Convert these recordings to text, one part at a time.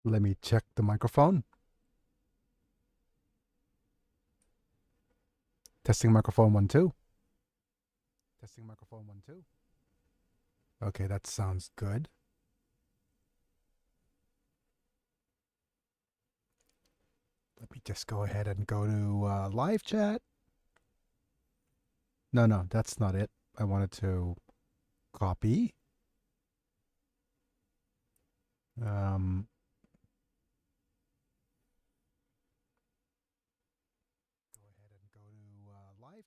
Let me check the microphone. Testing microphone 1, 2. Testing microphone 1, 2. Okay, that sounds good. Let me just go ahead and go to live chat. No, that's not it. I wanted to copy. Um, go ahead and go to live.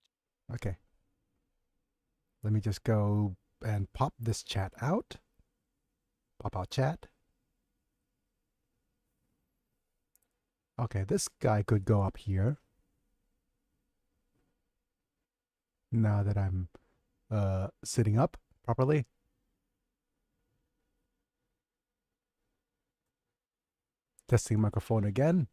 Okay. Let me just go and pop this chat out. Pop out chat. Okay, this guy could go up here. Now that I'm sitting up properly. Testing microphone again.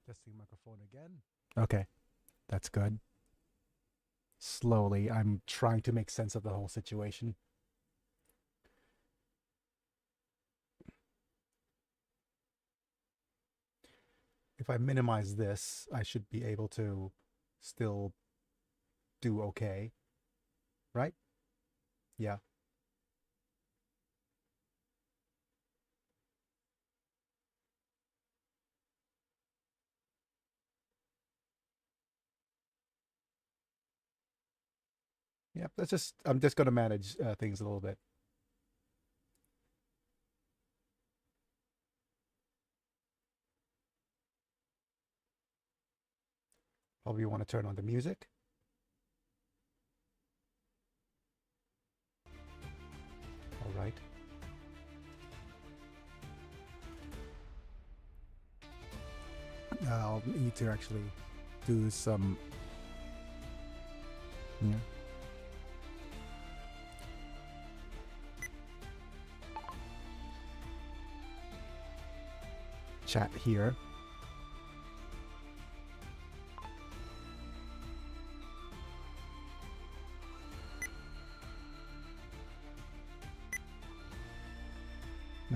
Testing microphone again. Okay, that's good. Slowly, I'm trying to make sense of the whole situation. If I minimize this, I should be able to still do okay, right? Yeah. Yep, I'm just going to manage things a little bit. Probably want to turn on the music. All right. I'll need to actually do some. Yeah. Chat here.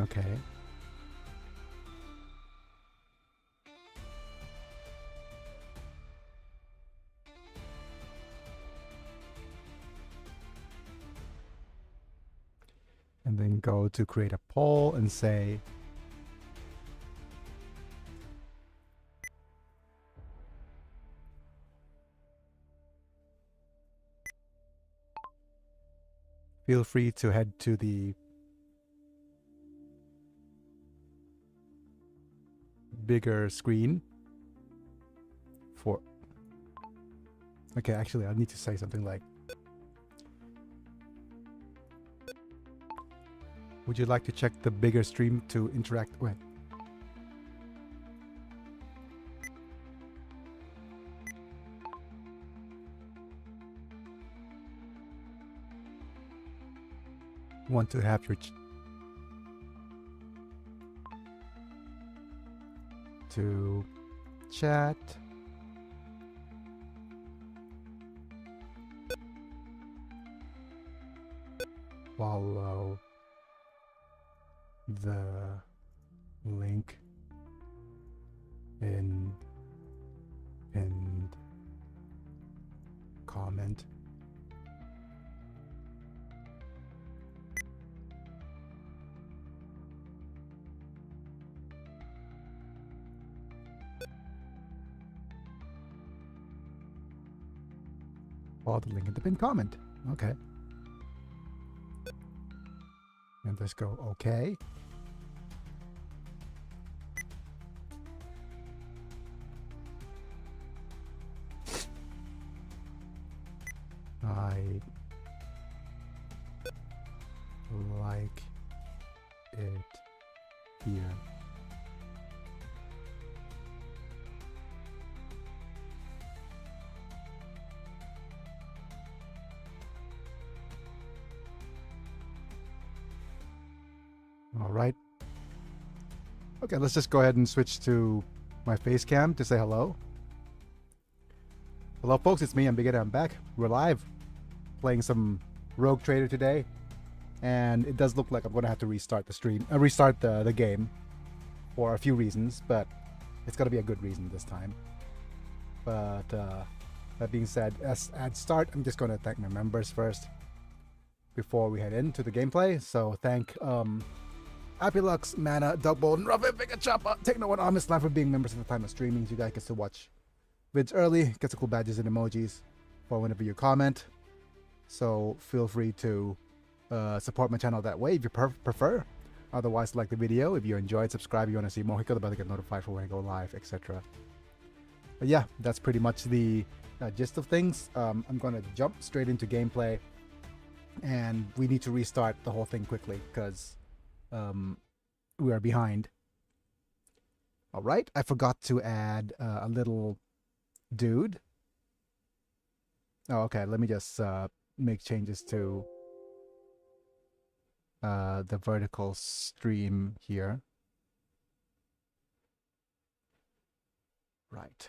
Okay. And then go to create a poll and say, feel free to head to the bigger screen for. Okay, actually, I need to say something like, would you like to check the bigger stream to interact? Wait. Want to have your to chat. Follow the link in pinned comment. Follow the link in the pinned comment. Okay. And let's go okay. I like it here. All right. Okay, let's just go ahead and switch to my face cam to say hello. Hello, folks. It's me. I'm Biggy. I'm back. We're live, playing some Rogue Trader today. and it does look like I'm gonna have to restart the stream, restart the game, for a few reasons, but it's gonna be a good reason this time. But that being said, as at start, I'm just gonna thank my members first before we head into the gameplay. So thank Apilux, Mana, Dugbold, Robin, Bigger Chopper, Take No One, Honest Life for being members at the time of streaming. So you guys get to watch vids early, get some cool badges and emojis for whenever you comment. So feel free to support my channel that way if you prefer. Otherwise, like the video. If you enjoyed, subscribe. If you want to see more, hit the bell to get notified for when I go live, etc. But yeah, that's pretty much the gist of things. I'm going to jump straight into gameplay, and we need to restart the whole thing quickly because we are behind. All right, I forgot to add a little dude. Oh, okay, let me just make changes to the vertical stream here. Right.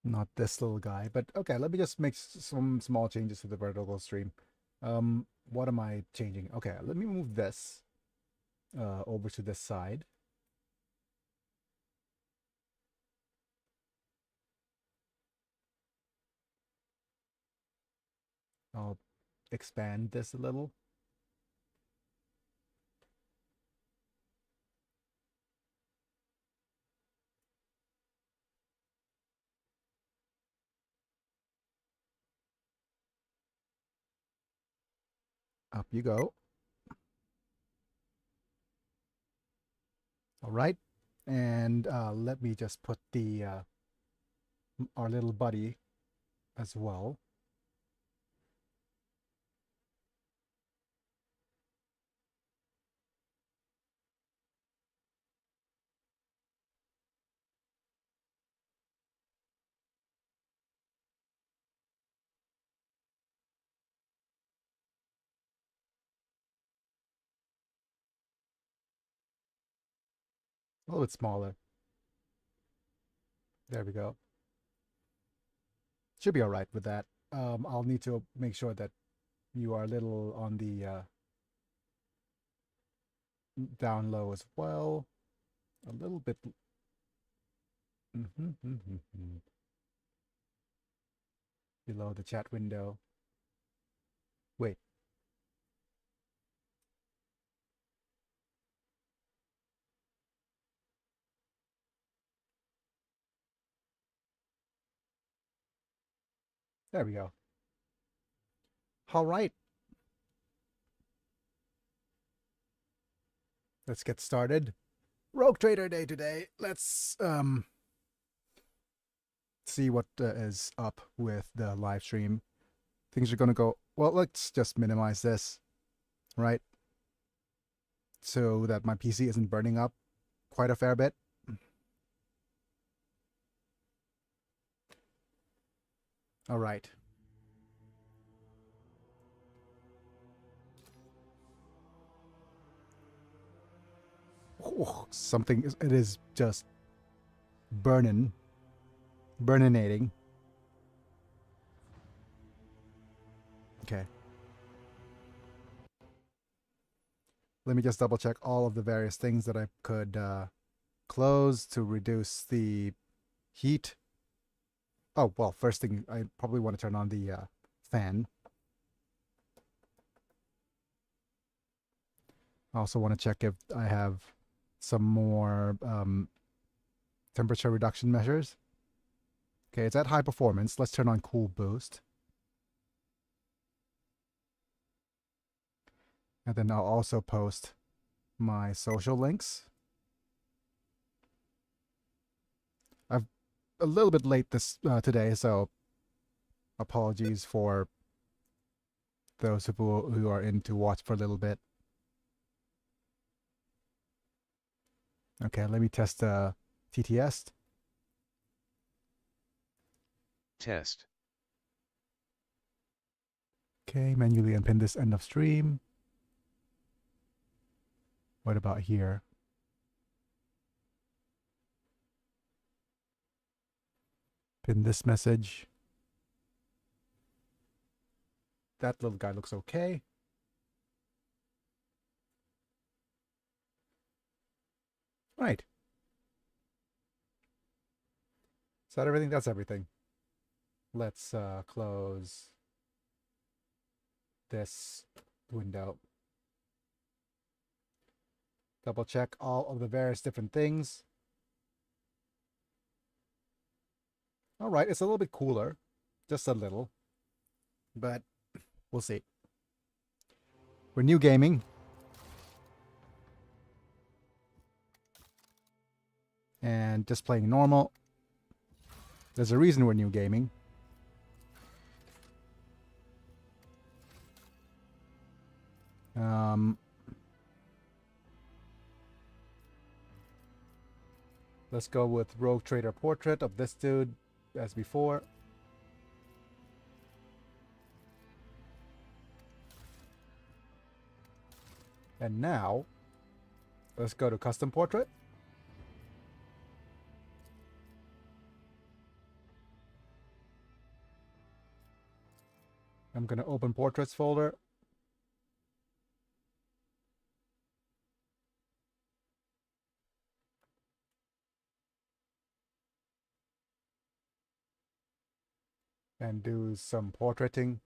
Not this little guy, but okay, let me just make some small changes to the vertical stream. What am I changing? Okay, let me move this over to this side. I'll expand this a little. Up you go. All right, and let me just put the our little buddy as well. A little bit smaller. There we go. Should be all right with that. I'll need to make sure that you are a little on the down low as well. A little bit. Below the chat window. Wait. There we go. All right. Let's get started. Rogue Trader Day today. Let's see what is up with the live stream. Things are going to go... Well, let's just minimize this, right? So that my PC isn't burning up quite a fair bit. All right. Oh, something... It is just burninating. Okay. Let me just double check all of the various things that I could close to reduce the heat. Oh, well, first thing, I probably want to turn on the fan. I also want to check if I have some more temperature reduction measures. Okay, it's at high performance. Let's turn on cool boost. And then I'll also post my social links. I'm a little bit late today, so apologies for those who are in to watch for a little bit. Okay, let me test TTS. Test. Okay, manually unpin this end of stream. What about here? Pin this message. That little guy looks okay. Right. Is that everything? That's everything. Let's close this window. Double check all of the various different things. All right, it's a little bit cooler, just a little, but we'll see. We're new gaming. And just playing normal. There's a reason we're new gaming. Let's go with Rogue Trader Portrait of this dude as before. And now, let's go to Custom Portrait. I'm going to open Portraits folder. And do some portraiting.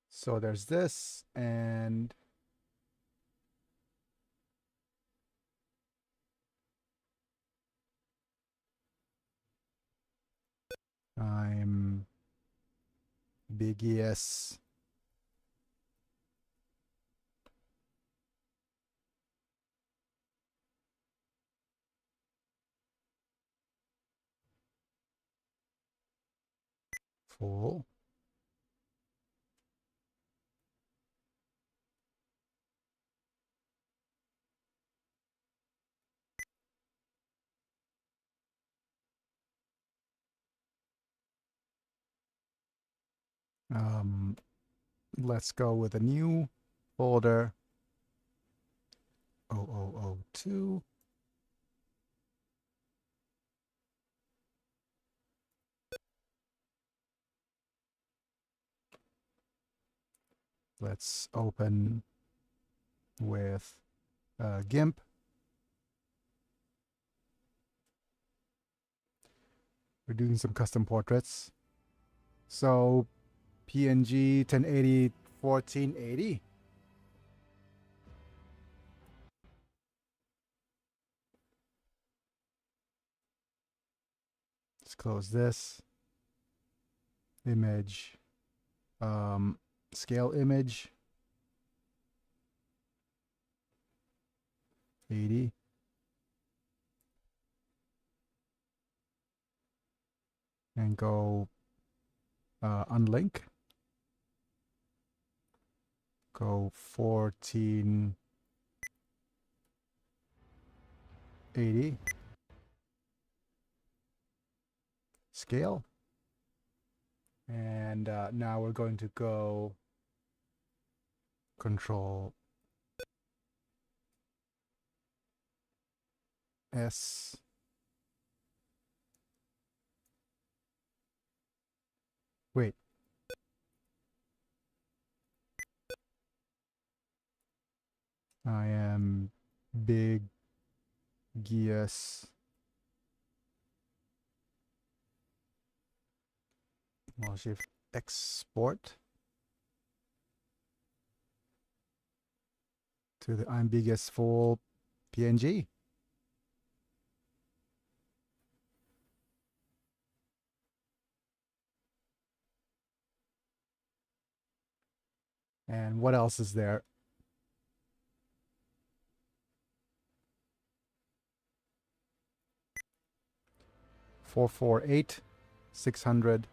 So there's this, and I'm Biggy S. Full. Let's go with a new folder. 0002. Let's open with GIMP. We're doing some custom portraits. So PNG 1080 1480. Let's close this. Image. Scale image. 80. And go unlink. Go 1480. Scale. And now we're going to go Control S. Wait. I am Big Gias. I'll shift export to the I'm Biggest full PNG. And what else is there? Four, 448, 600.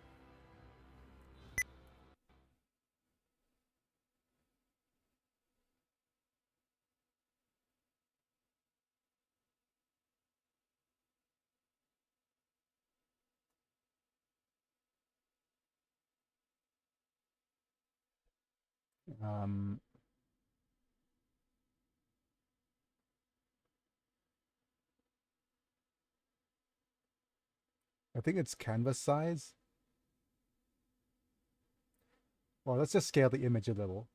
Um, I think it's canvas size. Well, let's just scale the image a little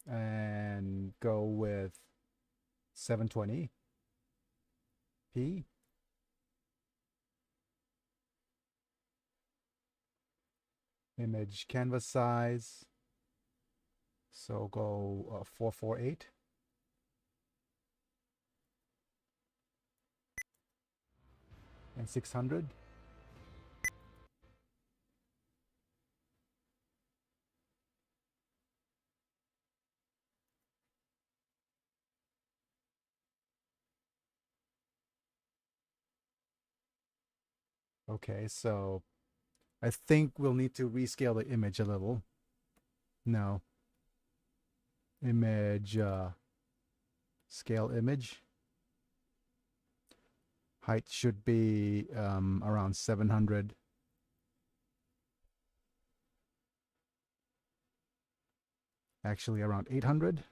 and go with 720p. Image canvas size. So go 448. And 600. Okay, so I think we'll need to rescale the image a little. No. Image, scale image. Height should be around 700. Actually, around 800.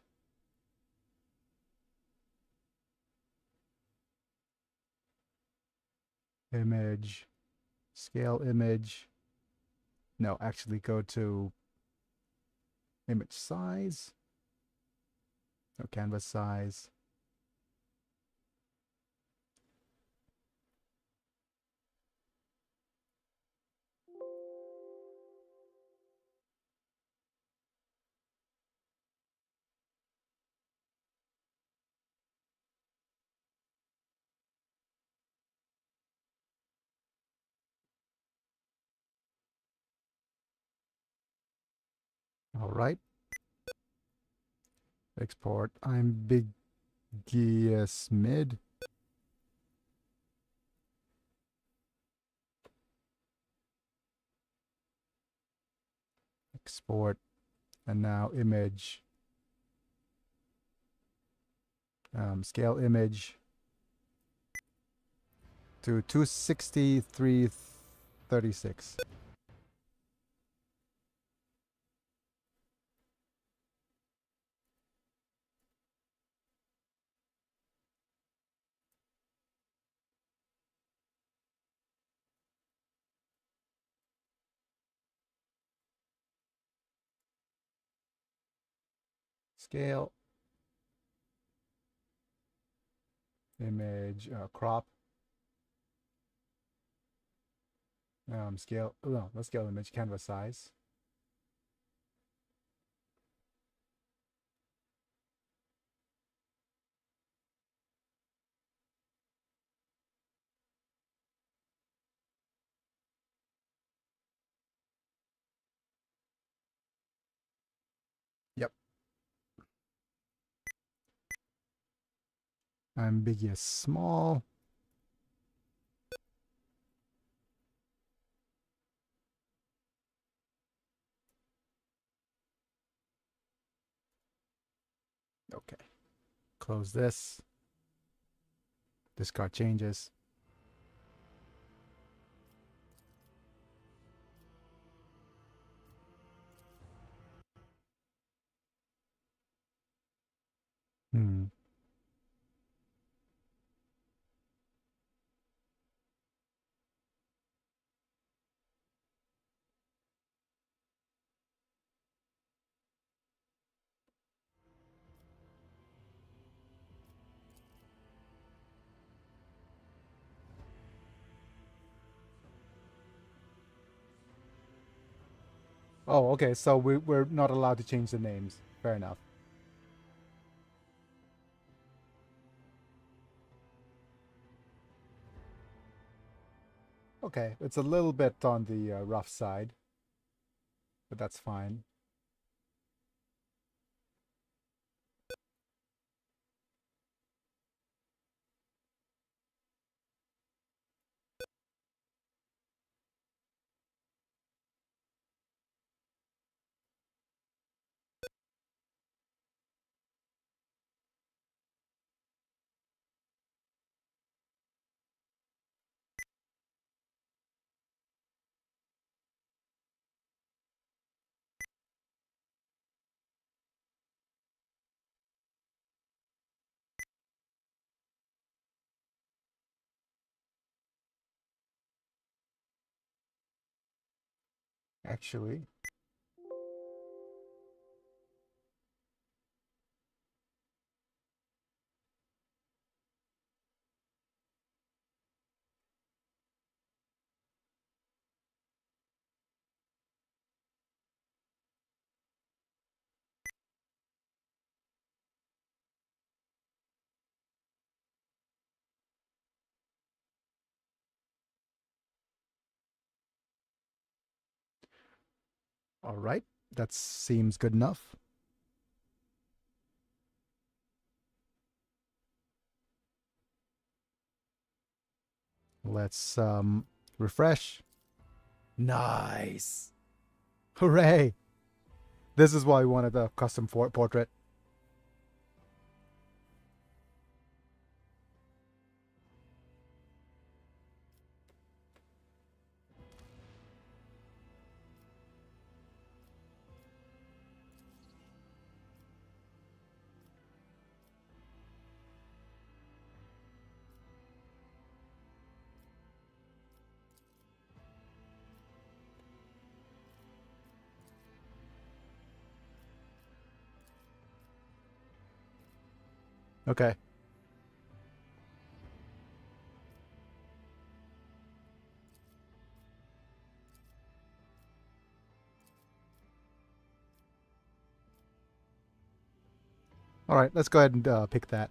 Image, scale image. No, actually go to image size. No, canvas size. All right. Export. I'm Biggy mid. Export. And now image. Scale image to 26336. Scale image crop. Scale. No, let's scale image canvas size. Yep. Ambiguous small. Okay. Close this. Discard changes. Hmm. Oh, okay. So we're not allowed to change the names. Fair enough. Okay, it's a little bit on the rough side, but that's fine. actually. All right, that seems good enough. Let's refresh. Nice. Hooray. This is why we wanted the custom portrait. Okay. All right, let's go ahead and pick that.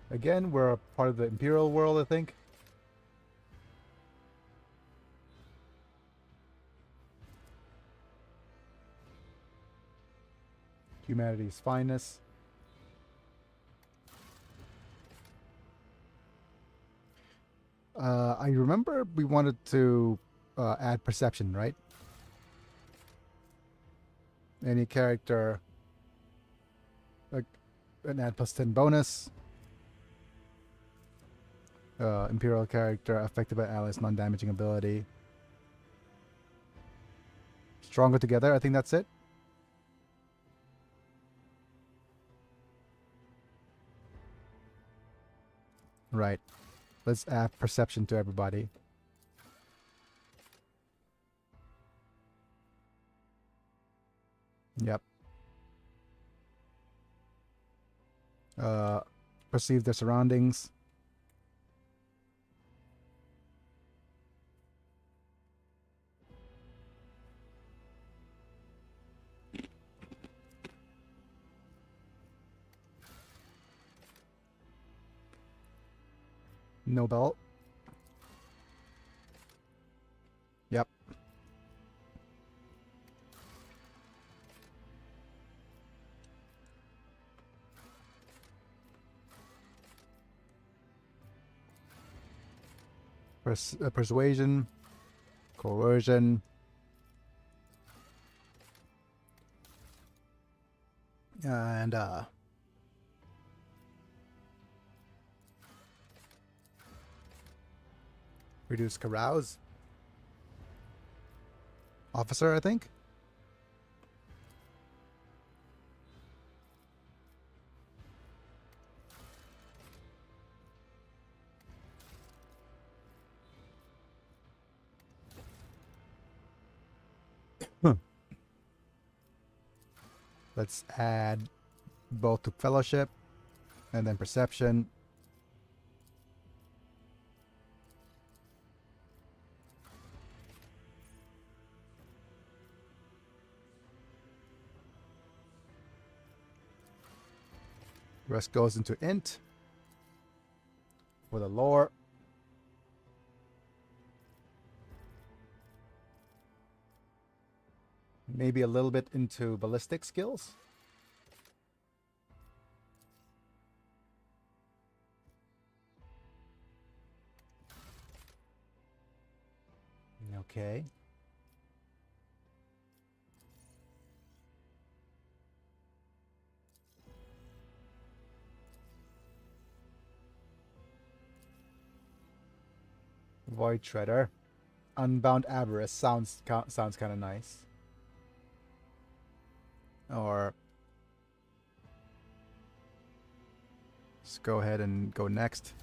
Again, we're a part of the Imperial world, I think. Humanity's finest. I remember we wanted to add perception, right? Any character, like an add +10 bonus. Imperial character affected by allies non-damaging ability. Stronger together, I think that's it. Right. Let's add perception to everybody. Yep. Perceive their surroundings. No belt. Yep. Persuasion. Coercion. And reduce carouse. Officer, I think. Let's add both to fellowship and then perception. Rest goes into int for the lore. Maybe a little bit into ballistic skills. Okay. Void Shredder. Unbound Avarice sounds kind of nice. Or let's go ahead and go next.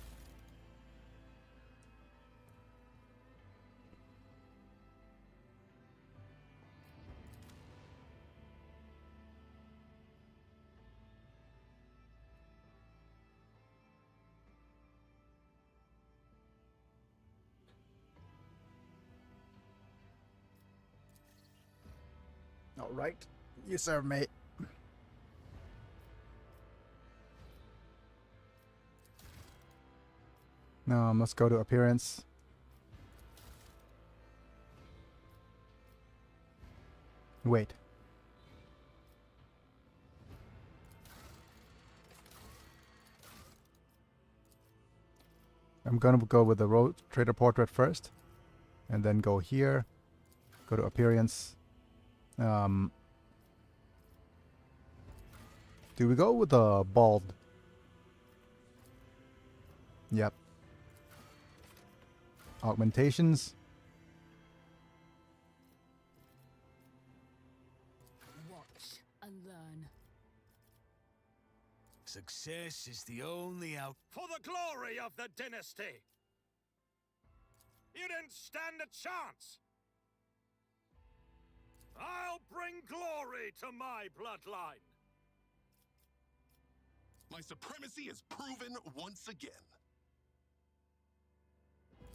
All right. You serve, mate. Let's go to appearance. Wait. I'm gonna go with the road trader portrait first, and then go here, go to appearance. Do we go with the bald? Yep. Augmentations. Watch and learn. Success is the only out. For the glory of the dynasty! You didn't stand a chance! I'll bring glory to my bloodline! My supremacy is proven once again.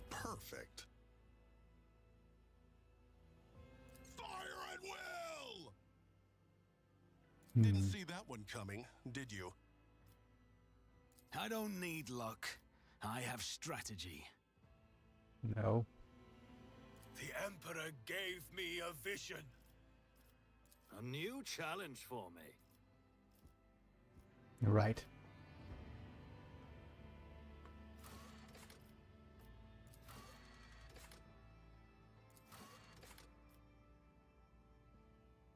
Perfect. Fire at will! Didn't see that one coming, did you? I don't need luck. I have strategy. No. The Emperor gave me a vision. A new challenge for me. You're right.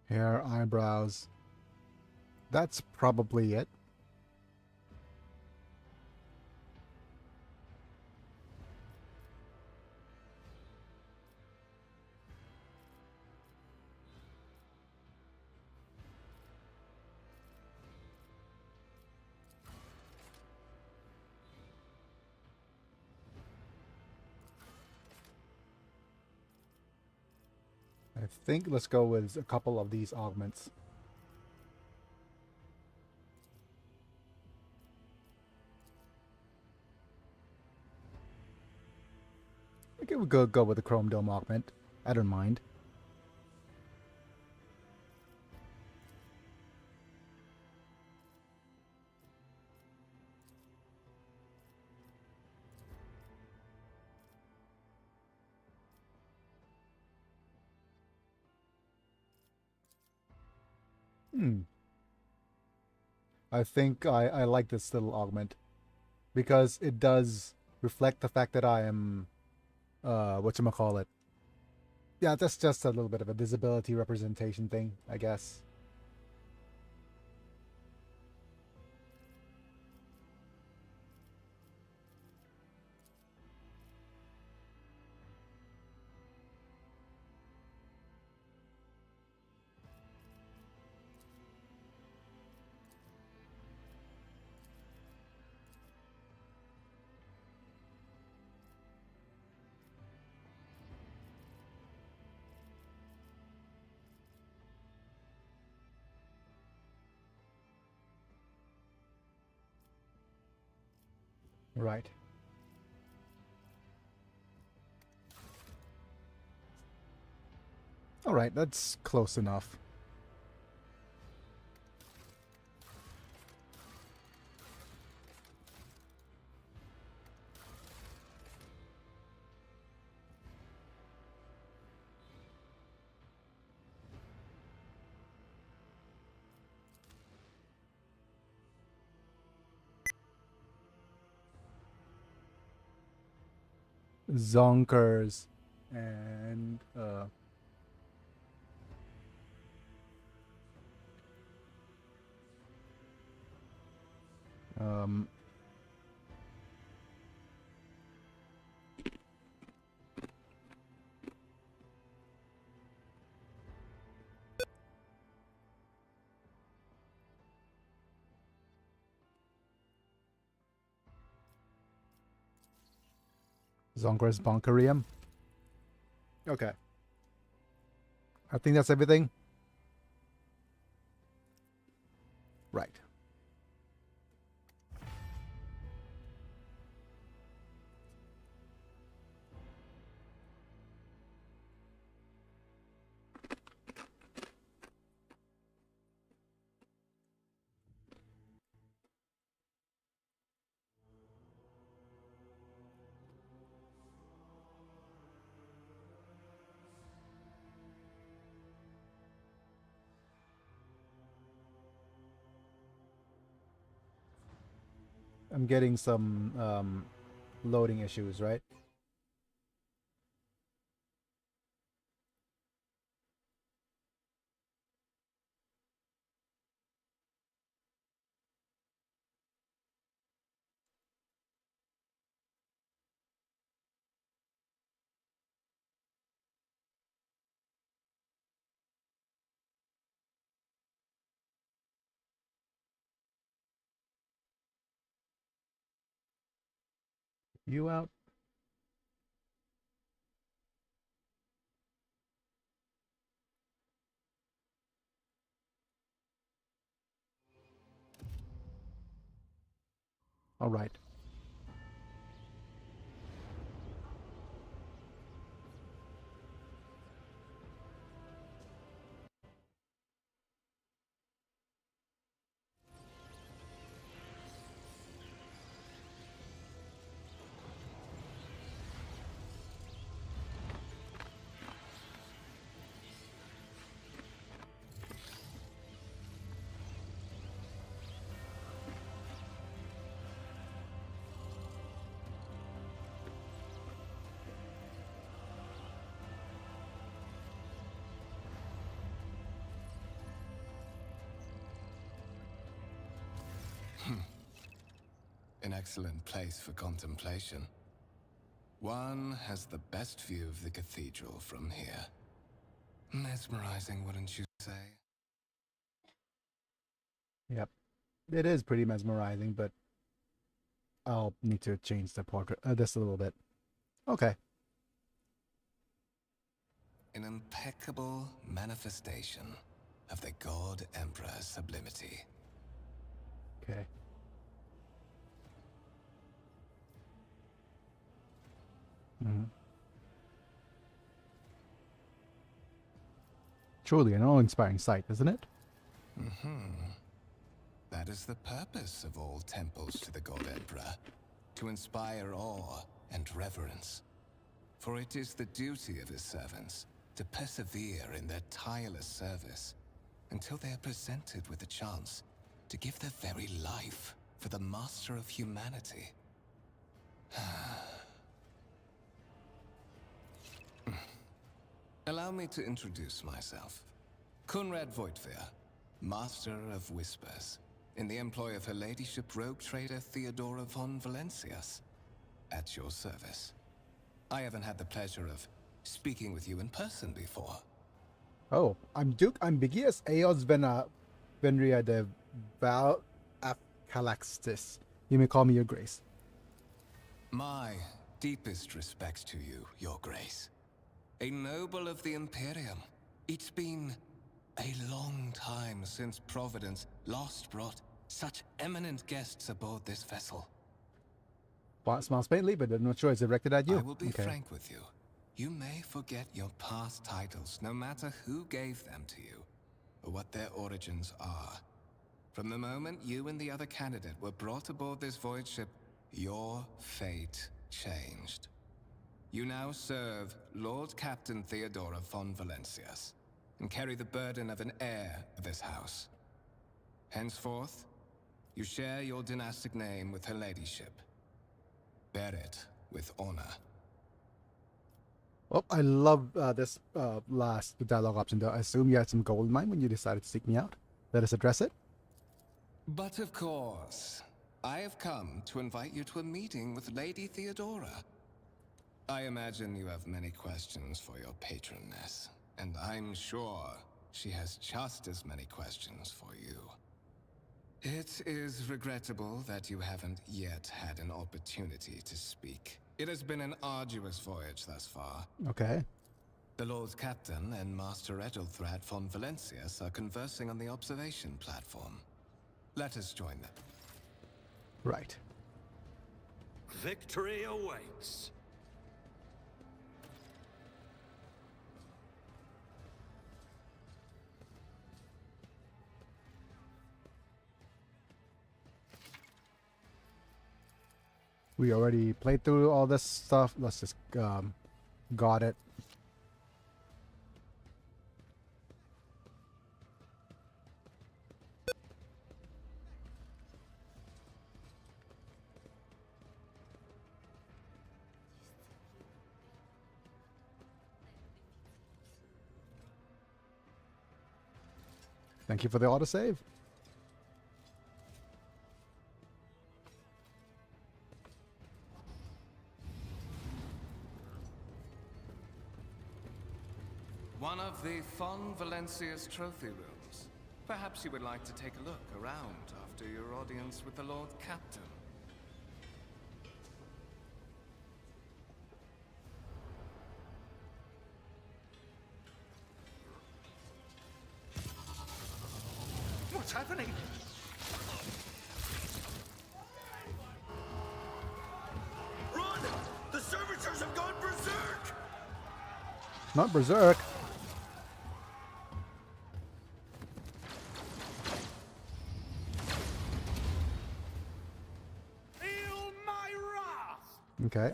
Hair, eyebrows. That's probably it. I think let's go with a couple of these augments. I think we'll go with the Chrome Dome augment. I don't mind. I think I like this little augment because it does reflect the fact that I am whatchamacallit. Yeah, that's just a little bit of a visibility representation thing, I guess. Right. All right, that's close enough. Zonkers and um Zonkers Bonkerium. Okay. I think that's everything. Right. I'm getting some loading issues, right? You out? All right. An excellent place for contemplation. One has the best view of the cathedral from here. Mesmerizing, wouldn't you say? Yep. It is pretty mesmerizing, but I'll need to change the portrait this a little bit. Okay. An impeccable manifestation of the God Emperor's sublimity. Okay. Truly an awe-inspiring sight, isn't it? That is the purpose of all temples to the God Emperor, to inspire awe and reverence. For it is the duty of his servants to persevere in their tireless service until they are presented with a chance to give their very life for the master of humanity. Allow me to introduce myself. Conrad Voigtveer, Master of Whispers, in the employ of Her Ladyship Rogue Trader Theodora von Valencias. At your service. I haven't had the pleasure of speaking with you in person before. Oh, I'm Duke. I'm Biggy Eos Venria de Val Calaxtis. You may call me Your Grace. My deepest respects to you, Your Grace. A noble of the Imperium. It's been a long time since Providence last brought such eminent guests aboard this vessel. Smiles faintly, but no choice directed at you. I will be Okay. frank with you. You may forget your past titles, no matter who gave them to you, or what their origins are. From the moment you and the other candidate were brought aboard this voyage ship, your fate changed. You now serve Lord Captain Theodora von Valencias, and carry the burden of an heir of this house. Henceforth, you share your dynastic name with Her Ladyship. Bear it with honor. Oh, I love this last dialogue option, though. I assume you had some gold in mind when you decided to seek me out. Let us address it. But of course, I have come to invite you to a meeting with Lady Theodora. I imagine you have many questions for your patroness, and I'm sure she has just as many questions for you. It is regrettable that you haven't yet had an opportunity to speak. It has been an arduous voyage thus far. Okay. The Lord Captain and Master Ethelthrad von Valencias are conversing on the observation platform. Let us join them. Right. Victory awaits. We already played through all this stuff. Let's just got it. Thank you for the autosave. One of the Fon Valencia's trophy rooms. Perhaps you would like to take a look around after your audience with the Lord Captain. What's happening? Run! The servitors have gone berserk! Not berserk. Feel my wrath! Okay.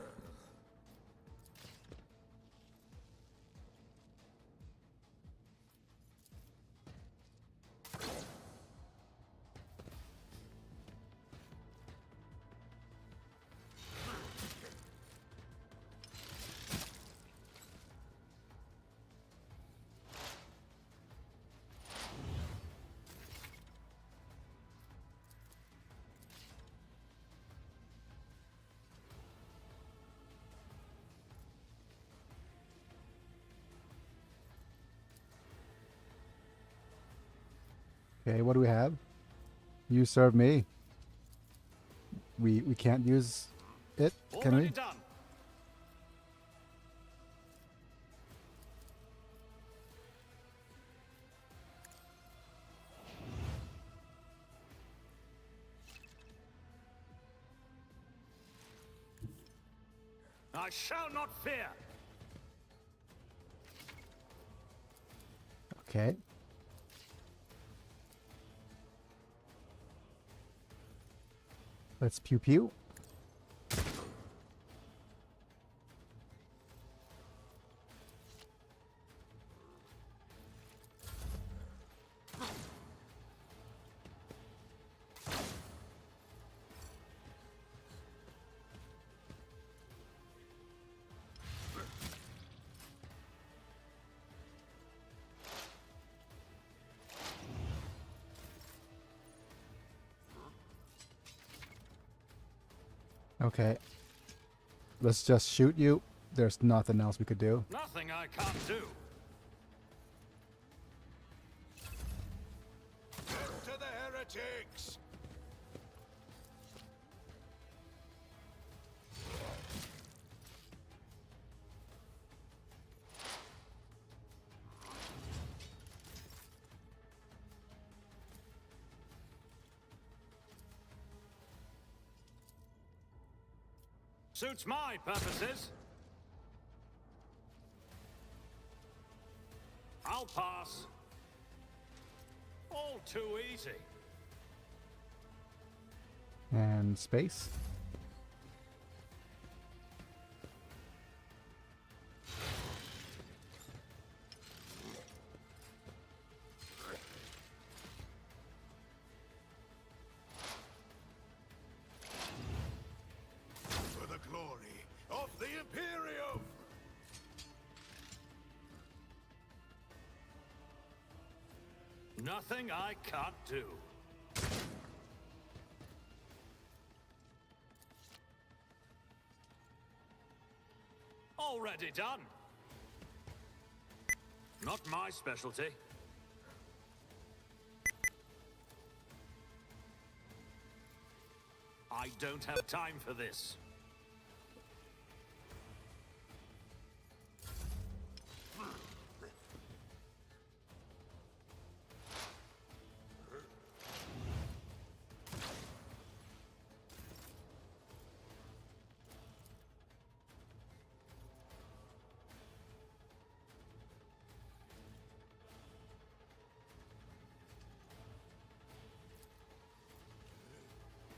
Okay, what do we have? You serve me. We can't use it, can Already we? done. I shall not fear. Okay. Let's pew pew. Okay. Let's just shoot you. There's nothing else we could do. Nothing I can't do. Death to the heretics! Suits my purposes. I'll pass. All too easy. And space. For the glory of the Imperium! Nothing I can't do. Already done. Not my specialty. I don't have time for this.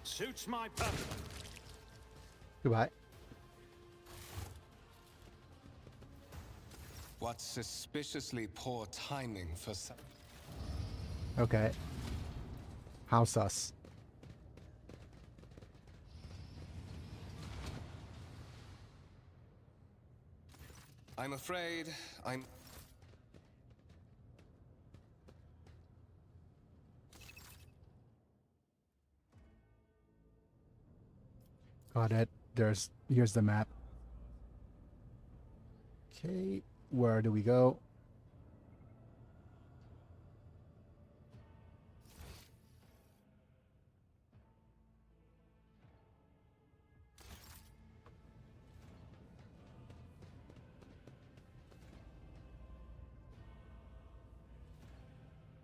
Suits my purpose. Goodbye. What suspiciously poor timing for some... Okay. How sus? I'm afraid I'm... Got it. Here's the map. Okay, where do we go?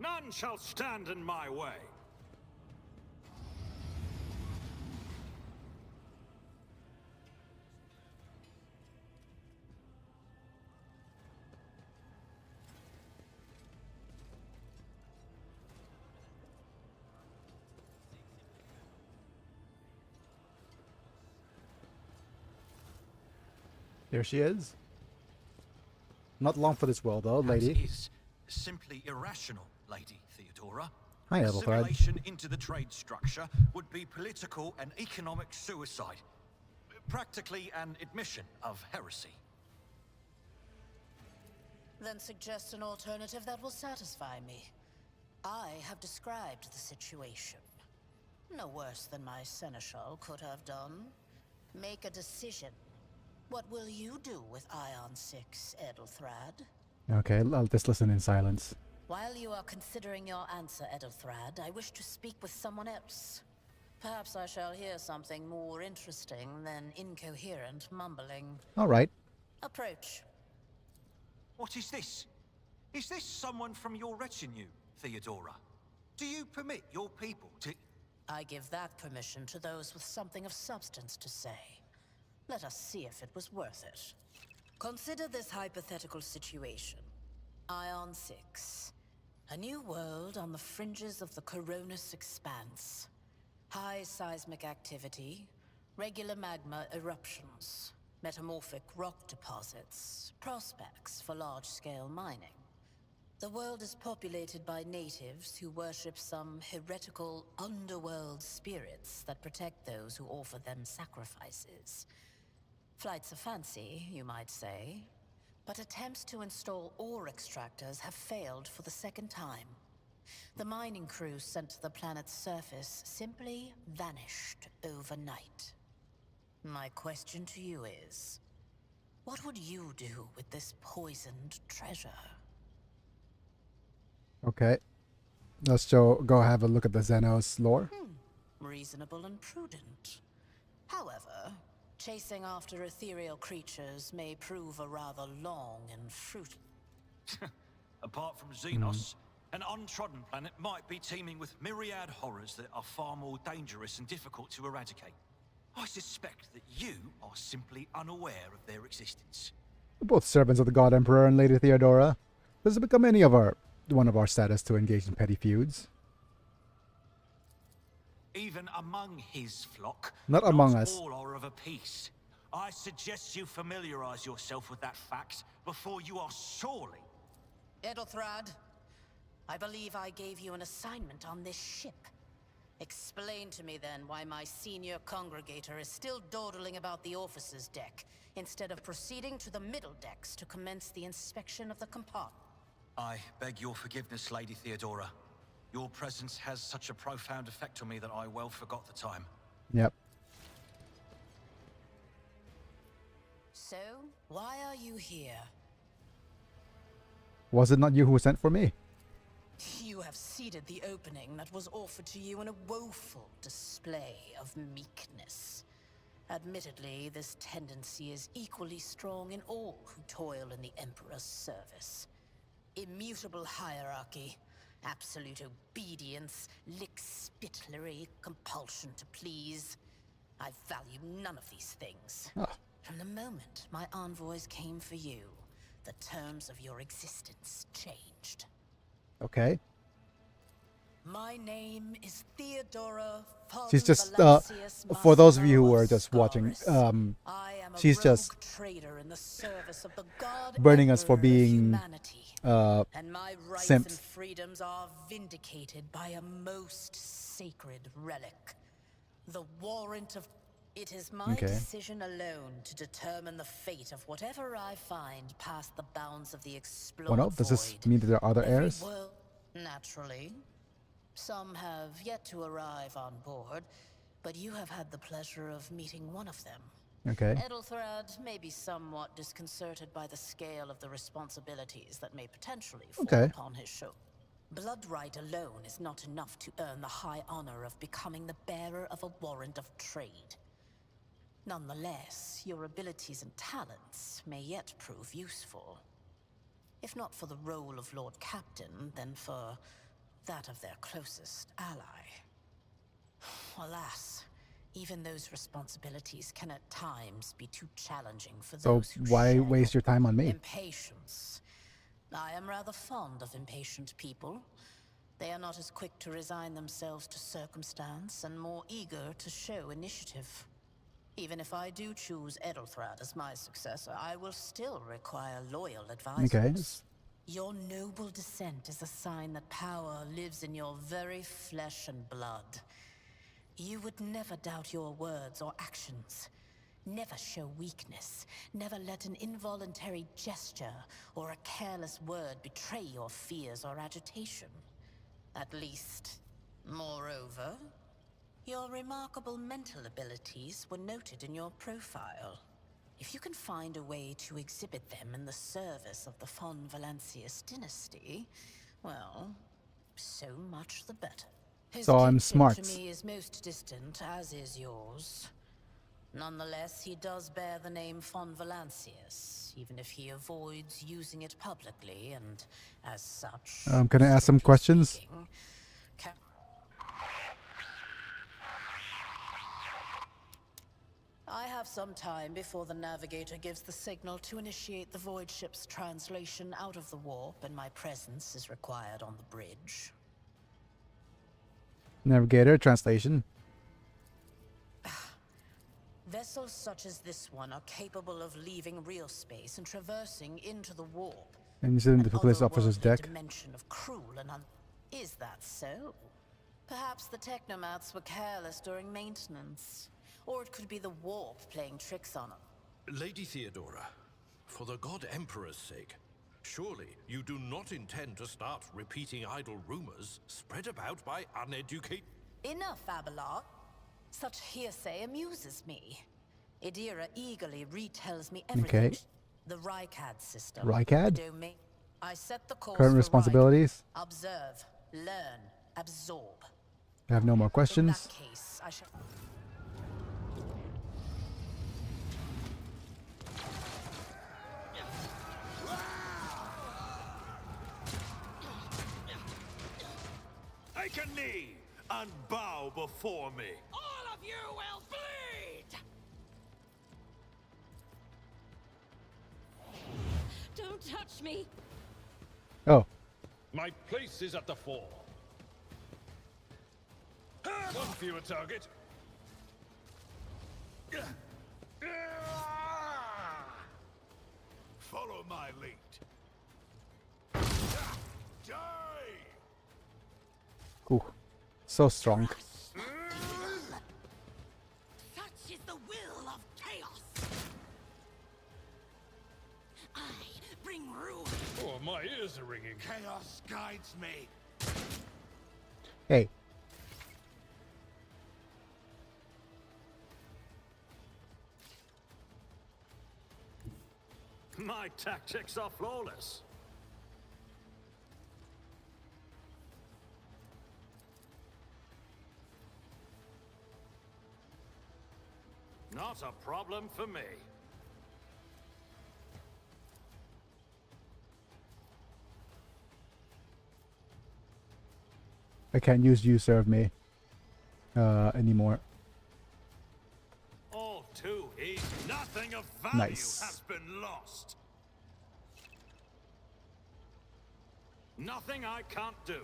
None shall stand in my way. There she is. Not long for this world, though, That lady. is simply irrational, Lady Theodora. Hi, Ethelthred. Assimilation into the trade structure would be political and economic suicide. Practically an admission of heresy. Then suggest an alternative that will satisfy me. I have described the situation. No worse than my seneschal could have done. Make a decision. What will you do with Ion 6, Ethelthred? Okay, I'll just listen in silence. While you are considering your answer, Ethelthred, I wish to speak with someone else. Perhaps I shall hear something more interesting than incoherent mumbling. All right. Approach. What is this? Is this someone from your retinue, Theodora? Do you permit your people to... I give that permission to those with something of substance to say. Let us see if it was worth it. Consider this hypothetical situation. Ion 6. A new world on the fringes of the Coronis expanse. High seismic activity, regular magma eruptions, metamorphic rock deposits, prospects for large-scale mining. The world is populated by natives who worship some heretical underworld spirits that protect those who offer them sacrifices. Flights of fancy, you might say, but attempts to install ore extractors have failed for the second time. The mining crews sent to the planet's surface simply vanished overnight. My question to you is, what would you do with this poisoned treasure? Okay. Let's go have a look at the Xenos lore. Reasonable and prudent. However, chasing after ethereal creatures may prove a rather long and fruitless. Apart from Xenos, an untrodden planet might be teeming with myriad horrors that are far more dangerous and difficult to eradicate. I suspect that you are simply unaware of their existence. We're both servants of the God Emperor and Lady Theodora. Does it become one of our status to engage in petty feuds? Even among his flock, Not among us. all are of a piece. I suggest you familiarize yourself with that fact before you are sorely... Ethelthred, I believe I gave you an assignment on this ship. Explain to me then why my senior congregator is still dawdling about the officer's deck, instead of proceeding to the middle decks to commence the inspection of the compartment. I beg your forgiveness, Lady Theodora. Your presence has such a profound effect on me that I well forgot the time. Yep. So, why are you here? Was it not you who sent for me? You have ceded the opening that was offered to you in a woeful display of meekness. Admittedly, this tendency is equally strong in all who toil in the Emperor's service. Immutable hierarchy, absolute obedience, lick-spittlery, compulsion to please. I value none of these things. From the moment my envoys came for you, the terms of your existence changed. Okay. My name is Theodora. She's just, for those of you who are just watching, she's just burning us for being and my rights and simps. freedoms are vindicated by a most sacred relic. The warrant of... It is my decision alone to determine the fate of whatever I find past the bounds of the explored Well, no, does this void. mean that there are other Every heirs? Naturally. Some have yet to arrive on board, but you have had the pleasure of meeting one of them. Okay. Edelthrad may be somewhat disconcerted by the scale of the responsibilities that may potentially fall Okay. upon his shoulder. Bloodright alone is not enough to earn the high honor of becoming the bearer of a warrant of trade. Nonetheless, your abilities and talents may yet prove useful. If not for the role of Lord Captain, then for that of their closest ally. Alas, even those responsibilities can at times be too challenging for So those who why share waste your time on me? impatience. I am rather fond of impatient people. They are not as quick to resign themselves to circumstance and more eager to show initiative. Even if I do choose Edelthrad as my successor, I will still require loyal advisors. Okay. Your noble descent is a sign that power lives in your very flesh and blood. You would never doubt your words or actions. Never show weakness. Never let an involuntary gesture or a careless word betray your fears or agitation. At least, moreover, your remarkable mental abilities were noted in your profile. If you can find a way to exhibit them in the service of the von Valancius dynasty, well, so much the better. His So I'm kinship smart. to me is most distant, as is yours. Nonetheless, he does bear the name von Valancius, even if he avoids using it publicly, and as such. Can I ask some strictly questions? speaking, ca- I have some time before the navigator gives the signal to initiate the void ship's translation out of the warp, and my presence is required on the bridge. Navigator translation. Vessels such as this one are capable of leaving real space and traversing into the warp. And you sit in An the police officer's otherworldly deck. dimension of cruel and Is that so? Perhaps the technomats were careless during maintenance. Or it could be the warp playing tricks on them. Lady Theodora, for the God Emperor's sake, surely you do not intend to start repeating idle rumors spread about by uneducated... Enough, Abelard. Such hearsay amuses me. Idira eagerly retells me everything. Okay. The Rykad system. Rykad? The domain. I set the course Current for responsibilities. Rykad. Observe, learn, absorb. I have no more In questions. that case, I shall... Take a knee and bow before me. All of you will bleed! Don't touch me! Oh, My place is at the fore. One fewer target. Follow my lead. Die! ooh, so strong. Such is the will of chaos! I bring ruin! Oh, my ears are ringing. Chaos guides me. Hey, My tactics are flawless. Not a problem for me. I can't use you serve me anymore. All too easy. Nothing of value Nice. has been lost. Nothing I can't do.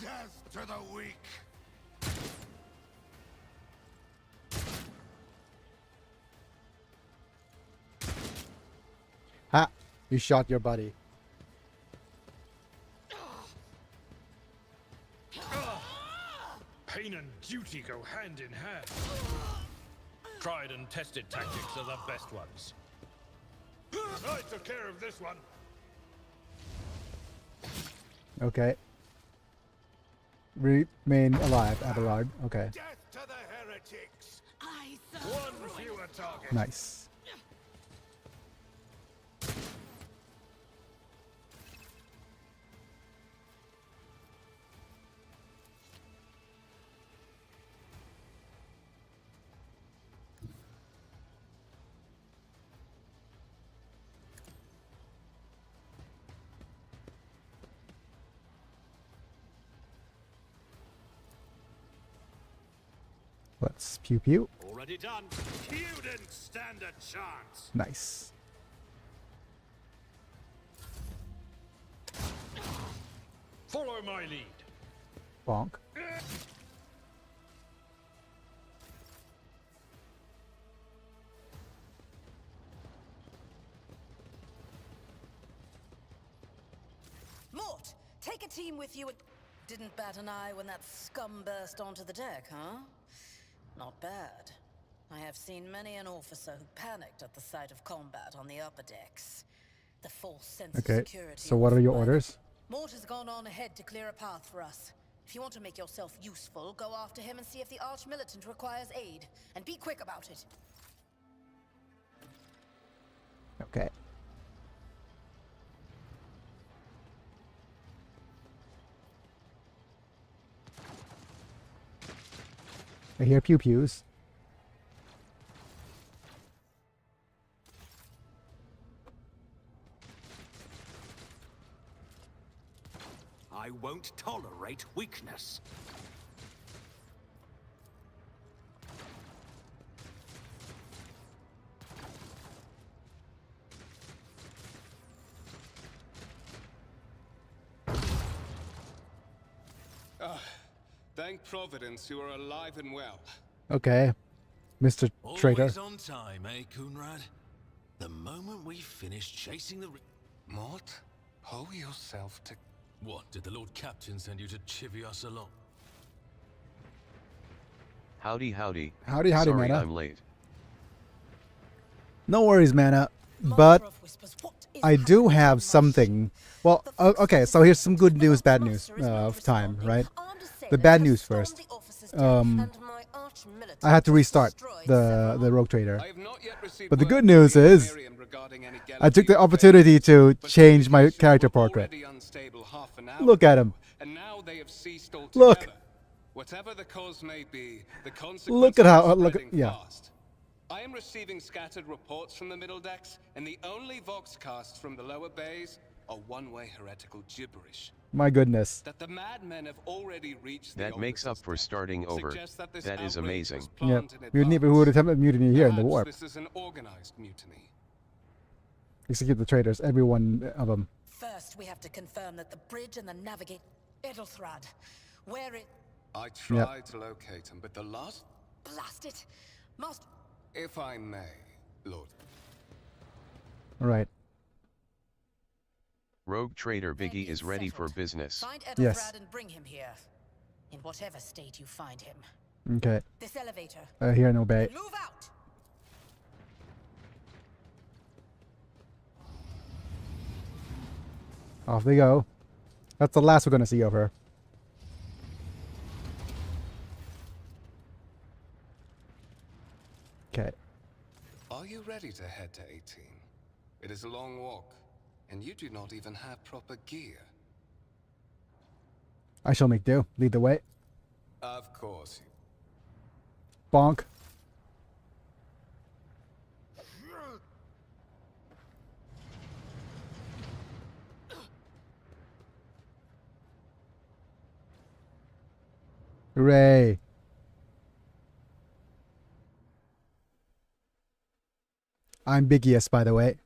Death to the weak. Ha! You shot your buddy. Pain and duty go hand in hand. Tried and tested tactics are the best ones. I took care of this one. Okay. Remain alive, Abelard. Okay. Death to the heretics! I One fewer target. Nice. Let's pew pew. Already done. You didn't stand a chance. Nice. Follow my lead. Bonk. Mort, take a team with you and... Didn't bat an eye when that scum burst onto the deck, huh? Not bad. I have seen many an officer who panicked at the sight of combat on the upper decks. The false sense of Okay. security... So what are your orders? Mort has gone on ahead to clear a path for us. If you want to make yourself useful, go after him and see if the Arch-Militant requires aid. And be quick about it. Okay. I hear pew pews. I won't tolerate weakness. Thank Providence you are alive and well. Okay. Mr. Traitor. Always on time, eh, Coonrad? The moment we finish chasing the... Mort, pull yourself to... What, did the Lord Captain send you to chivvy us along? Howdy, howdy. Howdy, Sorry Mana. I'm late. No worries, Mana. But I do have something. Well, okay, so here's some good news, bad news of time, right? The bad news first. I had to restart the Rogue Trader. But the good news is, I took the opportunity to change my character portrait. Look at him. Look. Whatever the cause may be, the Look at how. consequences are Look. spreading Yeah. fast. I am receiving scattered reports from the middle decks, and the only voxcasts from the lower bays are one-way heretical gibberish. My goodness. That the madmen have already reached That the makes up for starting over. suggests that this That is outrage amazing. was Yeah. planned in Mutiny, but who would attempt a mutiny here in the Perhaps warp? This is an organized mutiny. Execute the traitors, every one of them. First, we have to confirm that the bridge and the navigate... Edelthrad. Where it... I tried to locate him, but the last... Blast it! Must... If I may, Lord. Alright. Rogue Trader Then Biggy it's is ready for settled. business. Find Edelthrad Yes. and bring him here. In whatever state you find him. Okay. This elevator. Hear and obey. Move out! Off they go. That's the last we're gonna see of her. Okay. Are you ready to head to 18? It is a long walk, and you do not even have proper gear. I shall make do. Lead the way. Of course. Bonk. Hooray. I'm Biggiest, by the way.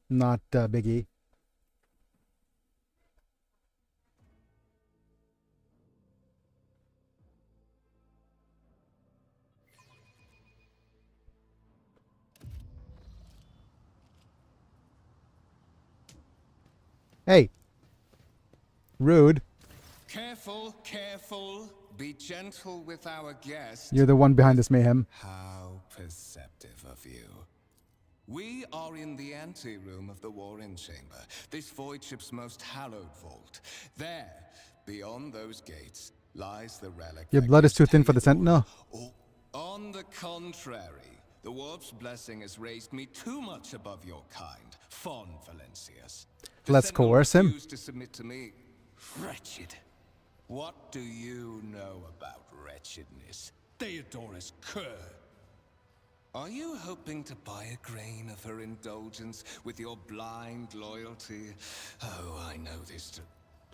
Not Biggy. Hey. Rude. Careful, careful. Be gentle with our guest. You're the one behind this mayhem. How perceptive of you. We are in the anteroom of the Warren Chamber, this void ship's most hallowed vault. There, beyond those gates, lies the relic. Your that blood is gives too thin for the Theodore Sentinel? all- On the contrary, the warp's blessing has raised me too much above your kind, Fon Valencius. The Let's Sentinel coerce him. refused to submit to me. Wretched. What do you know about wretchedness, Theodorus Kerr? Are you hoping to buy a grain of her indulgence with your blind loyalty? Oh, I know this too.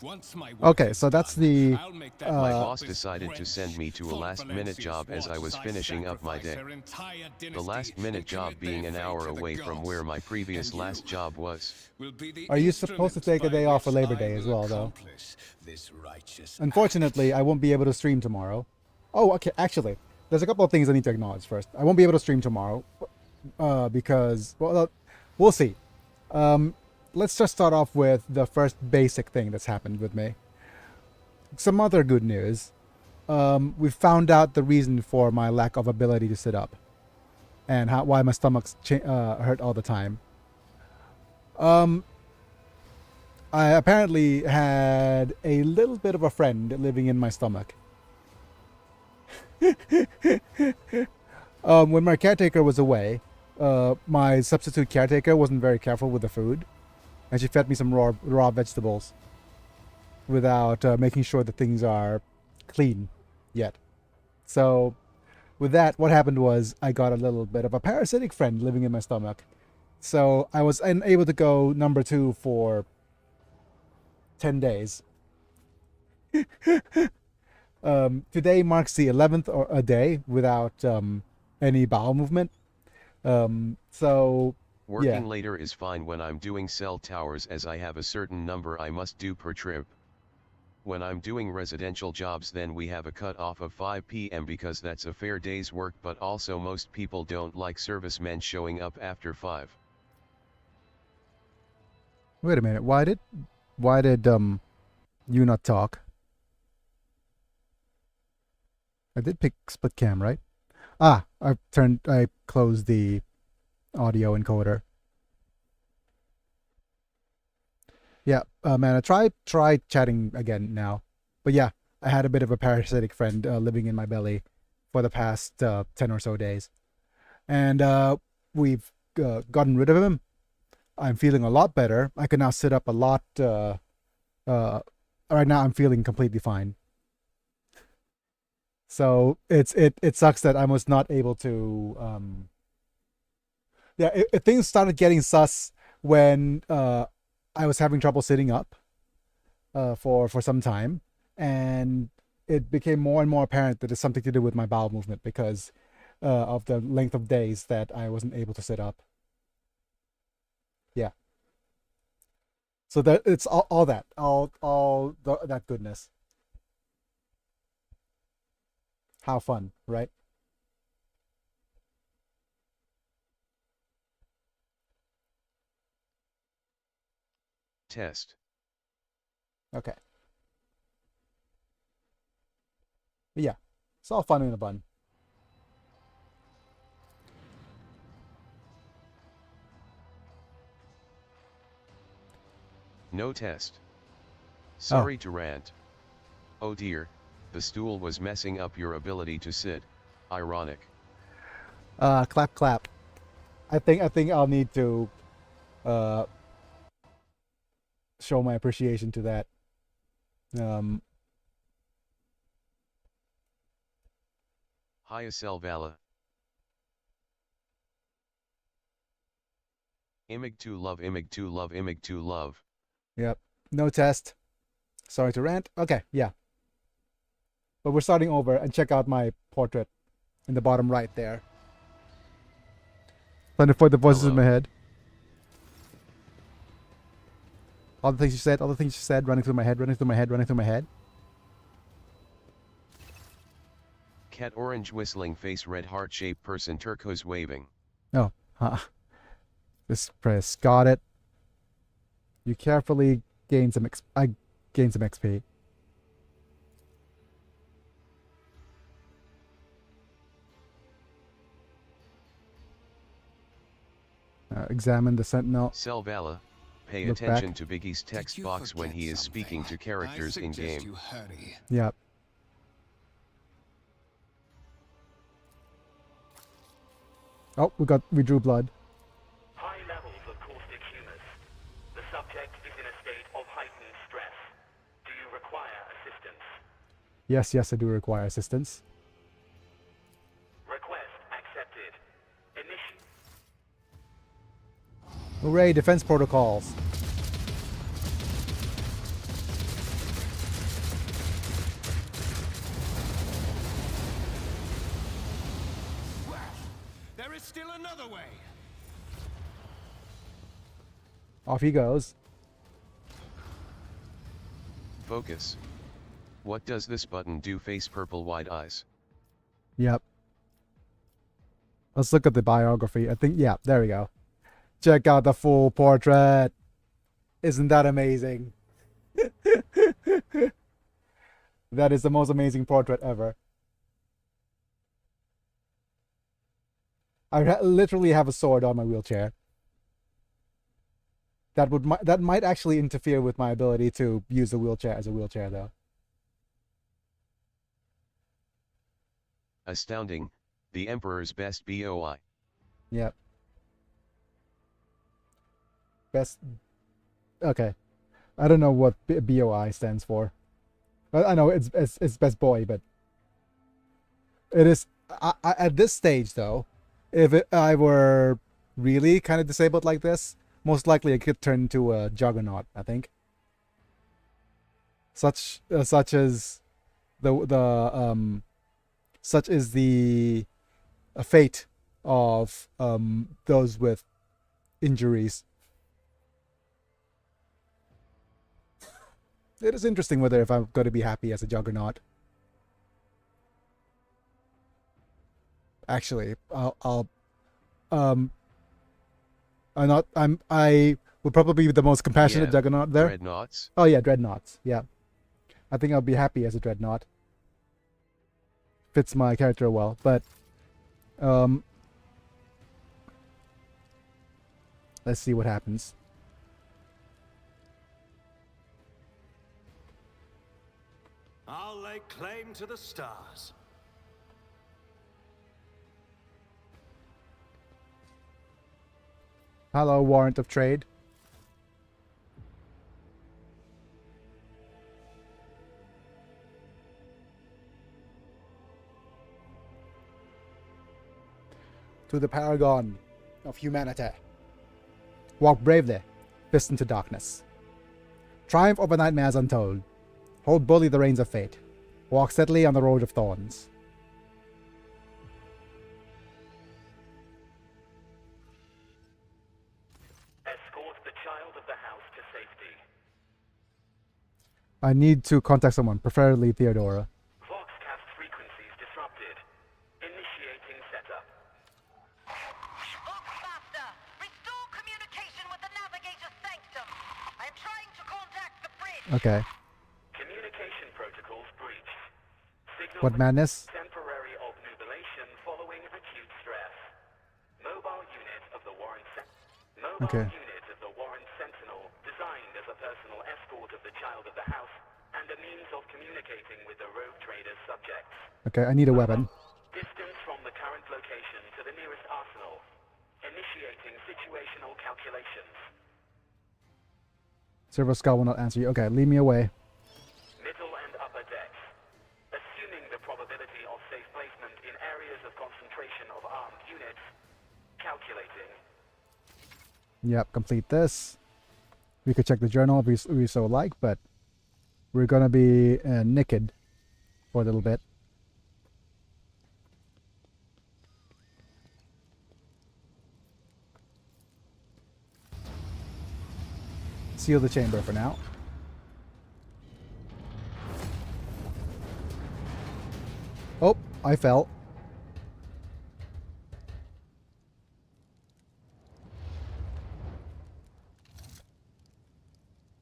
Once my work Okay, is so that's done, the, I'll make that My Uh, boss pompous decided to wench, send me to a Fon last-minute Valencius job as I watch was I finishing up my sacrifice day. her entire The dynasty last-minute and job commit being their an fate hour to the away from gods. where my previous And you last job was. will be the Are you supposed to take a instrument day by off for which Labor I Day as will well, though? accomplish this righteous Unfortunately, I won't be able to stream tomorrow. Oh, okay, actually, there's a couple of things I need to acknowledge first. I won't be able to stream tomorrow, because, well, we'll see. Let's just start off with the first basic thing that's happened with me. Some other good news. We found out the reason for my lack of ability to sit up, and why my stomach's hurt all the time. I apparently had a little bit of a friend living in my stomach. When my caretaker was away, my substitute caretaker wasn't very careful with the food, and she fed me some raw vegetables without making sure that things are clean yet. So with that, what happened was I got a little bit of a parasitic friend living in my stomach. So I was unable to go number 2 for 10 days. Today marks the 11th or a day without any bowel movement. So Working yeah. later is fine when I'm doing cell towers, as I have a certain number I must do per trip. When I'm doing residential jobs, then we have a cut-off of 5 p.m. because that's a fair day's work, but also most people don't like servicemen showing up after 5. Wait a minute. Why did you not talk? I did pick split cam, right? Ah, I closed the audio encoder. Yeah, man, I try chatting again now. But yeah, I had a bit of a parasitic friend living in my belly for the past 10 or so days. And we've gotten rid of him. I'm feeling a lot better. I can now sit up a lot. Right now I'm feeling completely fine. So it sucks that I was not able to things started getting sus when I was having trouble sitting up for some time, and it became more and more apparent that it's something to do with my bowel movement because of the length of days that I wasn't able to sit up. Yeah. So that it's all that goodness. How fun, right? Test. Okay. But yeah, it's all fun in a bun. No test. Sorry to rant. Oh dear, the stool was messing up your ability to sit. Ironic. Clap clap. I think I'll need to show my appreciation to that. Hiya Selvala. Imig to love, imig to love, imig to love. Yep. No test. Sorry to rant. Okay, yeah. But we're starting over, and check out my portrait in the bottom right there. Trying to avoid the voices in my head. All the things you said, running through my head, running through my head, running through my head. Cat orange whistling face, red heart-shaped person, turquoise waving. Oh, this press got it. You carefully gain some I gained some XP. Examine the sentinel. Selvala, pay Look attention back. to Biggy's Did text you box when forget he is something? speaking to characters I in suggest game. you hurry. Yep. Oh, we drew blood. High levels of caustic humus. The subject is in a state of heightened stress. Do you require assistance? Yes, yes, I do require assistance. Request accepted. Initiate. Hooray, defense protocols. There is still another way. Off he goes. Focus. What does this button do? Face purple wide eyes. Yep. Let's look at the biography. I think, yeah, there we go. Check out the full portrait. Isn't that amazing? That is the most amazing portrait ever. I literally have a sword on my wheelchair. That might actually interfere with my ability to use the wheelchair as a wheelchair, though. Astounding, the Emperor's best BOI. Yep. Best. Okay. I don't know what BOI stands for. I know it's best boy, but it is. At this stage, though, if I were really kind of disabled like this, most likely I could turn into a juggernaut. I think. Such as such is the fate of those with injuries. It is interesting whether if I'm going to be happy as a juggernaut. Actually, I would probably be the most compassionate Yeah, juggernaut there. Dreadnoughts. Oh yeah, dreadnoughts. Yeah, I think I'll be happy as a dreadnought. Fits my character well, but let's see what happens. I'll lay claim to the stars. Hello, warrant of trade. To the paragon of humanity. Walk bravely, fist into darkness. Triumph over nightmares untold. Hold boldly the reins of fate. Walk steadily on the road of thorns. Escort the child of the house to safety. I need to contact someone, preferably Theodora. Voxcast frequencies disrupted. Initiating setup. Voxmaster, restore communication with the navigator's sanctum. I am trying to contact the bridge. Okay. Communication protocols breached. Signal What madness? temporary obnubilation following acute stress. Mobile unit of the Warren Okay. unit of the Warren Sentinel, designed as a personal escort of the child of the house and a means of communicating with the rogue trader's subjects. Okay, I need a weapon. Distance from the current location to the nearest arsenal. Initiating situational calculations. Servo Scout will not answer you. Okay, leave me away. Middle and upper decks. Assuming the probability of safe placement in areas of concentration of armed units. Calculating. Yep, complete this. We could check the journal if we so like, but we're gonna be naked for a little bit. Seal the chamber for now. Oh, I fell.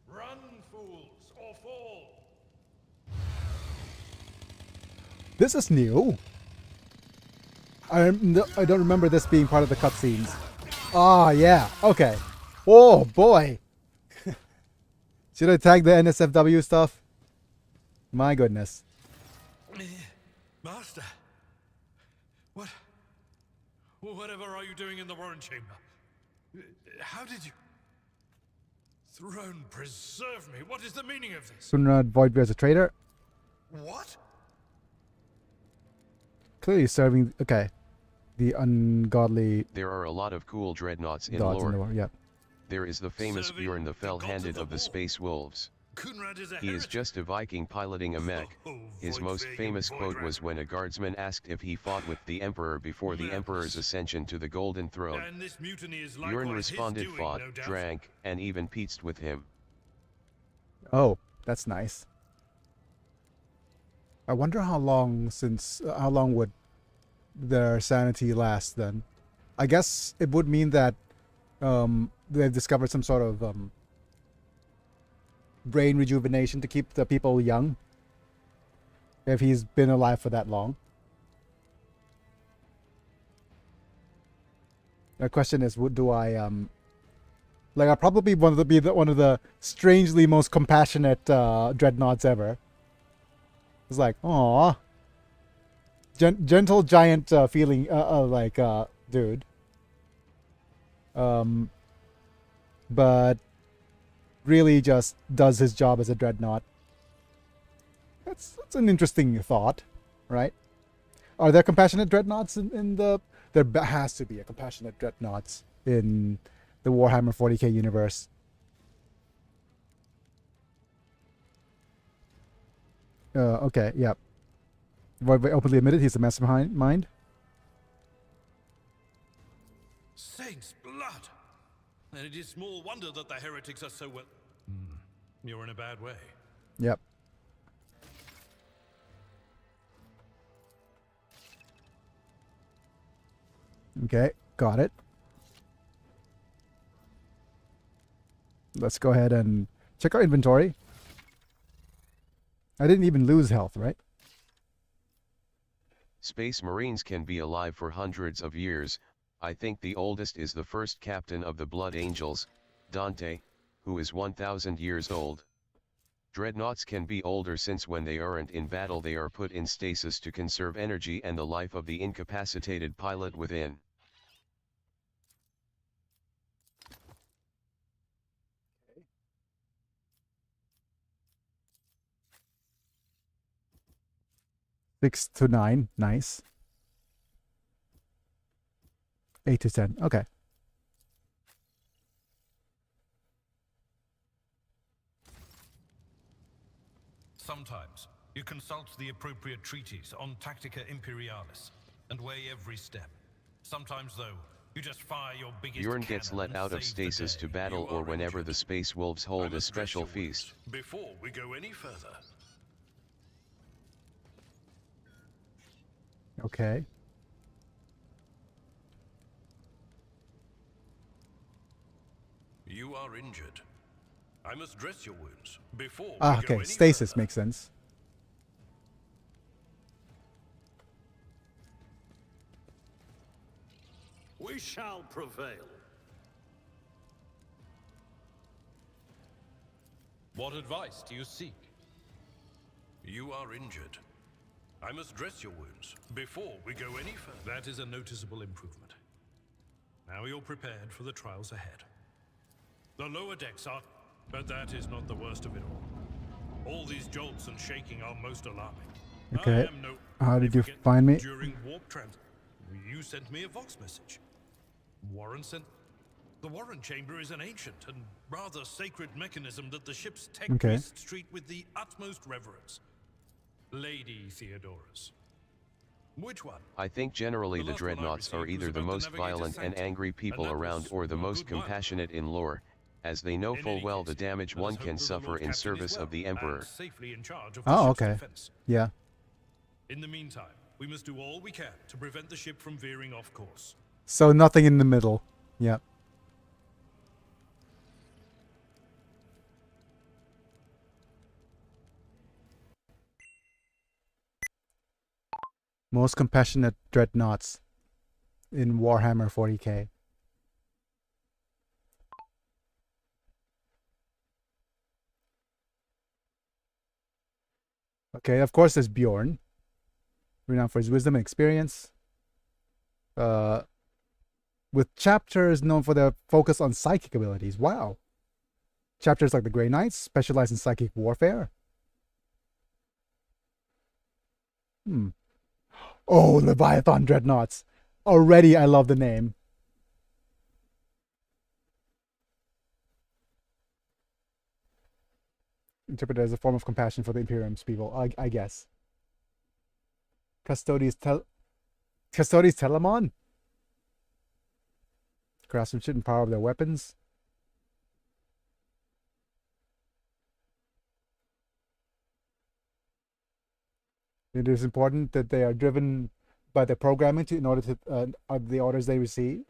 Run, fools, or fall. This is new. I don't remember this being part of the cutscenes. Oh, yeah. Okay. Oh, boy. Should I tag the NSFW stuff? My goodness. Master, what? Whatever are you doing in the Warren Chamber? How did you? Throne preserve me. What is the meaning of this? Sunrad Voidbear as a traitor. What? Clearly serving. Okay. The ungodly There are a lot of cool dreadnoughts in gods in lore. the world. Yep. There is the famous Serving Bjorn the the gods Fell-Handed of of the the war. Space Wolves. Kunrad is a He is heretic. just a Viking piloting a mech. Oh, His most Voidveig famous and quote was Voidrat. when a guardsman asked if he fought with the Emperor before the Emperor's Madness. ascension to the Golden Throne. And this mutiny is Bjorn likewise his responded, doing, fought, no doubt. drank, and even peaced with him. Oh, that's nice. I wonder how long how long would their sanity last then? I guess it would mean that they've discovered some sort of brain rejuvenation to keep the people young. If he's been alive for that long. The question is, do I like I probably want to be one of the strangely most compassionate dreadnoughts ever. It's like, aw, gentle giant feeling, like dude. But really just does his job as a dreadnought. That's an interesting thought, right? Are there compassionate dreadnoughts in the? There has to be a compassionate dreadnoughts in the Warhammer 40k universe. Okay, yep. Voidveig openly admitted he's a mastermind. Saints' blood! And it is small wonder that the heretics are so well. You're in a bad way. Yep. Okay, got it. Let's go ahead and check our inventory. I didn't even lose health, right? Space Marines can be alive for hundreds of years. I think the oldest is the first captain of the Blood Angels, Dante, who is 1,000 years old. Dreadnoughts can be older since when they aren't in battle they are put in stasis to conserve energy and the life of the incapacitated pilot within. Six to 9, nice. 8 to 10, okay. Sometimes you consult the appropriate treatise on Tactica Imperialis and weigh every step. Sometimes, though, you just fire your biggest Bjorn gets cannon let and out of save the stasis day. to battle You or are whenever injured. the Space Wolves I hold a must dress special your feast. wounds before we go any further. Okay. You are injured. I must dress your wounds before we Ah, go okay, any stasis further. makes sense. We shall prevail. What advice do you seek? You are injured. I must dress your wounds before we go any further. That is a noticeable improvement. Now you're prepared for the trials ahead. The lower decks are... But that is not the worst of it all. All these jolts and shaking are most alarming. Okay. I am no... How did you forget find me? During warp transit, you sent me a Vox message. Warren sent... The Warren Chamber is an ancient and rather sacred mechanism that the ship's tech Okay. priests treat with the utmost reverence. Lady Theodorus. Which one? I think generally The the last one I dreadnoughts are received was either the about the most Navigator's violent and sanctum, angry people and that around was or the no most good pilot. compassionate in lore, as they know In full any well case, the damage let us one hope can that the suffer Lord in Captain is service well of the and Emperor. safely in charge of the Oh, ship's okay. defense. Yeah. In the meantime, we must do all we can to prevent the ship from veering off course. So nothing in the middle. Yep. Most compassionate dreadnoughts in Warhammer 40k. Okay, of course there's Bjorn, renowned for his wisdom and experience. With chapters known for their focus on psychic abilities. Wow. Chapters like the Grey Knights specialize in psychic warfare. Oh, Leviathan Dreadnoughts. Already I love the name. Interpreted as a form of compassion for the Imperium's people, I guess. Custodes Telemon? Craftsmanship and power of their weapons. It is important that they are driven by their programming in order to the orders they receive.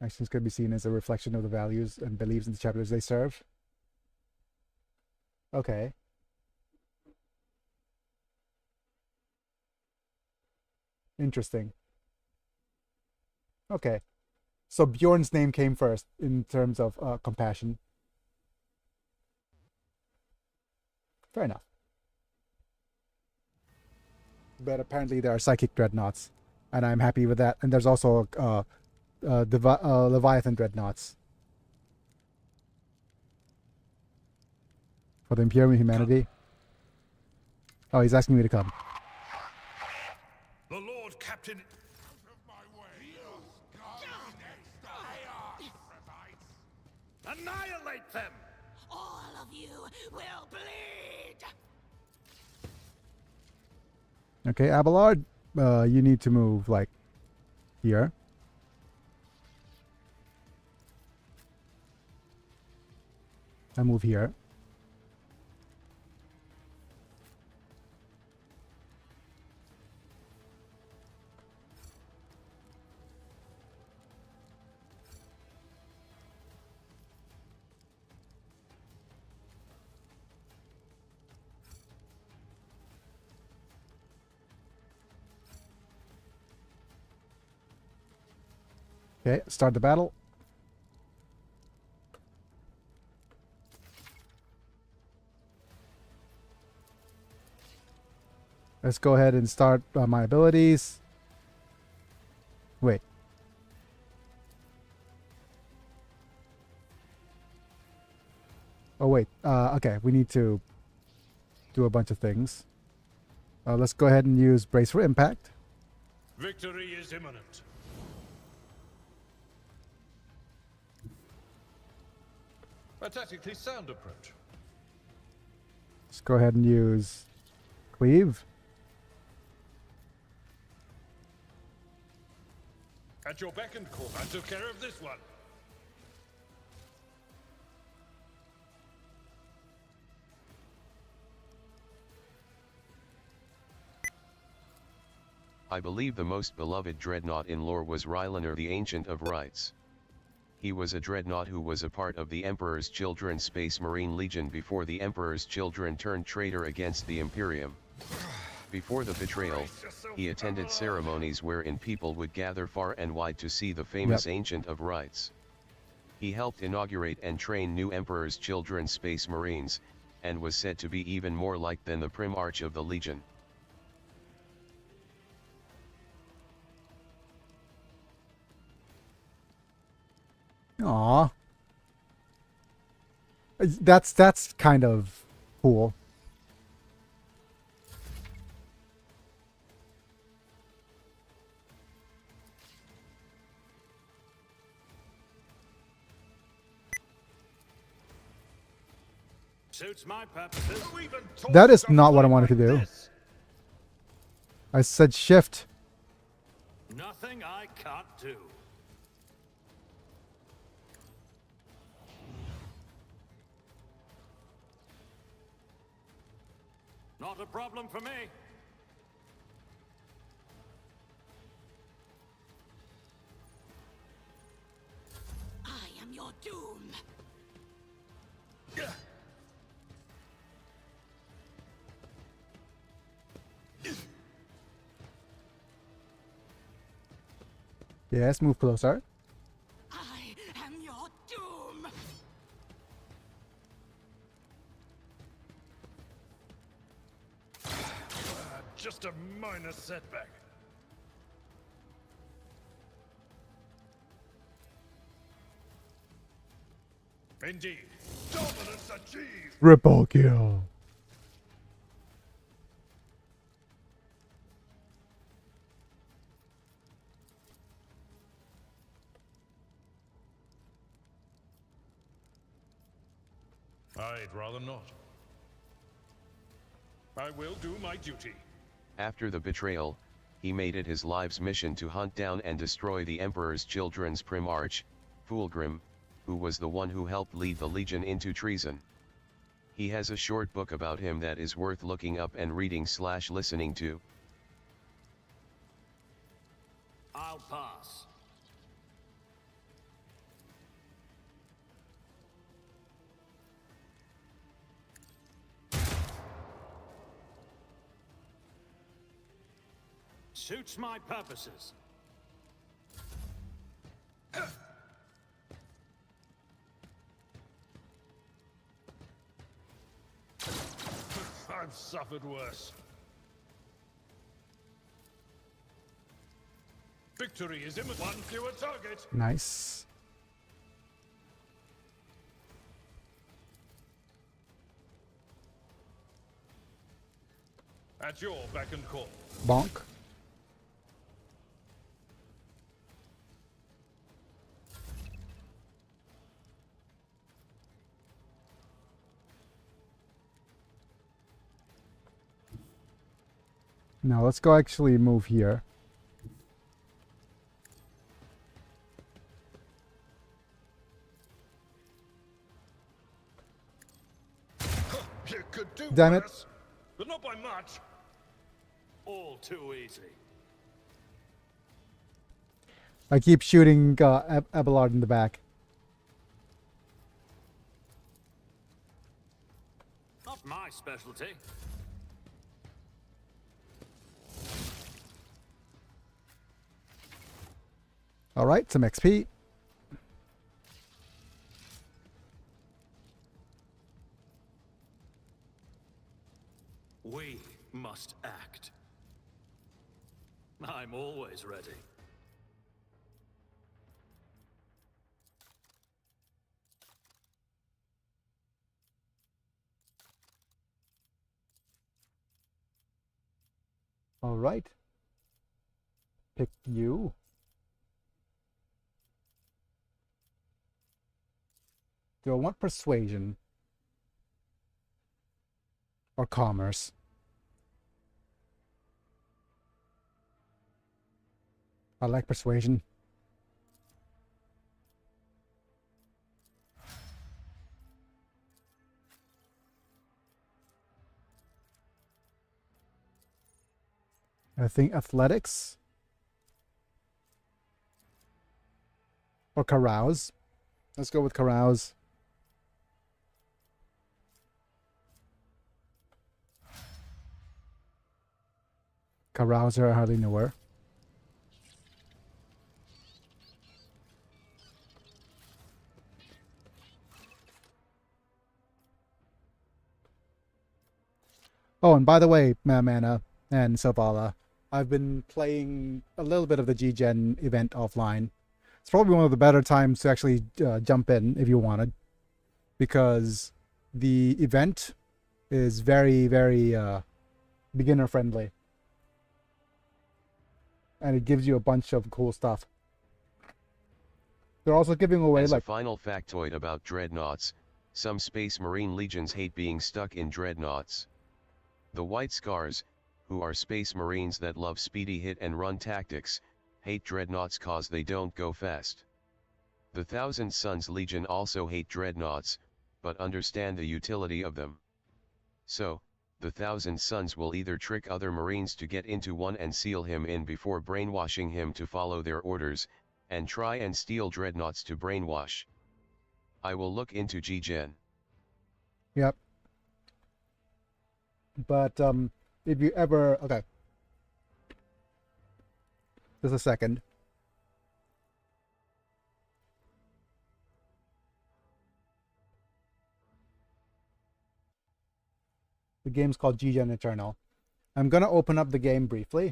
Actions could be seen as a reflection of the values and beliefs in the chapters they serve. Okay. Interesting. Okay. So Bjorn's name came first in terms of compassion. Fair enough. But apparently there are psychic dreadnoughts, and I'm happy with that. And there's also Leviathan dreadnoughts for the Imperium humanity. Oh, he's asking me to come. The Lord Captain... Annihilate them! All of you will bleed! Okay, Abelard, you need to move, like, here. I move here. Okay, start the battle. Let's go ahead and start my abilities. Wait. Oh, wait. Okay, we need to do a bunch of things. Let's go ahead and use Brace for Impact. Victory is imminent. A tactically sound approach. Let's go ahead and use Cleave. At your beck and call, I took care of this one. I believe the most beloved dreadnought in lore was Rylaner the Ancient of Rites. He was a dreadnought who was a part of the Emperor's Children Space Marine Legion before the Emperor's Children turned traitor against the Imperium. Before the betrayal, he attended ceremonies wherein people would gather far and wide to see the famous Ancient of Rites. He helped inaugurate and train new Emperor's Children Space Marines, and was said to be even more liked than the Primarch of the Legion. Aw. That's kind of cool. Suits my purposes. That is not what I wanted to do. I said shift. Nothing I can't do. Not a problem for me. I am your doom. Yes, move closer. I am your doom. Just a minor setback. Indeed. Dominance achieved. Triple kill. I'd rather not. I will do my duty. After the betrayal, he made it his life's mission to hunt down and destroy the Emperor's children's primarch, Fulgrim, who was the one who helped lead the Legion into treason. He has a short book about him that is worth looking up and reading/listening to. I'll pass. Suits my purposes. I've suffered worse. Victory is imminent. One fewer target. Nice. At your beck and call. Bonk. Now let's go actually move here. You could do Damn it. worse, but not by much. All too easy. I keep shooting Abelard in the back. Not my specialty. All right, some XP. We must act. I'm always ready. All right. Pick you. Do I want persuasion or commerce? I like persuasion. I think athletics or carouse. Let's go with carouse. Carouser, I hardly know her. Oh, and by the way, Mana and Savala, I've been playing a little bit of the G-Gen event offline. It's probably one of the better times to actually jump in if you wanted, because the event is very, very beginner friendly. And it gives you a bunch of cool stuff. They're also giving away As like a final factoid about dreadnoughts, some Space Marine legions hate being stuck in dreadnoughts. The White Scars, who are Space Marines that love speedy hit and run tactics, hate dreadnoughts cause they don't go fast. The Thousand Suns Legion also hate dreadnoughts, but understand the utility of them. So, the Thousand Suns will either trick other Marines to get into one and seal him in before brainwashing him to follow their orders, and try and steal dreadnoughts to brainwash. I will look into G-Gen. Yep. But if you ever, okay, just a second. game's called G-Gen Eternal. I'm gonna open up the game briefly,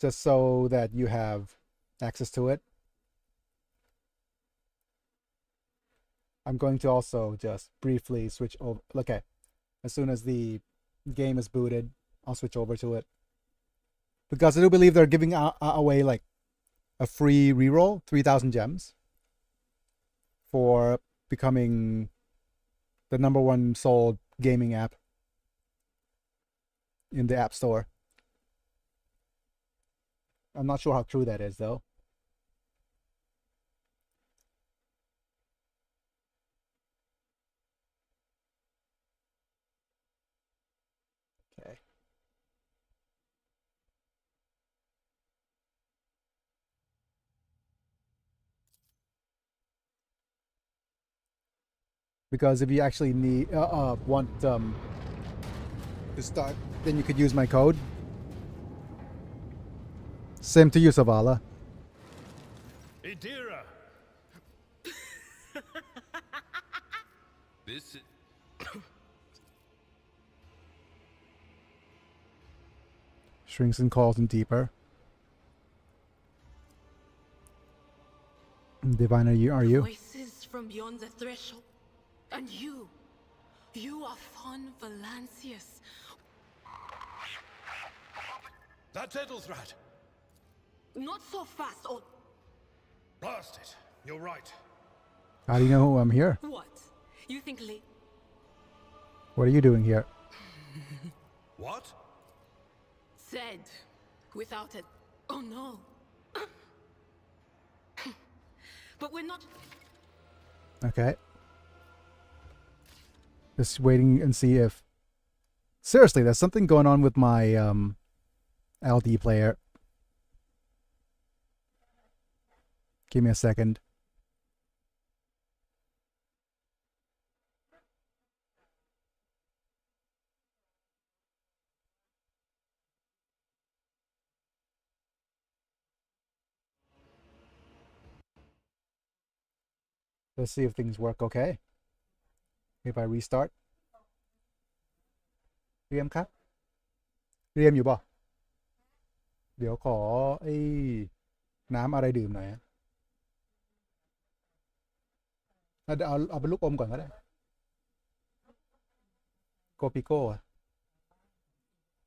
just so that you have access to it. I'm going to also just briefly switch over. Okay, as soon as the game is booted, I'll switch over to it. Because I do believe they're giving away like a free reroll, 3,000 gems, for becoming the #1 sold gaming app in the App Store. I'm not sure how true that is, though. Okay. Because if you actually need want to start, then you could use my code. Same to you, Savala. Idira! This is... Shrinks and calls and deeper. Divine, are you? Voices from beyond the threshold. And you are Thon Valancius. That's Edelthrat! Not so fast, or... Blast it! You're right. How do you know I'm here? What? You think What are you doing here? What? Said, without it. Oh no. But we're not... Okay. Just waiting and see if... Seriously, there's something going on with my LD player. Give me a second. Let's see if things work okay. If I restart. เรียมครับเรียมอยู่ป่ะเดี๋ยวขอไอ้น้ำอะไรดื่มหน่อยฮะเอาเป็นลูกอมก่อนก็ได้โกปิโก้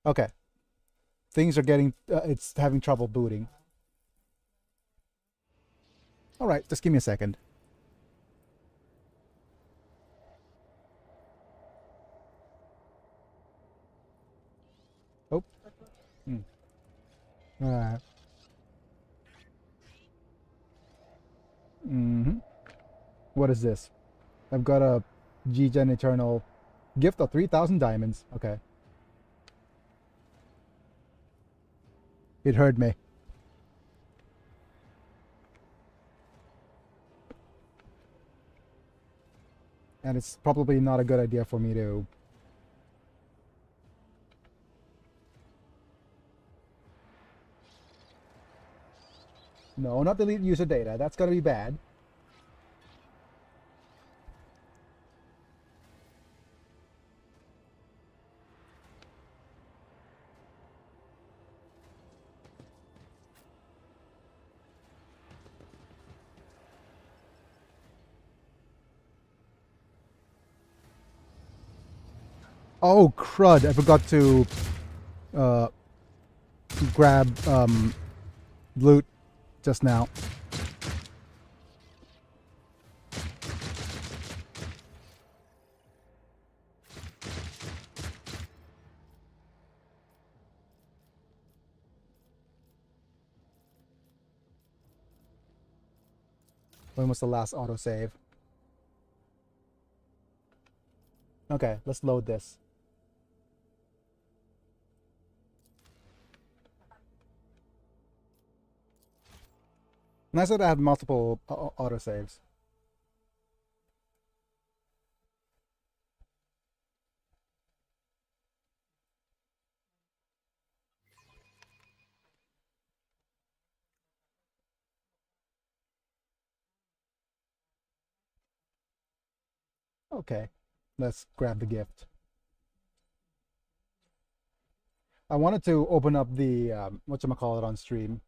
Okay. Things are getting it's having trouble booting. All right, just give me a second. Oh. Alright. What is this? I've got a G-Gen Eternal gift of 3,000 diamonds. Okay. It heard me. And it's probably not a good idea for me to... No, not delete user data. That's gonna be bad. Oh crud, I forgot to grab loot just now. When was the last autosave? Okay, let's load this. Nice that I have multiple autosaves. Okay, let's grab the gift. I wanted to open up the whatchamacallit on stream.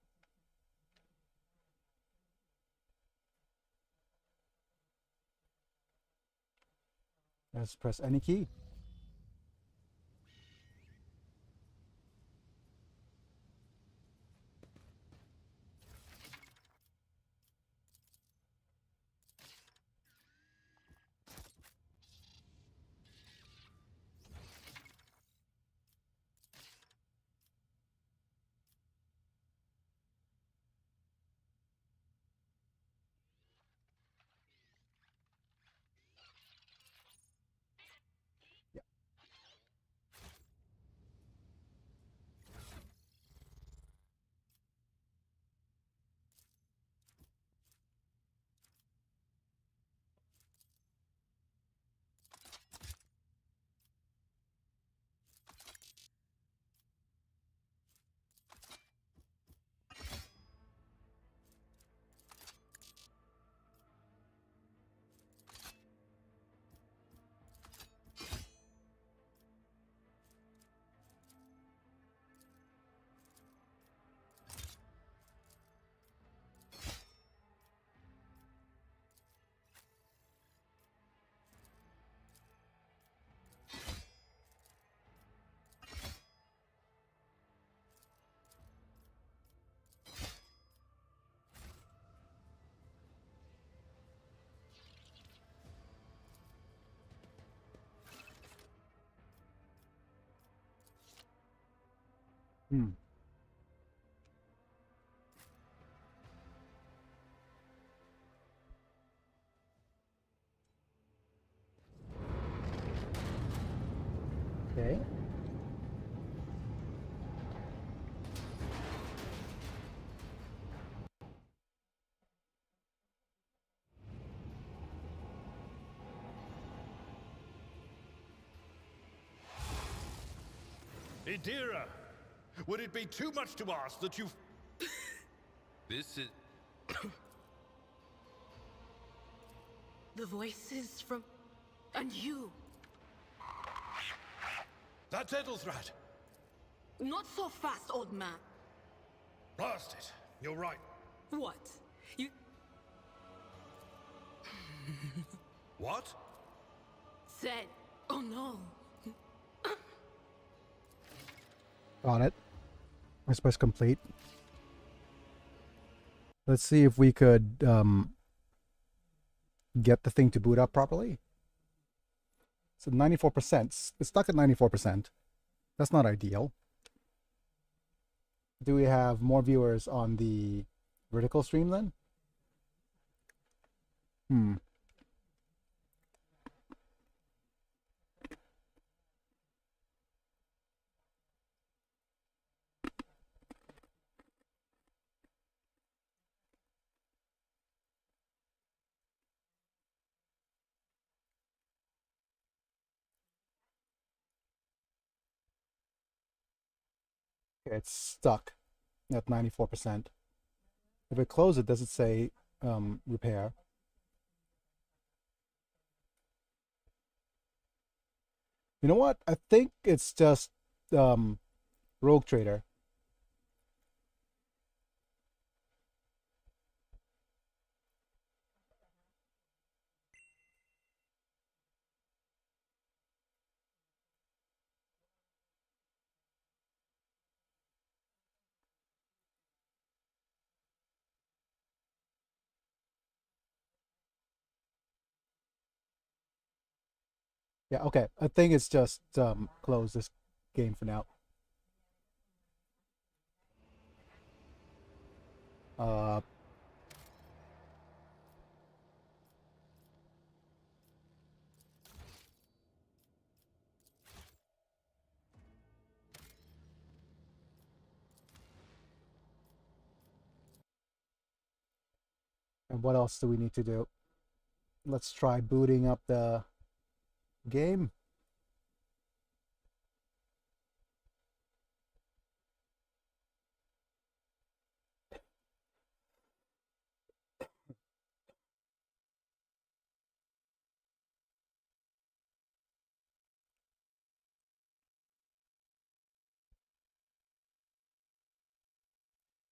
Let's press any key. Hmm. Okay. Idira, would it be too much to ask that you... This is... The voices from... And you. That's Ethelthrat. Not so fast, old man. Blast it. You're right. What? You... What? Said... Oh no. Got it. Let's press complete. Let's see if we could get the thing to boot up properly. So 94%. It's stuck at 94%. That's not ideal. Do we have more viewers on the vertical stream then? Hmm. Okay, it's stuck at 94%. If I close it, does it say repair? You know what? I think it's just Rogue Trader. Yeah, okay. I think it's just close this game for now. Uh, and what else do we need to do? Let's try booting up the game.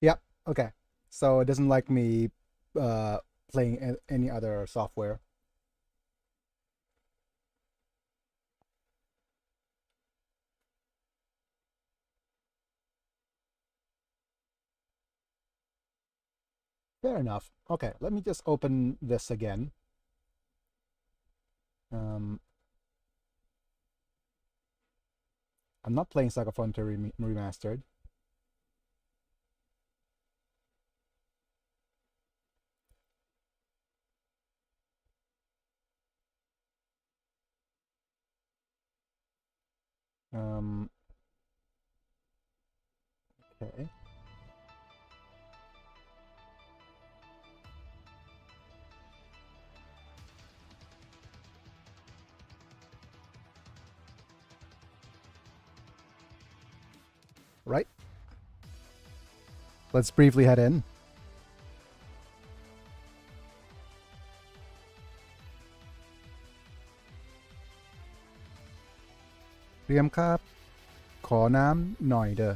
Yep. Okay. So it doesn't like me playing any other software. Fair enough. Okay, let me just open this again. I'm not playing Saga Frontier Remastered. Okay. Right. Let's briefly head in. Riam Kap, ขอน้ำหน่อยเด้อ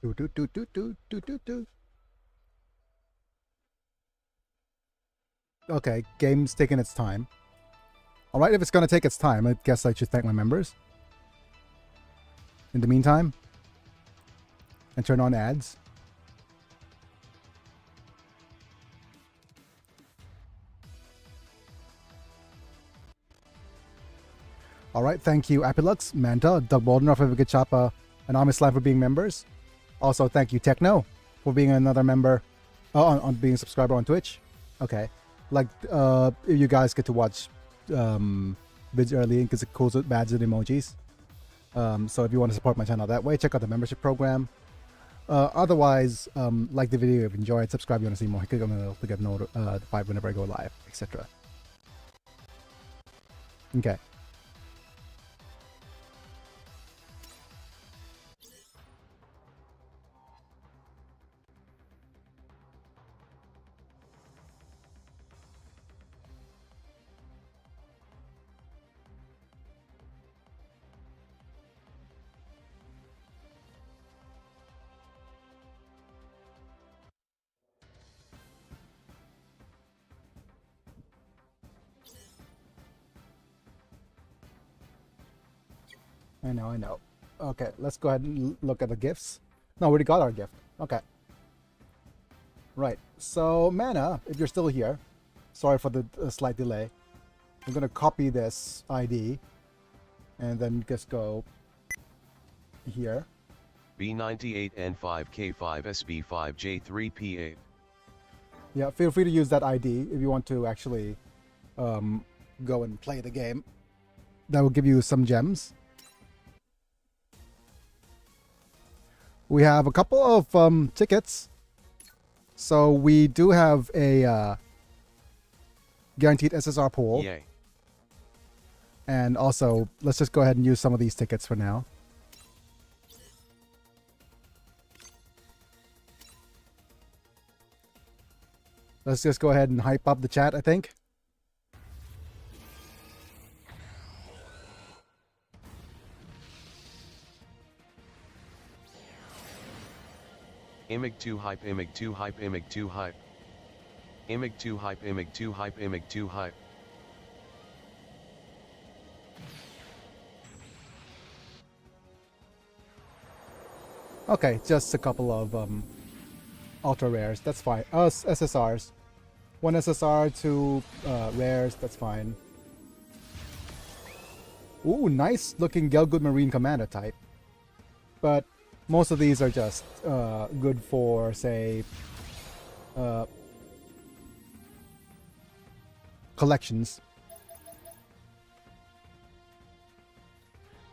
Do. Okay, game's taking its time. Alright, if it's gonna take its time, I guess I should thank my members. In the meantime, and turn on ads. Alright, thank you Apilux, Manta, Doug Boldenoff, Vivek Chapa, and Amish Slime for being members. Also, thank you Techno for being another member, on being a subscriber on Twitch. Okay, like, you guys get to watch vids early because it calls it badges and emojis. So if you want to support my channel that way, check out the membership program. Otherwise, like the video if you enjoyed, subscribe if you want to see more, click on the bell to get notified whenever I go live, etc. Okay. I know. Okay, let's go ahead and look at the gifts. No, we already got our gift. Okay. Right, so Mana, if you're still here, sorry for the slight delay. I'm gonna copy this ID and then just go here. B98N5K5SB5J3P8. Yeah, feel free to use that ID if you want to actually go and play the game. That will give you some gems. We have a couple of tickets. So we do have a guaranteed SSR pool. Yay. And also, let's just go ahead and use some of these tickets for now. Let's just go ahead and hype up the chat, I think. Imig 2 hype, Imig 2 hype, Imig 2 hype. Imig 2 hype, Imig 2 hype, Imig 2 hype. Okay, just a couple of ultra rares, that's fine. SSRs. One SSR, two rares, that's fine. Ooh, nice looking Gelgood Marine Commander type. But most of these are just good for, say, collections.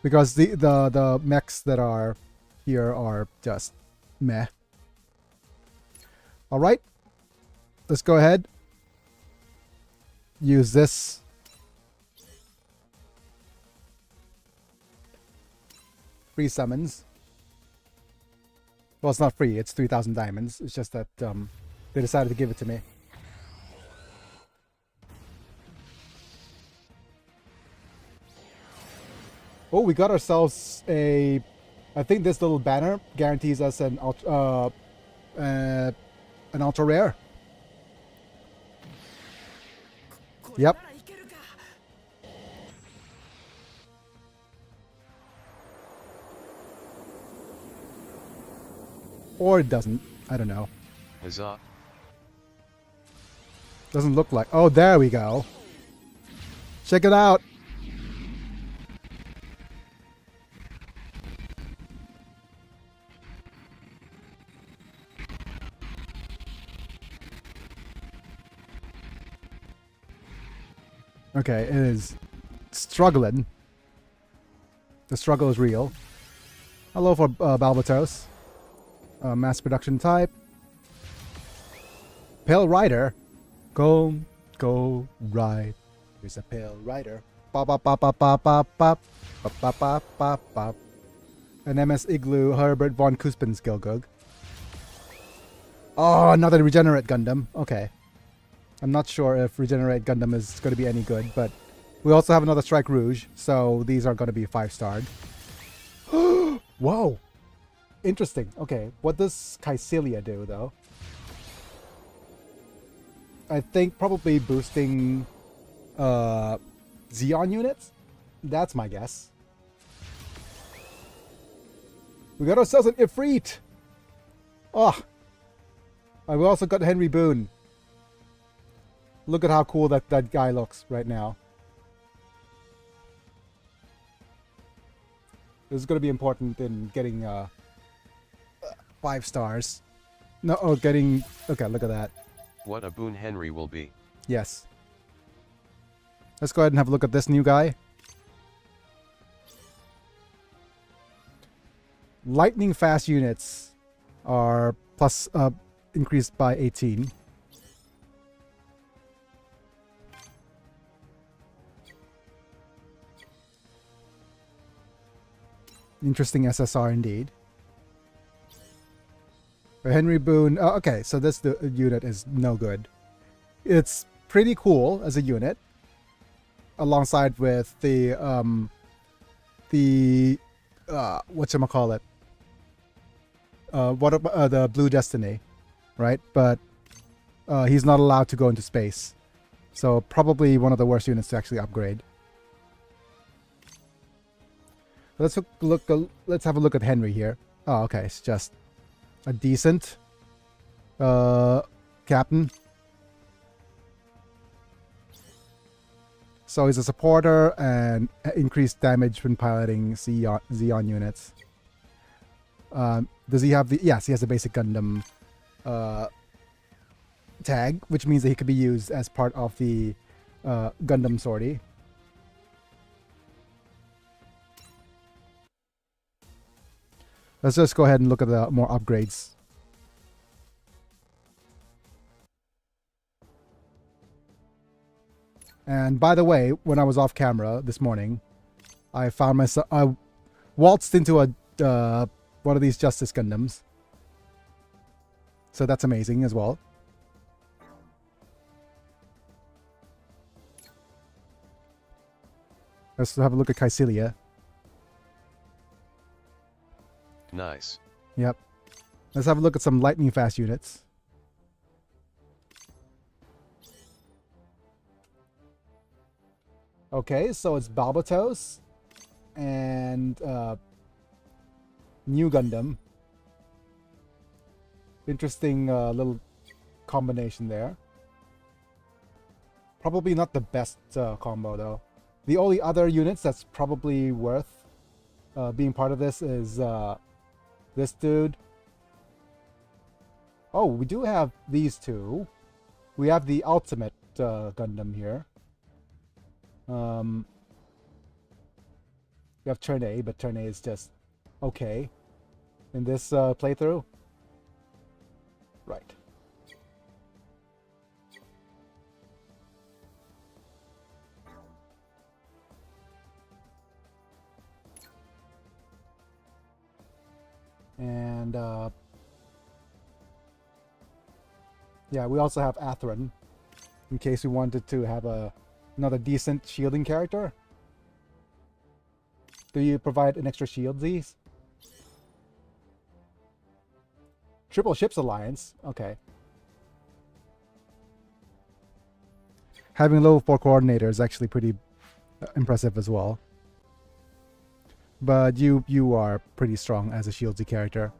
Because the mechs that are here are just meh. Alright. Let's go ahead. Use this. Free summons. Well, it's not free. It's 3,000 diamonds. It's just that they decided to give it to me. Oh, we got ourselves a... I think this little banner guarantees us an ultra rare. Yep. Or it doesn't. I don't know. Huzzah. Doesn't look like... Oh, there we go. Check it out. Okay, it is struggling. The struggle is real. Hello for Balbatos. Mass production type. Pale Rider. Go ride. Here's a Pale Rider. Pop pop pop pop pop pop pop pop pop pop pop pop. An MS Igloo Herbert von Kuspensgilgug. Oh, another Regenerate Gundam. Okay. I'm not sure if Regenerate Gundam is going to be any good, but we also have another Strike Rouge, so these are going to be 5-starred. Whoa! Interesting. Okay, what does Caecilia do, though? I think probably boosting Xeon units? That's my guess. We got ourselves an Ifrit! Oh! And we also got Henry Boone. Look at how cool that guy looks right now. This is going to be important in getting 5 stars. No, oh, getting... Okay, look at that. What a boon Henry will be. Yes. Let's go ahead and have a look at this new guy. Lightning fast units are plus increased by 18. Interesting SSR indeed. Henry Boone. Oh, okay, so this unit is no good. It's pretty cool as a unit, alongside with the whatchamacallit, the Blue Destiny, right? But he's not allowed to go into space, so probably one of the worst units to actually upgrade. Let's look. Let's have a look at Henry here. Oh, okay, it's just a decent captain. So he's a supporter and increased damage when piloting Xeon units. Does he have the... Yes, he has the basic Gundam tag, which means that he could be used as part of the Gundam sortie. Let's just go ahead and look at the more upgrades. And by the way, when I was off camera this morning, I found myself... I waltzed into a one of these Justice Gundams. So that's amazing as well. Let's have a look at Caecilia. Nice. Yep. Let's have a look at some lightning fast units. Okay, so it's Balbatos and New Gundam. Interesting little combination there. Probably not the best combo though. The only other units that's probably worth being part of this is this dude. Oh, we do have these two. We have the Ultimate Gundam here. We have turn A, but turn A is just okay in this playthrough. Right. And yeah, we also have Atherin, in case we wanted to have another decent shielding character. Do you provide an extra shield, these? Triple Ships Alliance. Okay. Having level 4 coordinator is actually pretty impressive as well. But you are pretty strong as a shieldsy character.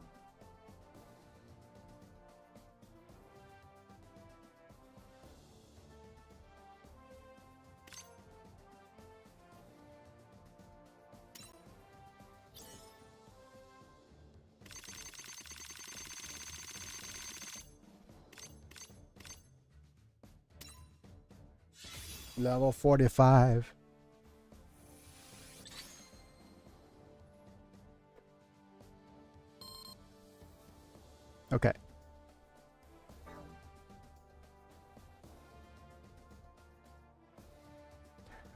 Level 45. Okay.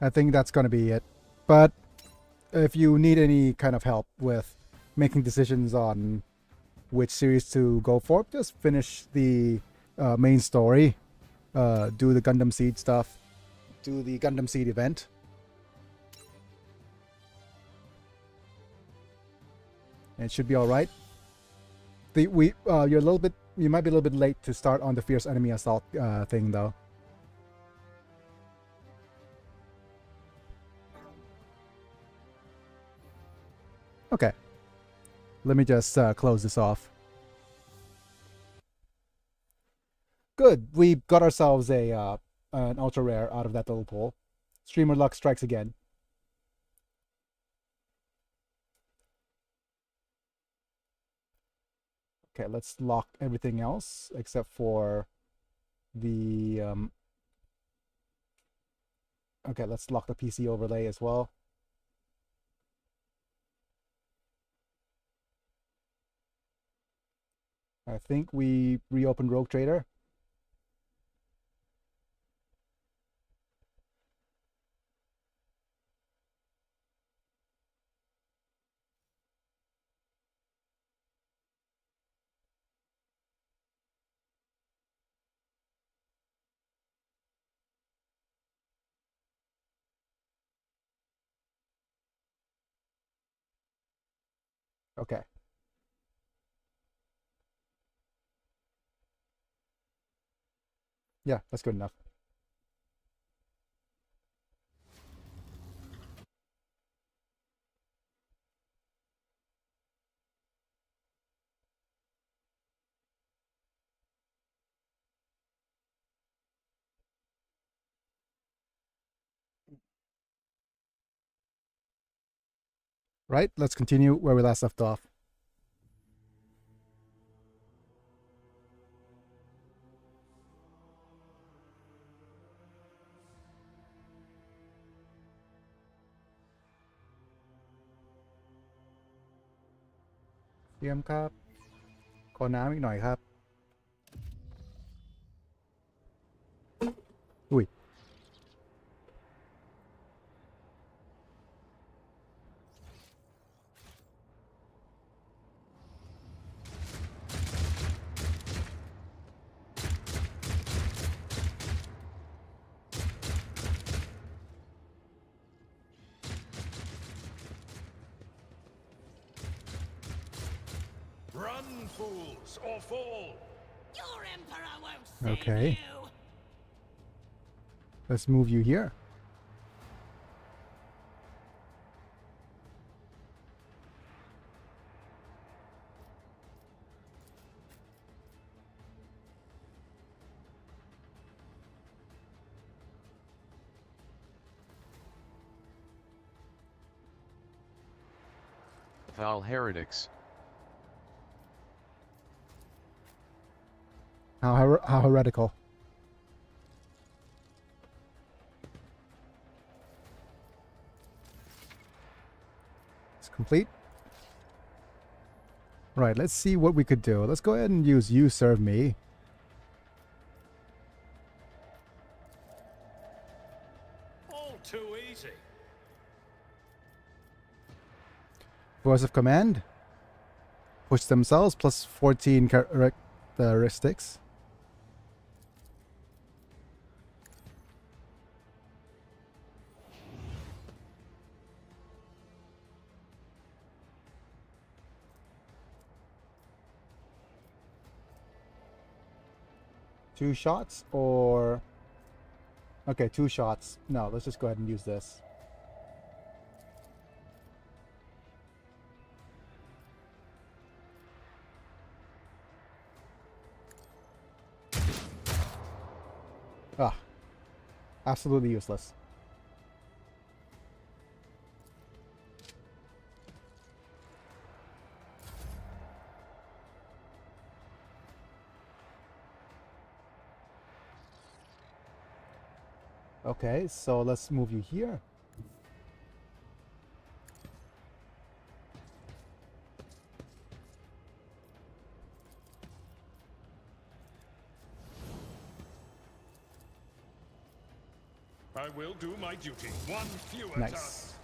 I think that's going to be it. But if you need any kind of help with making decisions on which series to go for, just finish the main story, do the Gundam Seed stuff, do the Gundam Seed event. And it should be all right. You're a little bit. You might be a little bit late to start on the Fierce Enemy Assault thing, though. Okay. Let me just close this off. Good. We got ourselves an ultra rare out of that little pool. Streamer luck strikes again. Okay, let's lock everything else except for the okay, let's lock the PC overlay as well. I think we reopened Rogue Trader. Okay. Yeah, that's good enough. Right, let's continue where we last left off.เยี่ยมครับขอน้ำอีกหน่อยครับอุ้ย Run, fools, or fall! Your emperor won't save Okay. you. Let's move you here. Foul heretics. How heretical. Complete. Right, let's see what we could do. Let's go ahead and use You Serve Me. All too easy. Voice of Command. Push themselves, plus 14 characteristics. Two shots or... Okay, 2 shots. No, let's just go ahead and use this. Ah, absolutely useless. Okay, so let's move you here. I will do my duty. One fewer Nice. task.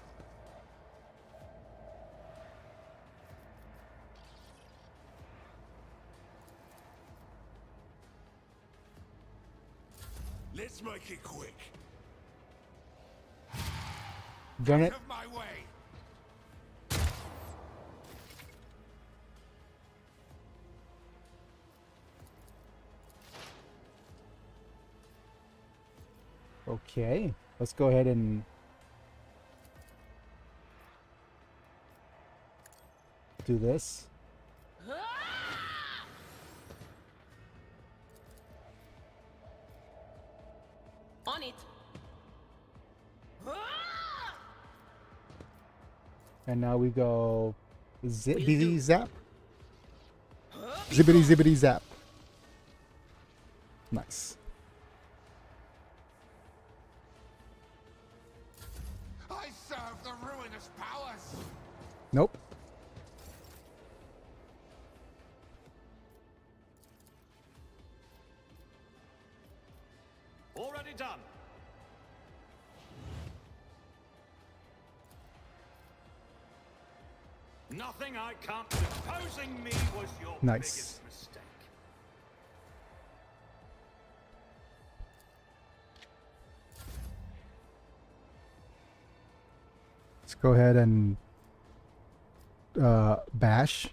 Let's make it quick. Done it. Out of my way. Okay, let's go ahead and do this. On it. And now we go zippity zap. Zippity zippity zap. Nice. I serve the ruinous powers. Nope. Already done. Nothing I can't do. Opposing me was your Nice. biggest mistake. Let's go ahead and bash.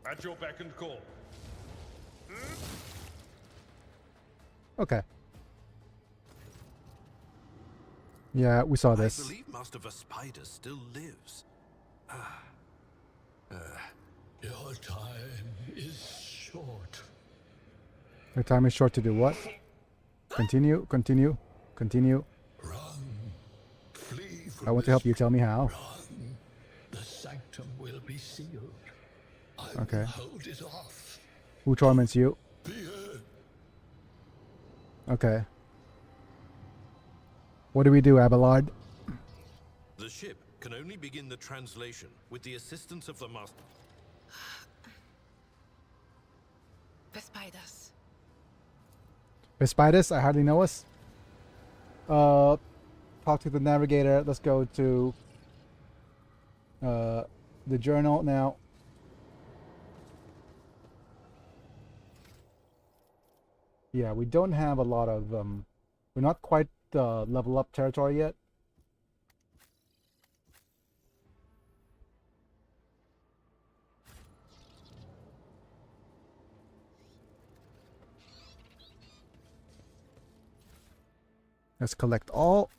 At your beck and call. Okay. Yeah, we saw I this. believe Master Vespider still lives. Your time is short. Your time is short to do what? Continue, continue, continue. Run. Flee from I want to help you. Tell me how. Run. The sanctum will be sealed. I Okay. will hold it off. Who torments you? Fear. Okay. What do we do, Abelard? The ship can only begin the translation with the assistance of the Master. Vespidus. Vespitus, I hardly know us. Talk to the navigator. Let's go to the journal now. Yeah, we don't have a lot of we're not quite level up territory yet. Let's collect all.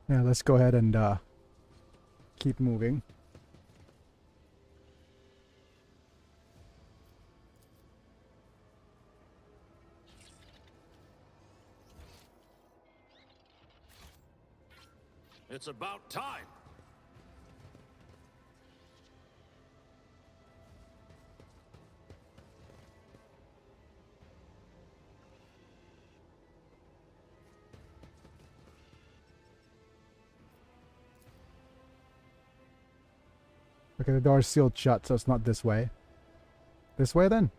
Yeah, let's go ahead and keep moving. It's about time. Okay, the door is sealed shut, so it's not this way. This way then?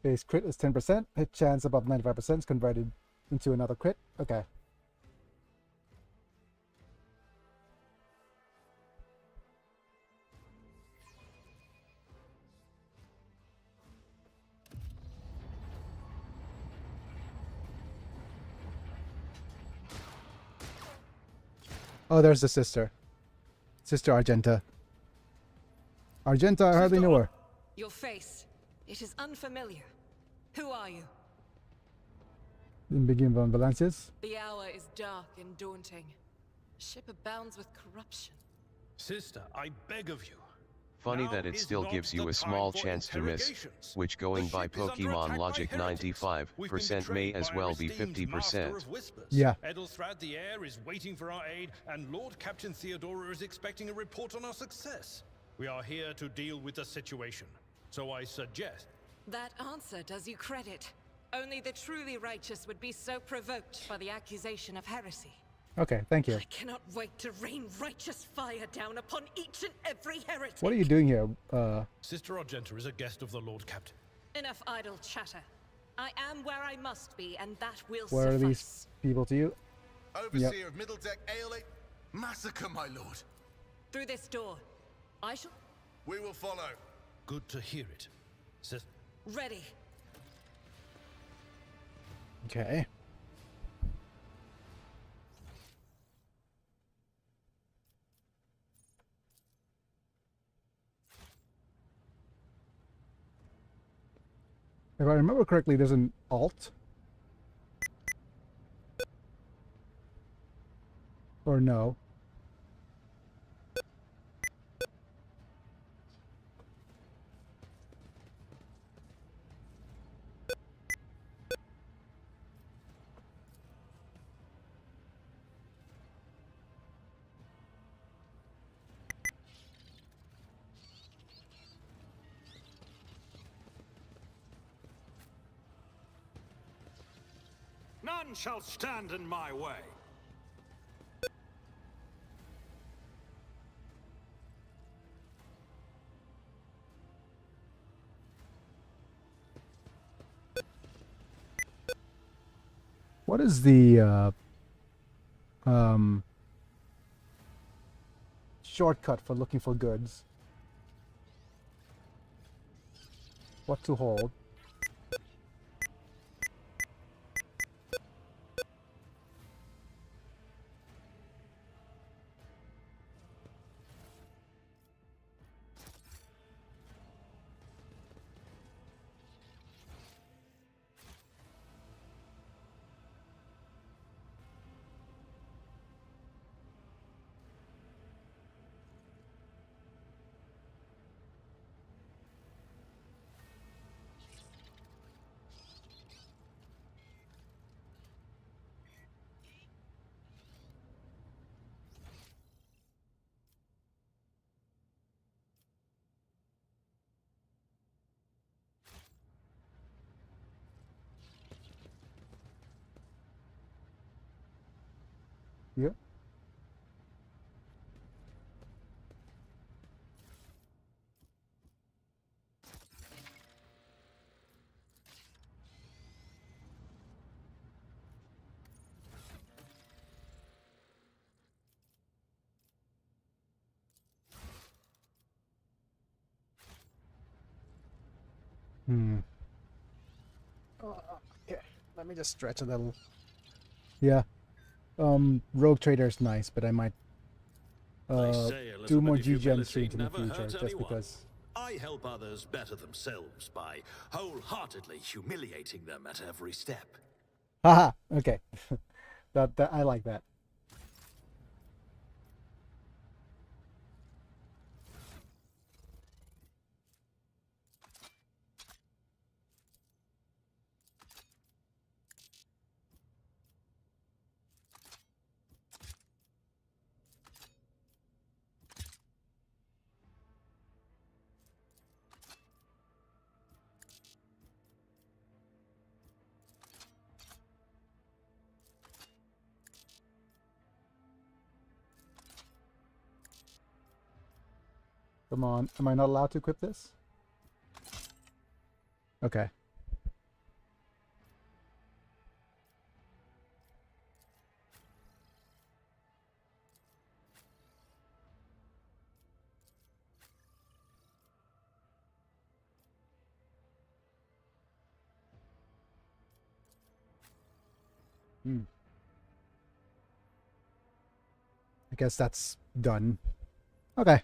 Base crit is 10%. Hit chance above 95% is converted into another crit. Okay. Oh, there's the sister. Sister Argenta. Argenta, I hardly know her. Your face. It is unfamiliar. Who are you? Biggy von Valencias. The hour is dark and daunting. Ship abounds with corruption. Sister, I beg of you. Funny Now that it is still not gives you the a time small for chance to miss, interrogations. which going The by ship is under Pokemon attack logic by heretics. 95% We've been may betrayed as by well our be esteemed master 50%. of whispers. Yeah. Edelstrad the heir is waiting for our aid, and Lord Captain Theodora is expecting a report on our success. We are here to deal with the situation. So I suggest... That answer does you credit. Only the truly righteous would be so provoked by the accusation of heresy. Okay, thank you. I cannot wait to rain righteous fire down upon each and every heretic. What are you doing here? Sister Argenta is a guest of the Lord Captain. Enough idle chatter. I am where I must be, and that will Where suffice. are these people to you? Overseer of Middle Deck Ale. Massacre, my lord. Through this door. I shall... We will follow. Good to hear it. Sister... Ready. Okay. If I remember correctly, there's an alt. Or no. None shall stand in my way. What is the shortcut for looking for goods? What to hold? Yeah. Okay, let me just stretch a little. Yeah. Rogue Trader is nice, but I might do more G-Gen streams in the future, just because I help others better themselves by wholeheartedly humiliating them at every step. Haha, okay. that I like that. Come on, am I not allowed to equip this? Okay. I guess that's done. Okay.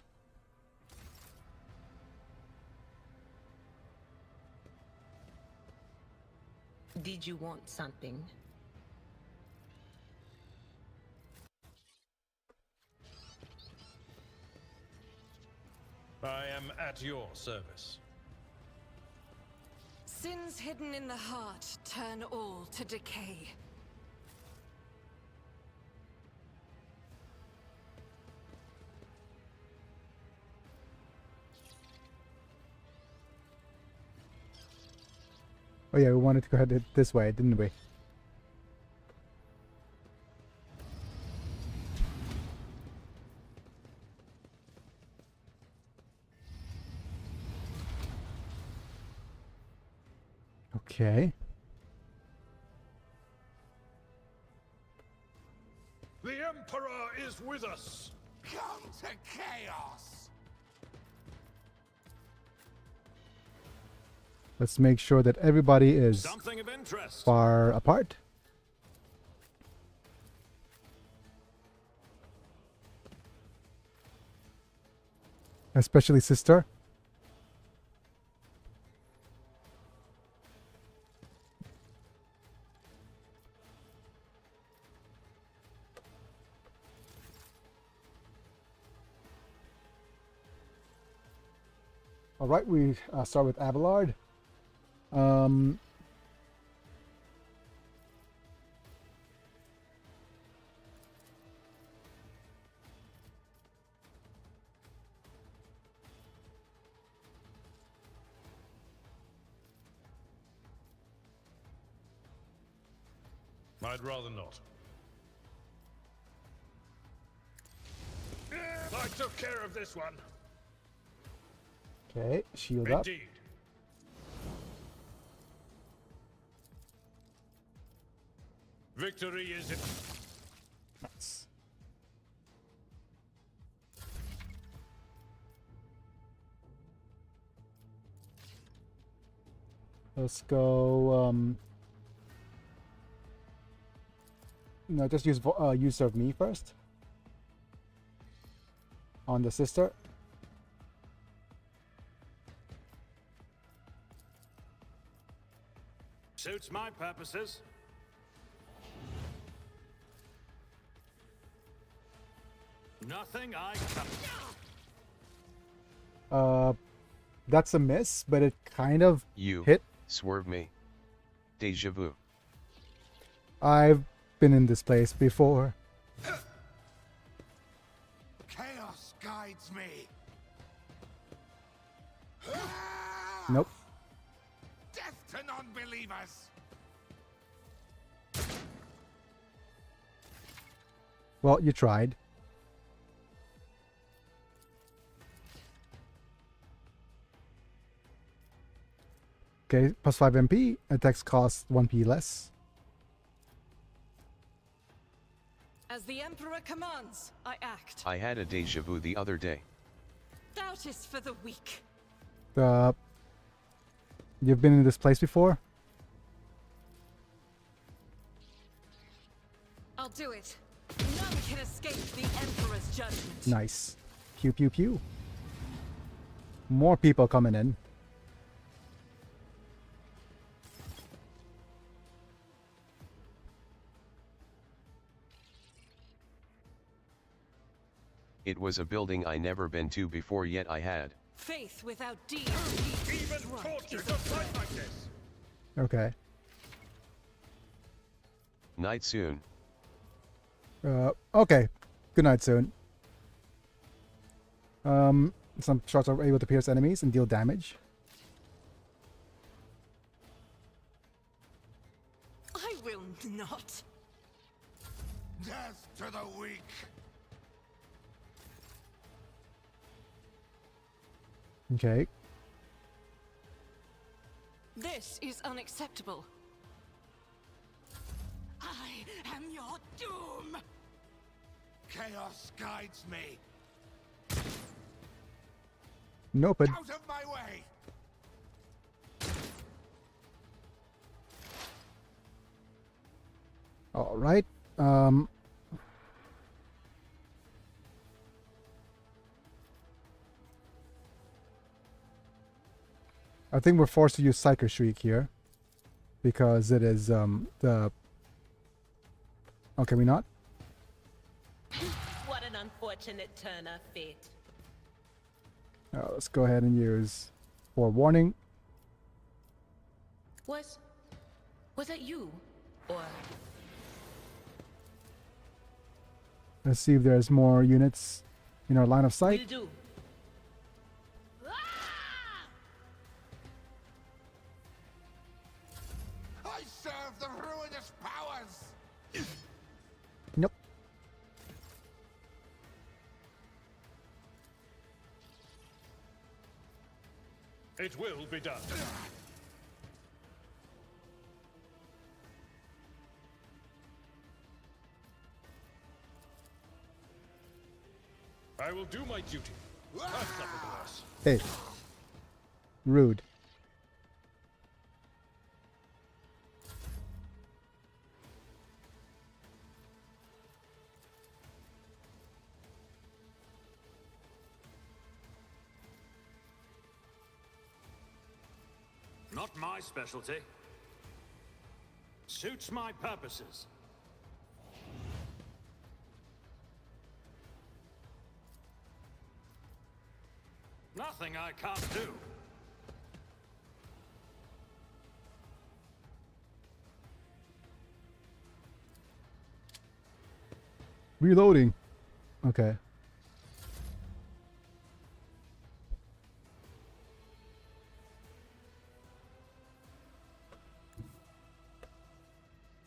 Did you want something? I am at your service. Sins hidden in the heart turn all to decay. Oh yeah, we wanted to go ahead this way, didn't we? Okay. The Emperor is with us! Come to chaos! Let's make sure that everybody is Something of interest. far apart. Especially sister. All right, we start with Abelard. I'd rather not. I took care of this one. Okay, shield up. Indeed. Victory is it. Nice. Let's go. No, just use serve me first on the sister. Suits my purposes. Nothing I can. That's a miss, but it kind of You hit. swerve me. Deja vu. I've been in this place before. Chaos guides me. Nope. Death to non-believers. Well, you tried. Okay, plus 5 MP. Attacks cost 1p less. As the Emperor commands, I act. I had a deja vu the other day. Doubt is for the weak. You've been in this place before? I'll do it. None can escape the Emperor's judgment. Nice. Pew pew pew. More people coming in. It was a building I never been to before, yet I had Faith without deeds. Even torture don't fight like this. Okay. night soon. Okay. Good night soon. Some shots are able to pierce enemies and deal damage. I will not. Death to the weak. Okay. This is unacceptable. I am your doom! Chaos guides me. Nope. Out of my way. All right. I think we're forced to use Psycho Shriek here because it is the. Oh, can we not? What an unfortunate turn of fate. Let's go ahead and use Forewarning. Was that you? Or Let's see if there's more units in our line of sight. will do. I serve the ruinous powers. Nope. It will be done. I will do my duty. I've suffered worse. Hey. Rude. Not my specialty. Suits my purposes. Nothing I can't do. Reloading. Okay.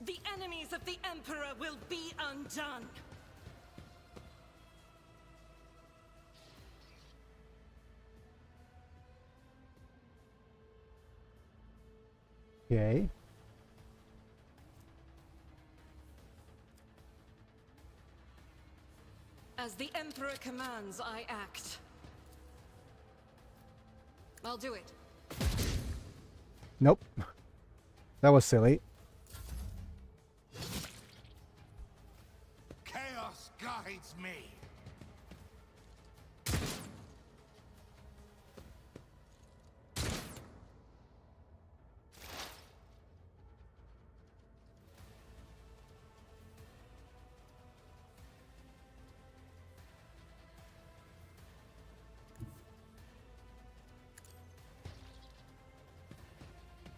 The enemies of the Emperor will be undone. Okay. As the Emperor commands, I act. I'll do it. Nope. That was silly. Chaos guides me.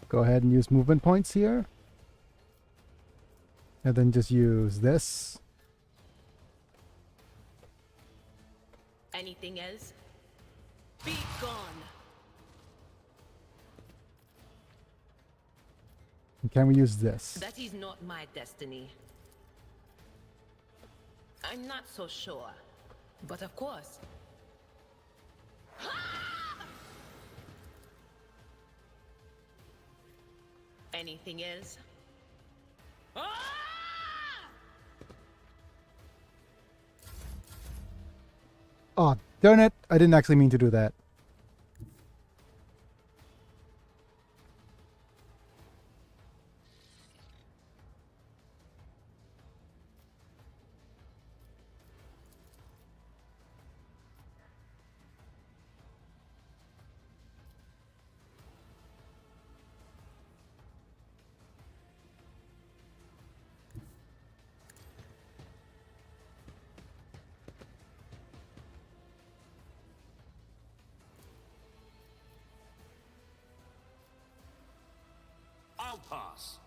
Go ahead and use movement points here. And then just use this. Anything else? Be gone. And can we use this? That is not my destiny. I'm not so sure. But of course. Anything else? Oh, darn it. I didn't actually mean to do that. I'll pass.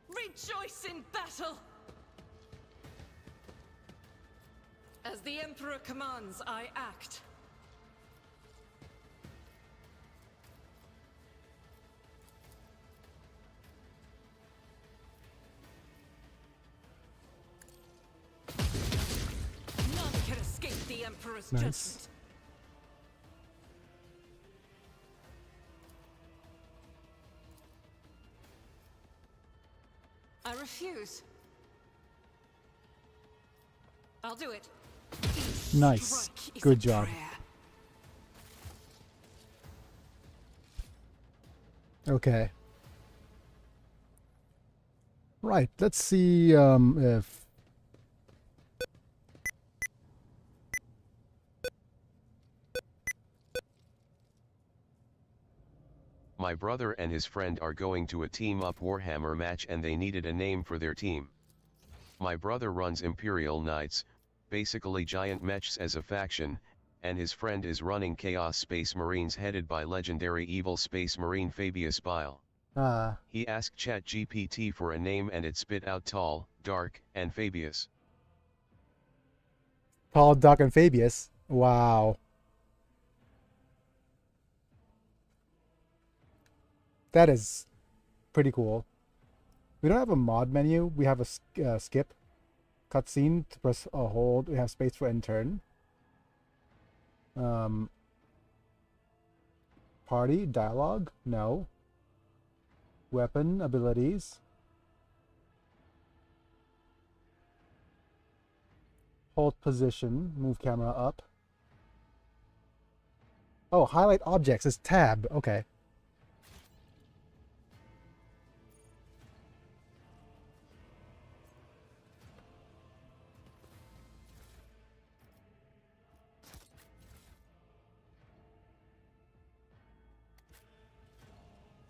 Rejoice in battle! As the Emperor commands, I act. None can escape the Emperor's Nice. judgment. I refuse. I'll do it. Nice. Strike is Good a job. prayer. Okay. Right. Let's see if My brother and his friend are going to a team-up Warhammer match and they needed a name for their team. My brother runs Imperial Knights, basically giant mechs as a faction, and his friend is running Chaos Space Marines headed by legendary evil Space Marine Fabius Bile. He asked ChatGPT for a name and it spit out Tall, Dark, and Fabius. Tall, Dark, and Fabius. Wow. That is pretty cool. We don't have a mod menu. We have a skip cutscene to press a hold. We have space for end turn. Party dialogue? No. Weapon abilities. Hold position. Move camera up. Oh, highlight objects is tab. Okay.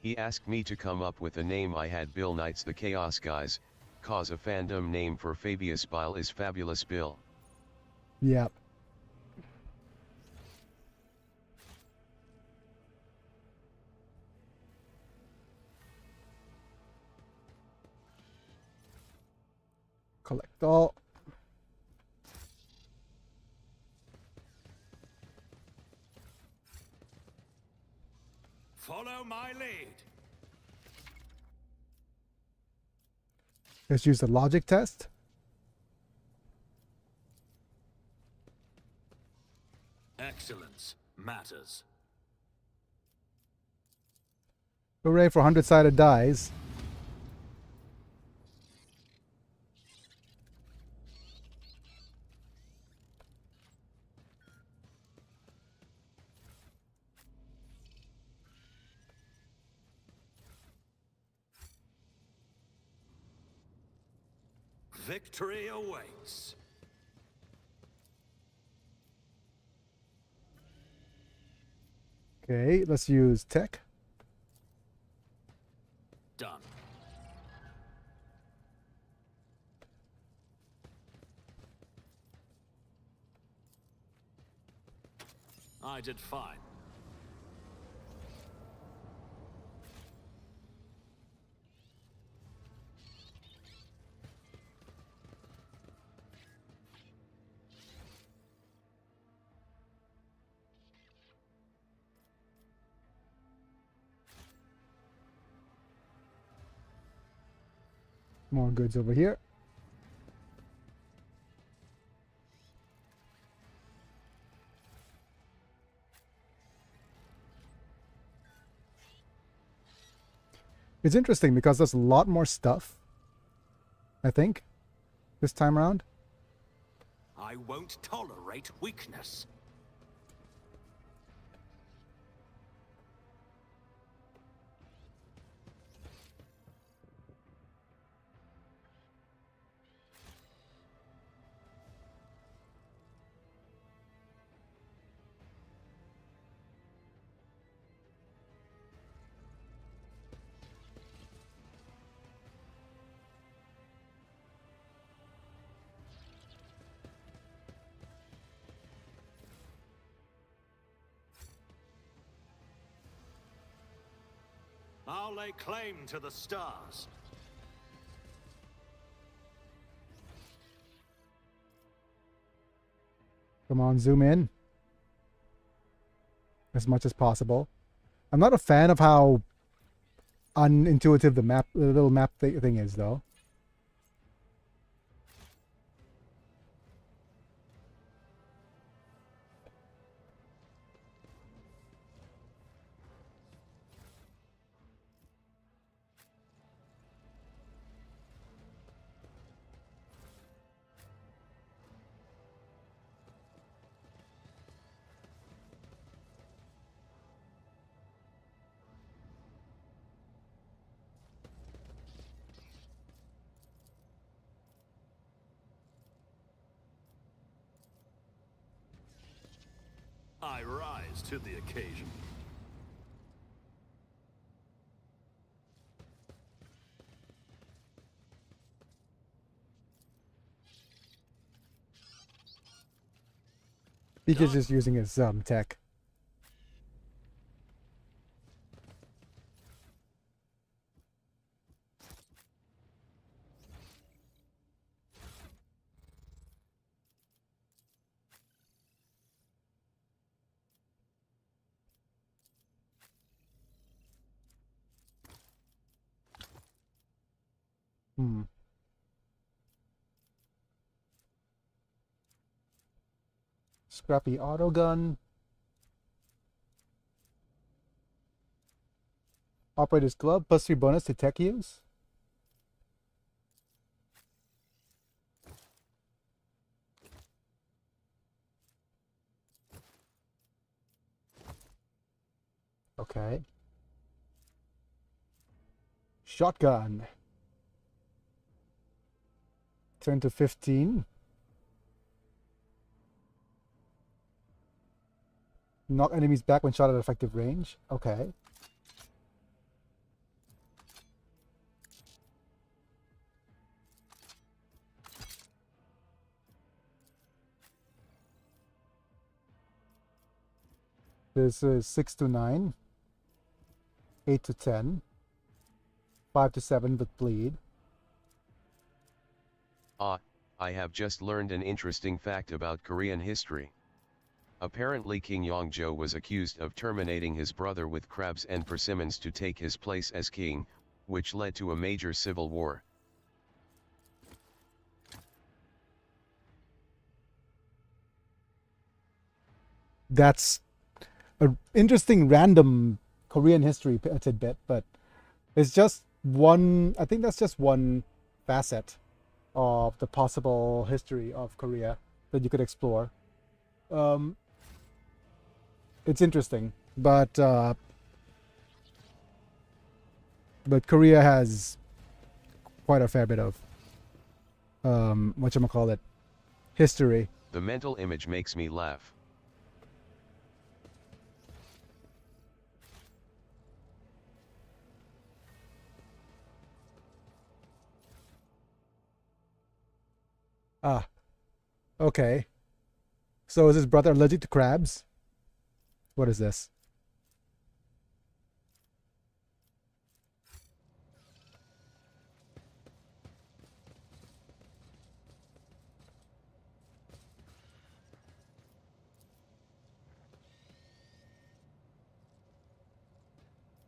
He asked me to come up with a name. I had Bill Knights the Chaos Guys, cause a fandom name for Fabius Bile is Fabulous Bill. Yep. Collect all. Follow my lead. Let's use the logic test. Excellence matters. Hooray for 100-sided dice. Victory awaits. Okay, let's use tech. Done. I did fine. More goods over here. It's interesting because there's a lot more stuff, I think, this time around. I won't tolerate weakness. I'll lay claim to the stars. Come on, zoom in as much as possible. I'm not a fan of how unintuitive the little map thing is, though. I rise to the occasion. Biggy's just using his tech. Scrappy auto gun. Operator's glove, +3 bonus to tech use. Okay. Shotgun. Turn to 15. Knock enemies back when shot at effective range. Okay. This is 6 to 9. 8 to 10. 5 to 7 with bleed. I have just learned an interesting fact about Korean history. Apparently King Yongjo was accused of terminating his brother with crabs and persimmons to take his place as king, which led to a major civil war. That's an interesting random Korean history tidbit, but it's just one, I think that's just one facet of the possible history of Korea that you could explore. It's interesting, but Korea has quite a fair bit of whatchamacallit, history. The mental image makes me laugh. Ah, okay. So is his brother allergic to crabs? What is this?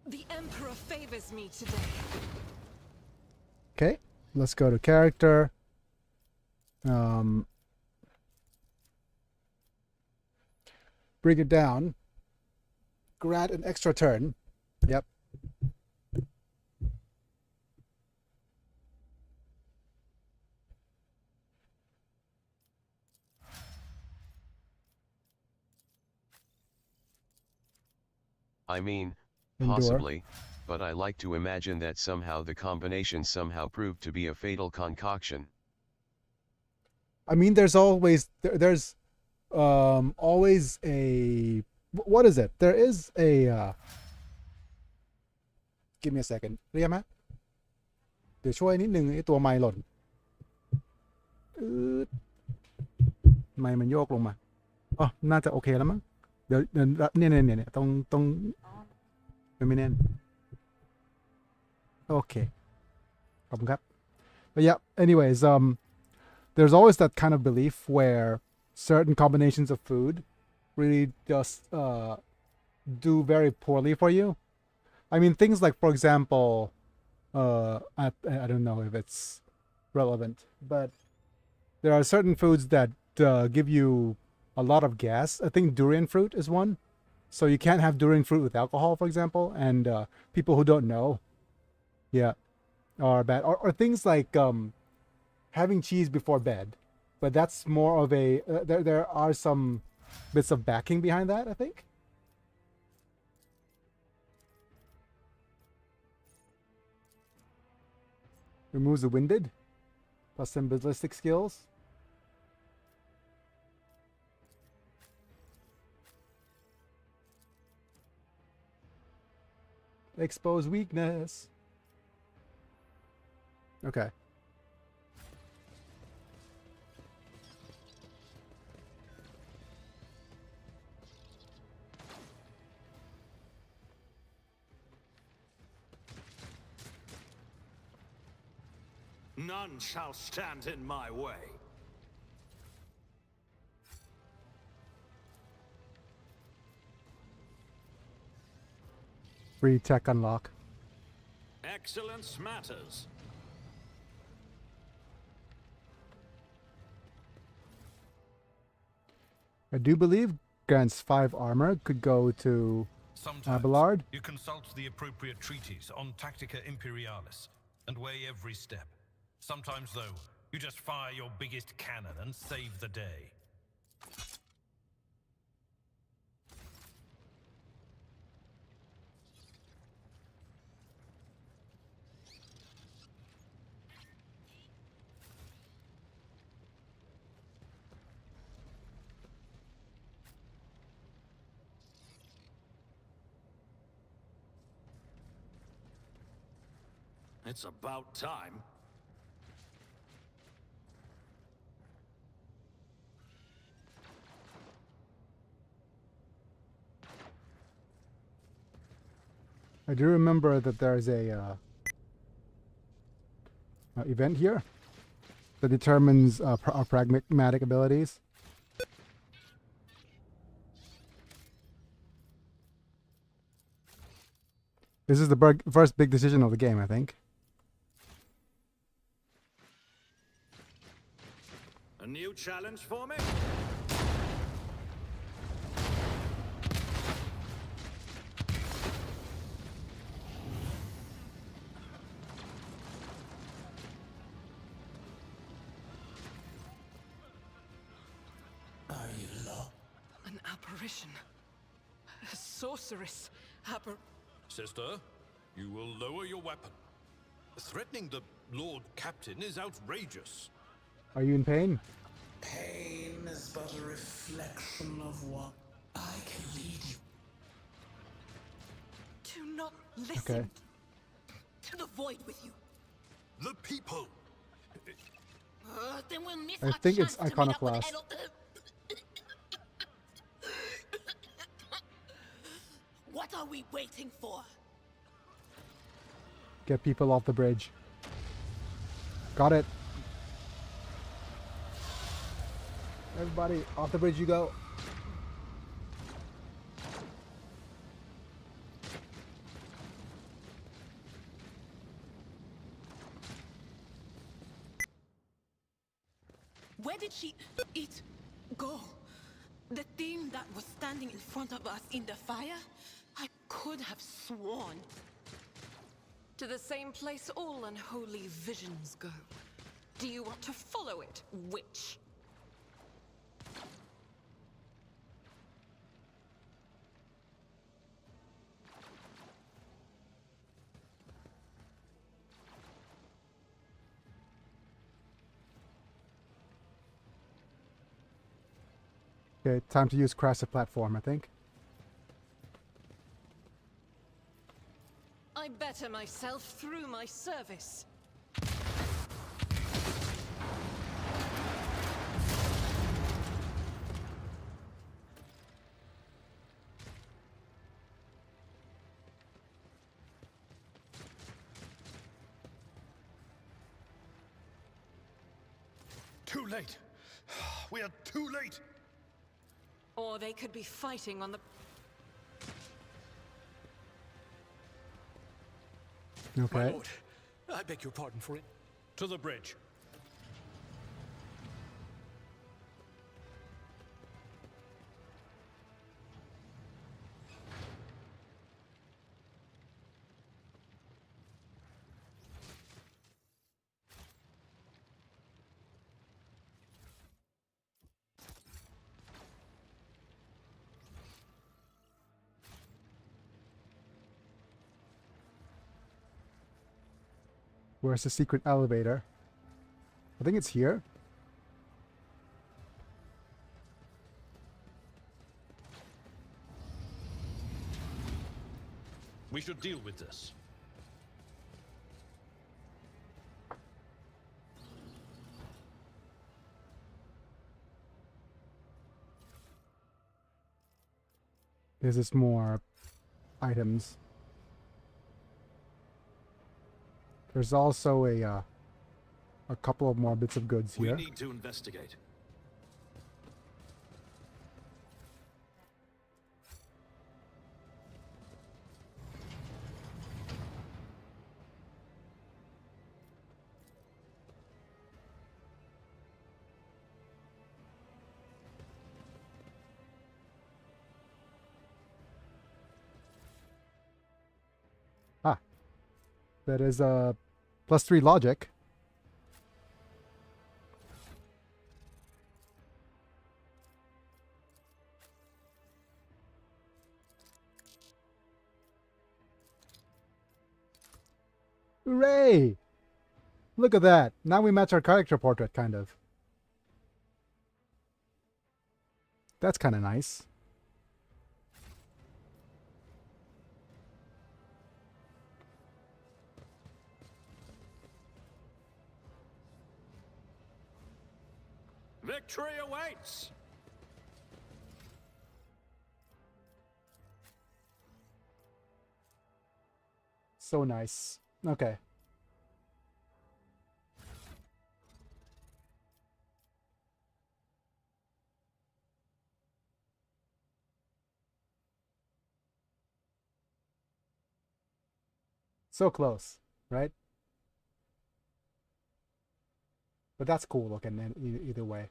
The Emperor favors me today. Okay, let's go to character. Bring it down. Grant an extra turn. Yep. I mean, Endure. possibly, but I like to imagine that somehow the combination somehow proved to be a fatal concoction. I mean, there's always there's always a, what is it? There is a give me a second เรียกไหมเดี๋ยวช่วยนิดนึงไอ้ตัวไมค์หล่นไมค์มันโยกลงมาอ๋อน่าจะโอเคแล้วมั้งเดี๋ยวเนี่ยต้องมันไม่แน่น Okay. But yeah, anyways, there's always that kind of belief where certain combinations of food really just do very poorly for you. I mean, things like, for example, I don't know if it's relevant, but there are certain foods that give you a lot of gas. I think durian fruit is one. So you can't have durian fruit with alcohol, for example. And people who don't know, yeah, are bad. Or things like having cheese before bed. But that's more of a... there are some bits of backing behind that, I think. Removes the winded. Plus some ballistic skills. Expose weakness. Okay. None shall stand in my way. Free tech unlock. Excellence matters. I do believe grants 5 armor could go to Abelard. You consult the appropriate treaties on Tactica Imperialis and weigh every step. Sometimes, though, you just fire your biggest cannon and save the day. It's about time. I do remember that there's a event here that determines our pragmatic abilities. This is the first big decision of the game, I think. A new challenge for me? An apparition. A sorceress. Sister, you will lower your weapon. Threatening the Lord Captain is outrageous. Are you in pain? Pain is but a reflection of what I can lead you. Do not listen Okay. to the void with you. The people. Then we'll miss I our think chance it's to meet up with Iconoclast. What are we waiting for? Get people off the bridge. Got it. Everybody, off the bridge you go. Where did she go? The thing that was standing in front of us in the fire? I could have sworn. To the same place all unholy visions go. Do you want to follow it, witch? Okay, time to use crash the platform, I think. I better myself through my service. Too late. We are too late. Or they could be fighting on the... My Okay. lord, I beg your pardon for it. To the bridge. Where's the secret elevator? I think it's here. We should deal with this. This is more items. There's also a couple of more bits of goods here. We need to investigate. Ah, that is +3 logic. Hooray! Look at that. Now we match our character portrait, kind of. That's kind of nice. Victory awaits! So nice. Okay. So close, right? But that's cool looking either way.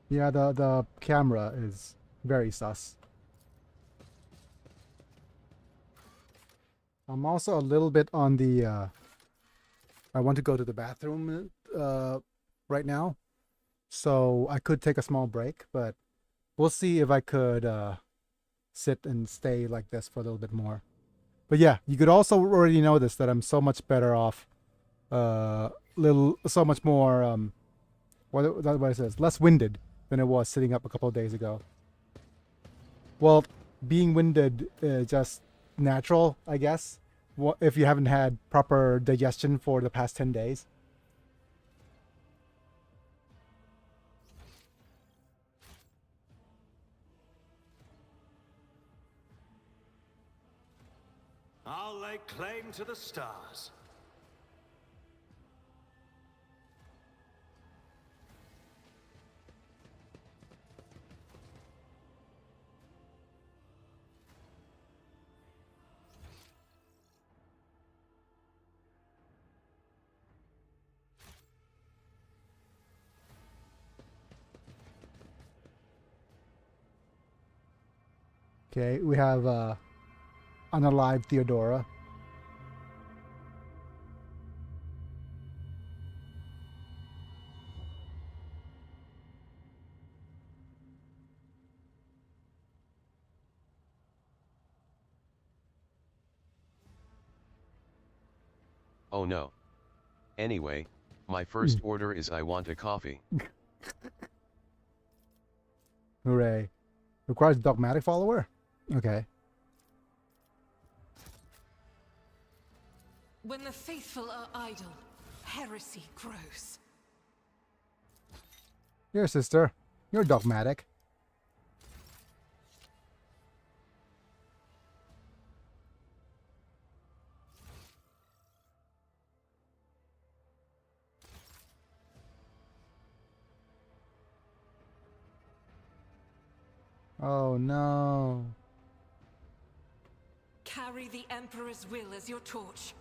Yeah, the camera is very sus. I'm also a little bit on the I want to go to the bathroom right now. So I could take a small break, but we'll see if I could sit and stay like this for a little bit more. But yeah, you could also already notice that I'm so much better off, so much more what it says, less winded than it was sitting up a couple of days ago. Well, being winded just natural, I guess. If you haven't had proper digestion for the past 10 days. I'll lay claim to the stars. Okay, we have unalive Theodora. Oh no. Anyway, my first order is I want a coffee. Hooray. Requires dogmatic follower? Okay. When the faithful are idle, heresy grows. Here, sister. You're dogmatic. Oh no. Carry the Emperor's will as your torch.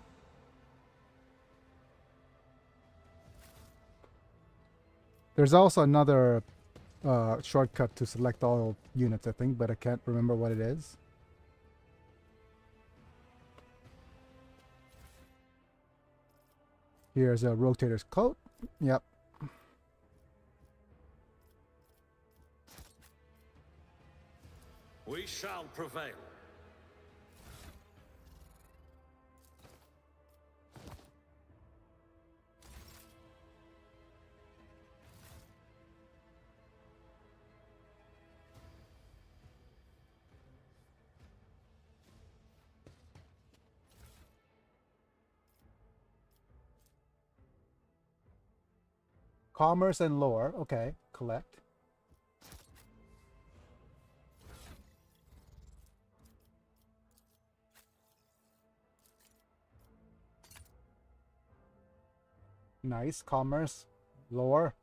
There's also another shortcut to select all units, I think, but I can't remember what it is. Here's a rotator's coat. Yep. We shall prevail. Commerce and lore. Okay. Collect. Nice. Commerce. Lore.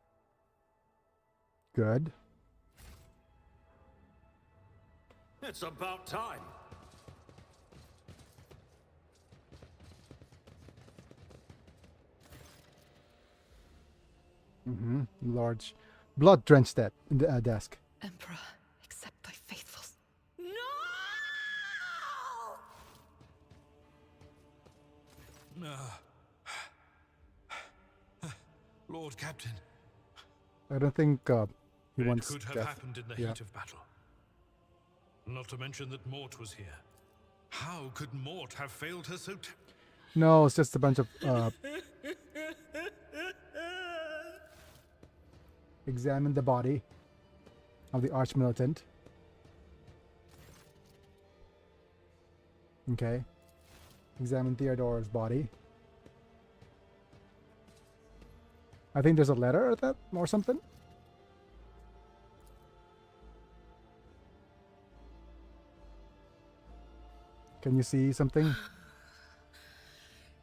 Good. It's about time. Large. Blood-drenched desk. Emperor, accept thy faithfuls. No! Lord Captain. I don't think he It wants could have death. happened in the Yeah. heat of battle. Not to mention that Mort was here. How could Mort have failed her so No, it's just a bunch of examine the body of the arch-militant. Okay. Examine Theodore's body. I think there's a letter at that or something. Can you see something?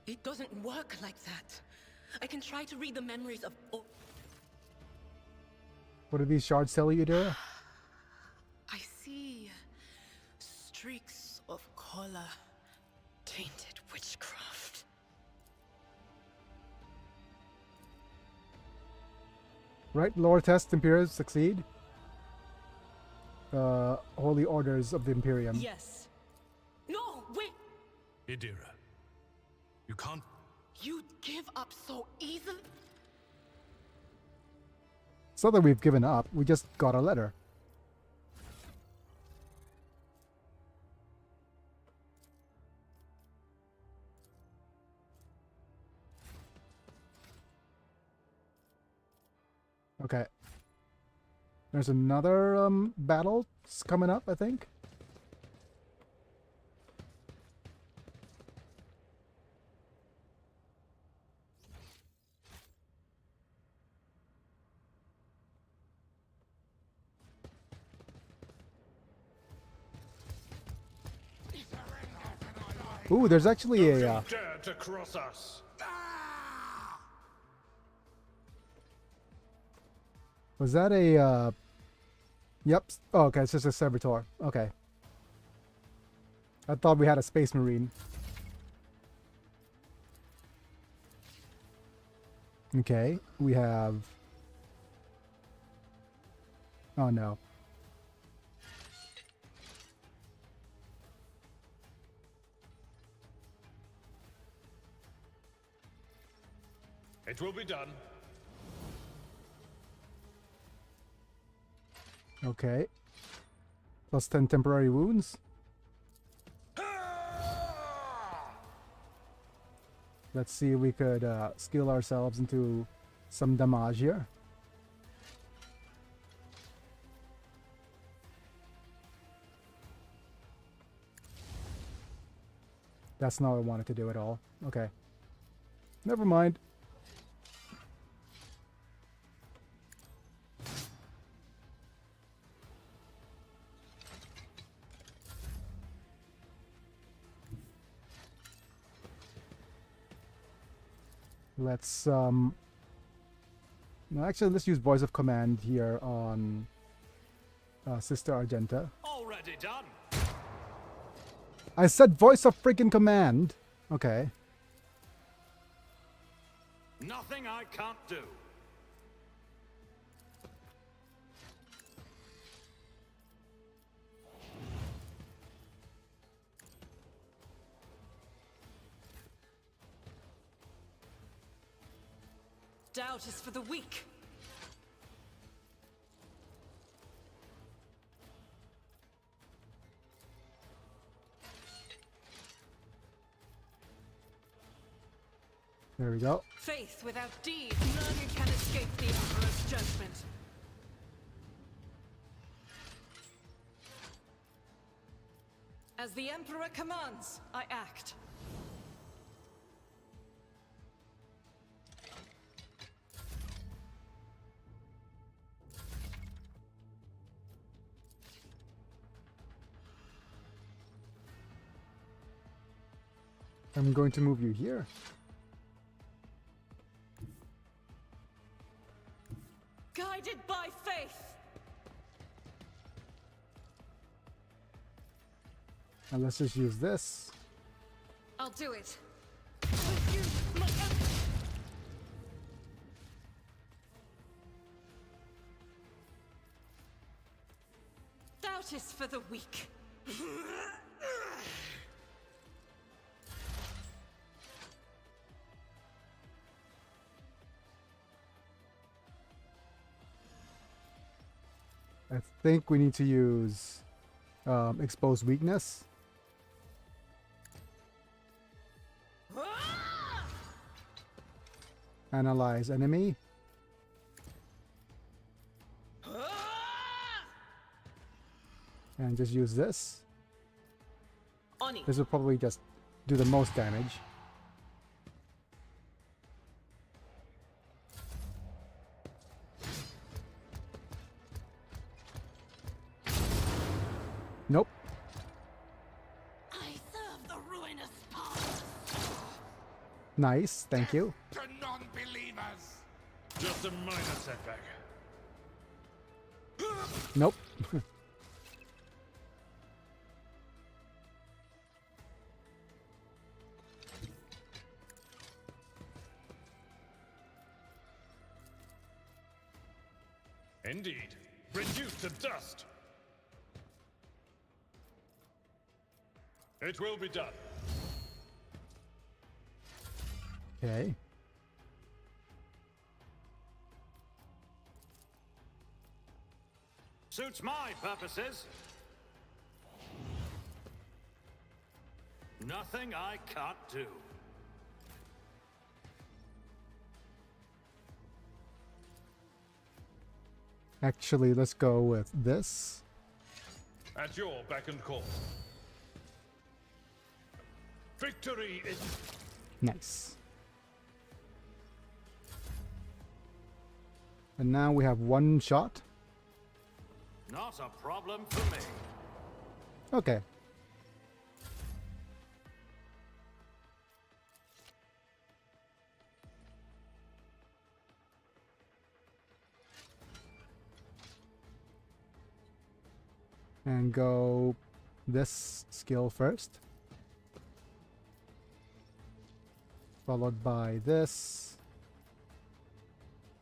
It doesn't work like that. I can try to read the memories of... What do these shards tell you, Dara? I see streaks of color. Tainted witchcraft. Right, lore test Imperials succeed. Holy orders of the Imperium. Yes. No, wait! Idira, you can't... You'd give up so easily? It's not that we've given up, we just got a letter. Okay. There's another battle coming up, I think. Ooh, there's actually a Dare to cross us. was that a yep. Oh, okay, it's just a servitor. Okay. I thought we had a space marine. Okay, we have... Oh no. It will be done. Okay. Plus 10 temporary wounds. Let's see if we could skill ourselves into some damage here. That's not what I wanted to do at all. Okay. Never mind. Let's no, actually let's use voice of command here on Sister Argenta. Already done. I said voice of freaking command. Okay. Nothing I can't do. Doubt is for the weak. There we go. Faith without deed, none can escape the Emperor's judgment. As the Emperor commands, I act. I'm going to move you here. Guided by faith. And let's just use this. I'll do it. With you, my Emperor. Doubt is for the weak. I think we need to use expose weakness. Analyze enemy. And just use this. This will probably just do the most damage. Nope. I serve the ruinous powers. Nice, thank you. To non-believers! Just a minor setback. Nope. Indeed. Reduced to dust. It will be done. Okay. Suits my purposes. Nothing I can't do. Actually, let's go with this. At your beck and call. Victory is... Nice. And now we have one shot. Not a problem for me. Okay. And go this skill first. Followed by this.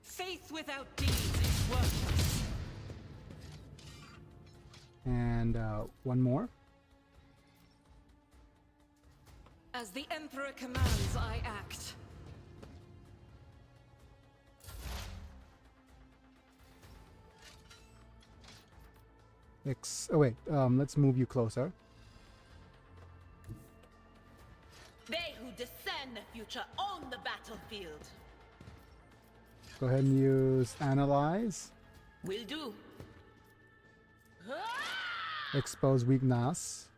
Faith without deeds is worthless. And one more. As the Emperor commands, I act. Oh wait, let's move you closer. They who descend future on the battlefield. Go ahead and use Analyze. Will do. Expose weakness.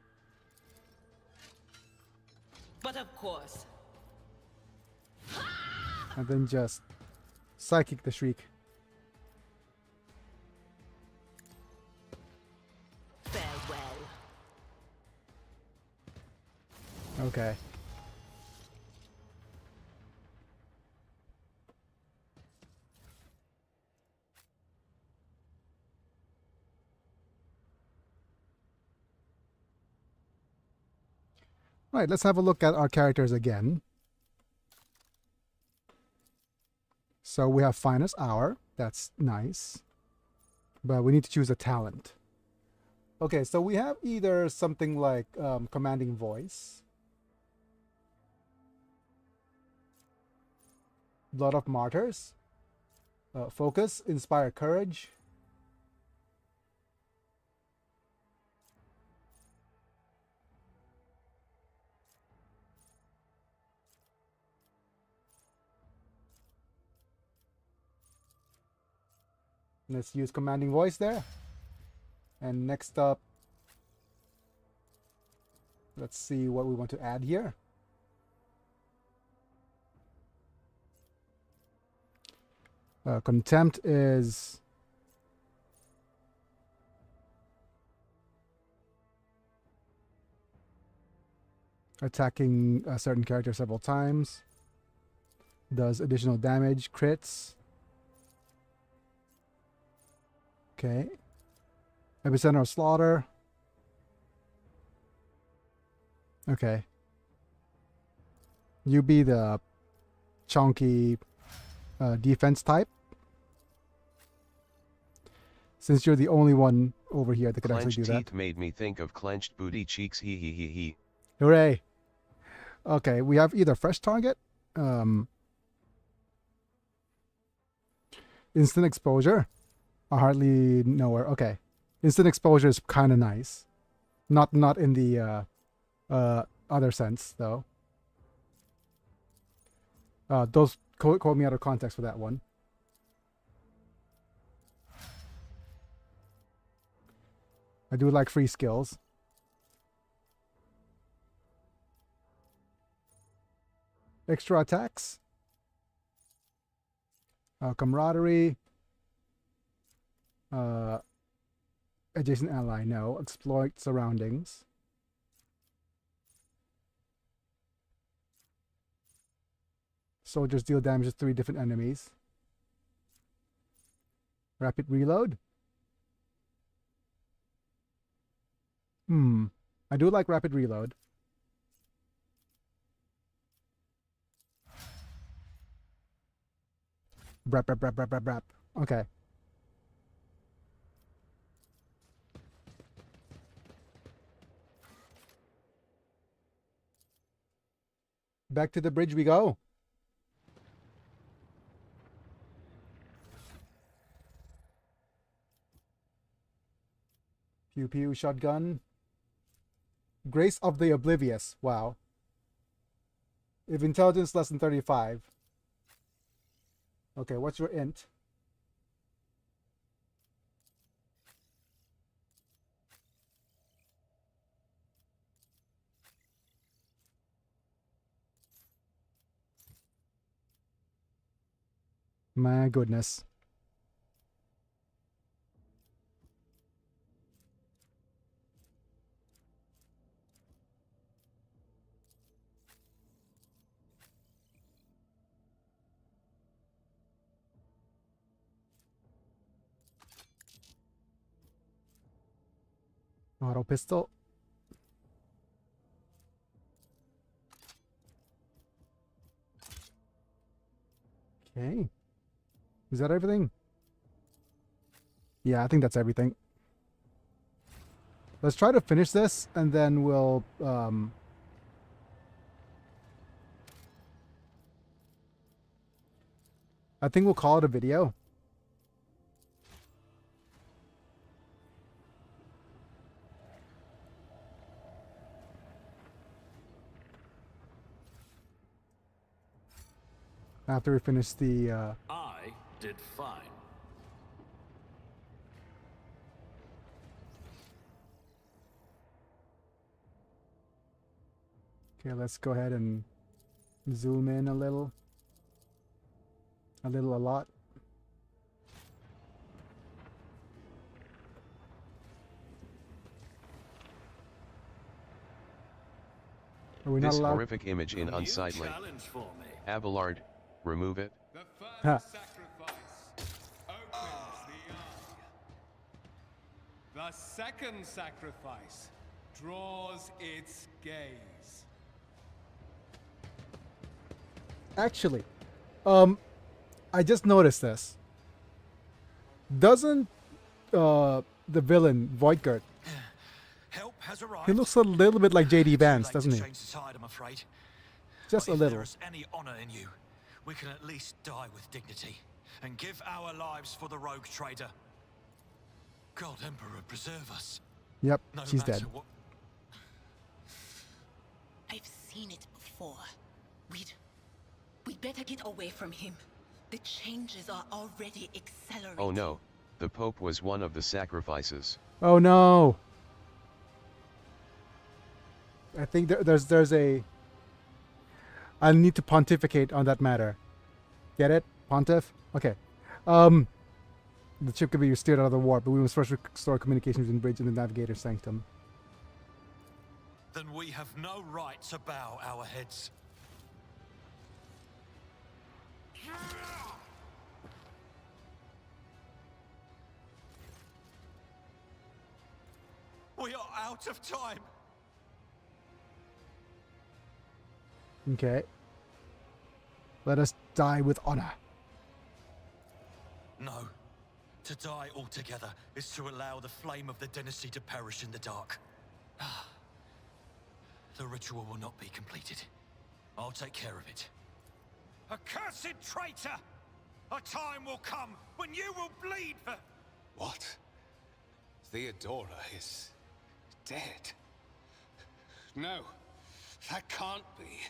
But of course. And then just Psychic the Shriek. Farewell. Okay. Right, let's have a look at our characters again. So we have Finest Hour. That's nice. But we need to choose a talent. Okay, so we have either something like Commanding Voice, Blood of Martyrs, Focus, Inspire Courage, let's use Commanding Voice there. And next up, let's see what we want to add here. Contempt is attacking a certain character several times. Does additional damage, crits. Okay. Epicenter of Slaughter. Okay. You be the chunky defense type. Since you're the only one over here that could actually do that. Clenched teeth made me think of clenched booty cheeks. He he he he. Hooray. Okay, we have either fresh target, instant exposure. I hardly know where. Okay, instant exposure is kind of nice. Not in the other sense though. Those quote me out of context for that one. I do like free skills. Extra attacks. Camaraderie. Adjacent ally, no. Exploit surroundings. Soldiers deal damage to 3 different enemies. Rapid reload. I do like rapid reload. Brap. Okay. Back to the bridge we go. Pew pew shotgun. Grace of the Oblivious. Wow. If intelligence less than 35. Okay, what's your int? My goodness. Auto pistol. Okay. Is that everything? Yeah, I think that's everything. Let's try to finish this and then we'll I think we'll call it a video. After we finish the I did fine. okay, let's go ahead and zoom in a little. A lot. Are we not This allowed? horrific image in unsightly. Challenge for me. Abelard, remove it. The Ha. first sacrifice opens the eye. The second sacrifice draws its gaze. Actually, I just noticed this. Doesn't the villain Voidgert? Help has arrived. He looks a little bit like JD Vance, Too late doesn't to he? change the tide, I'm afraid. Just But a if little. there is any honor in you, we can at least die with dignity and give our lives for the rogue trader. God Emperor preserve us. Yep, No she's matter dead. what. I've seen it before. We'd better get away from him. The changes are already accelerating. Oh no, the Pope was one of the sacrifices. Oh no! I think there's a. I need to pontificate on that matter. Get it? Pontiff? Okay. The ship could be steered out of the warp, but we must first restore communication between the bridge and the navigator's sanctum. Then we have no right to bow our heads. We are out of time. Okay. Let us die with honor. No. To die altogether is to allow the flame of the dynasty to perish in the dark. The ritual will not be completed. I'll take care of it. Accursed traitor! A time will come when you will bleed for... What? Theodora is dead. No, that can't be.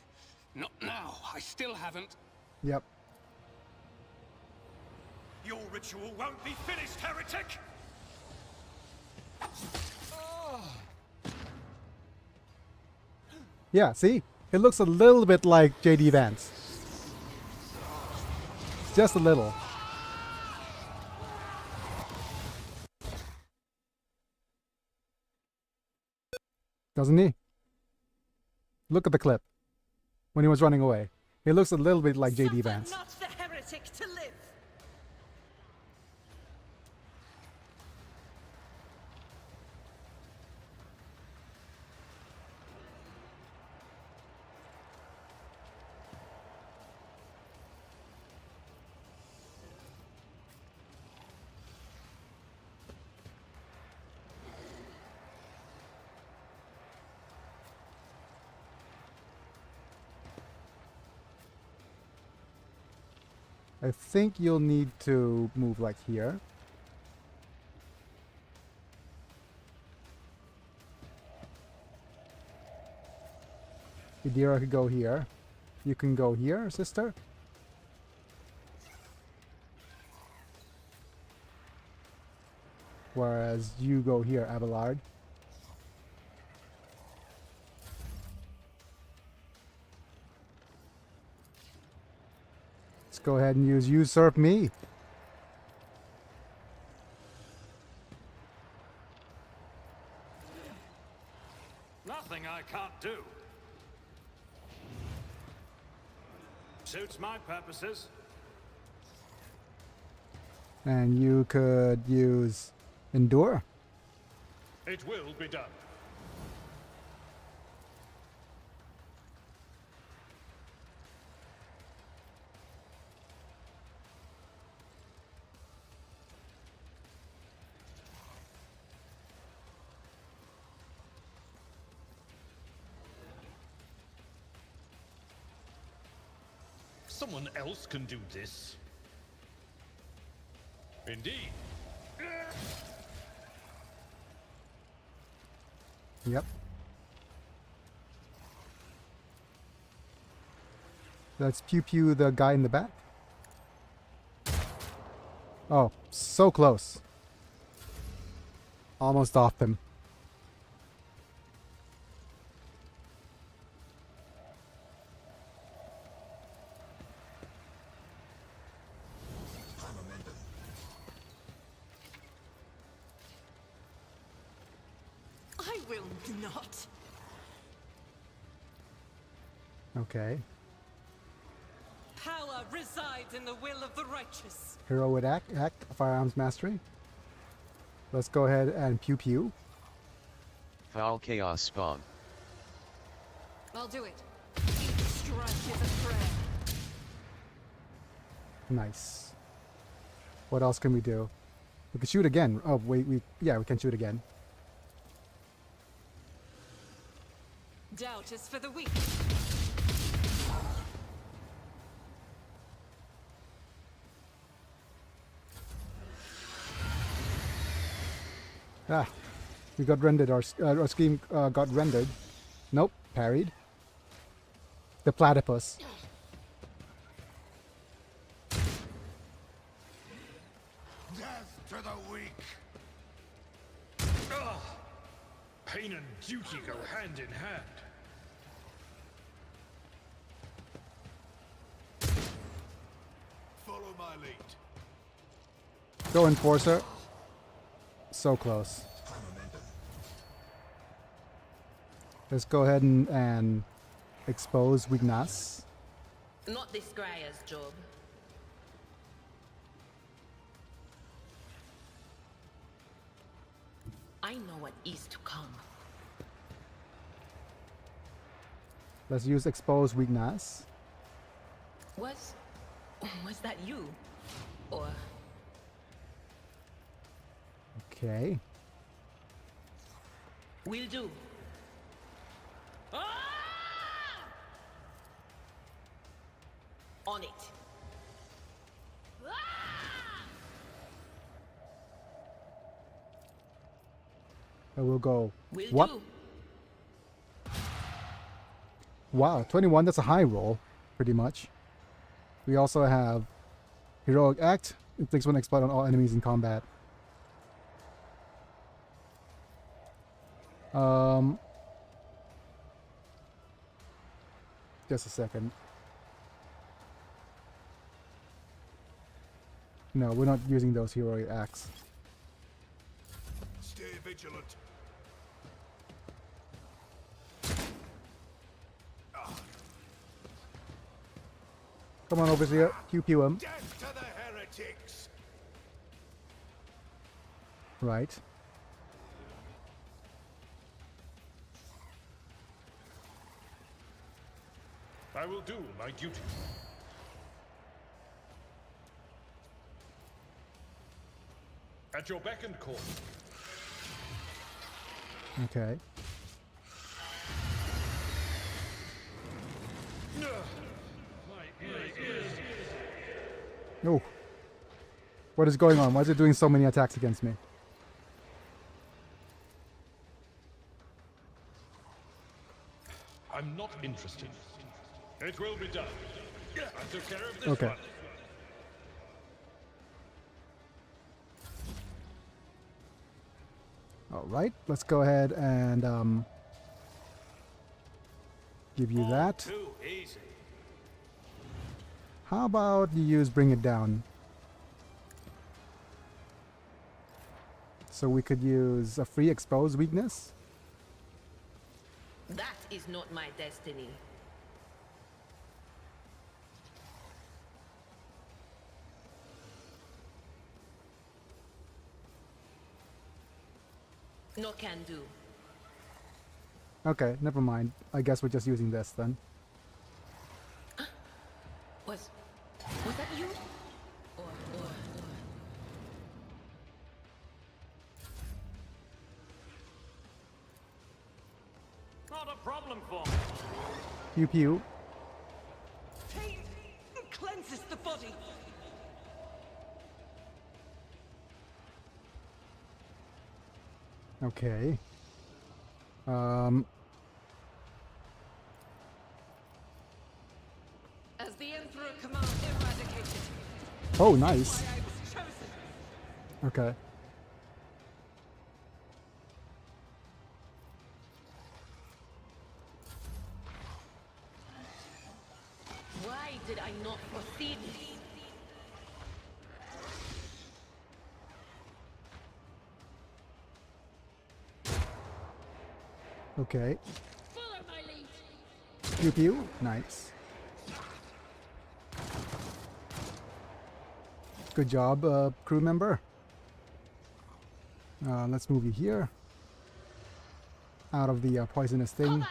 Not now. I still haven't. Yep. Your ritual won't be finished, heretic! Yeah, see? It looks a little bit like JD Vance. Just a little. Doesn't he? Look at the clip. When he was running away. He looks a little bit like JD Vance. Not the heretic to live. I think you'll need to move like here. Idira could go here. You can go here, sister. Whereas you go here, Abelard. Let's go ahead and use usurp me. Nothing I can't do. Suits my purposes. And you could use endure. It will be done. Someone else can do this. Indeed. Yep. Let's pew pew the guy in the back. Oh, so close. Almost off him. I will not. Okay. Power resides in the will of the righteous. Hero with act, firearms mastery. Let's go ahead and pew pew. Foul chaos spawn. I'll do it. Each strike is a prayer. Nice. What else can we do? We can shoot again. Oh, wait, we can shoot again. Doubt is for the weak. Ah, we got rendered. Our scream got rendered. Nope, parried. The platypus. Death to the weak. Ugh. Pain and duty go hand in hand. Follow my lead. Go Enforcer. So close. Let's go ahead and expose weakness. Not this Scryer's job. I know what is to come. Let's use expose weakness. Was that you? Or Okay. will do. On it. And we'll go. Will What? do. Wow, 21. That's a high roll, pretty much. We also have Heroic Act. Inflicts one explode on all enemies in combat. Just a second. No, we're not using those heroic acts. Stay vigilant. Come on over here, pew pew him. Death to the heretics. Right. I will do my duty. At your beck and call. Okay. Oh. What is going on? Why is it doing so many attacks against me? I'm not interested. It will be done. I took care of this Okay. one. All right, let's go ahead and give you that. Too easy. How about you use Bring It Down? So we could use a free expose weakness. That is not my destiny. No can do. Okay, never mind. I guess we're just using this then. Was that you? Or Not a problem for me. Pew pew. Pain cleanses the body. Okay. As Oh, nice. Okay. Why did I not foresee this? Okay. Follow my lead. Pew pew. Nice. Good job, crew member. Let's move you here. Out of the poisonous thing.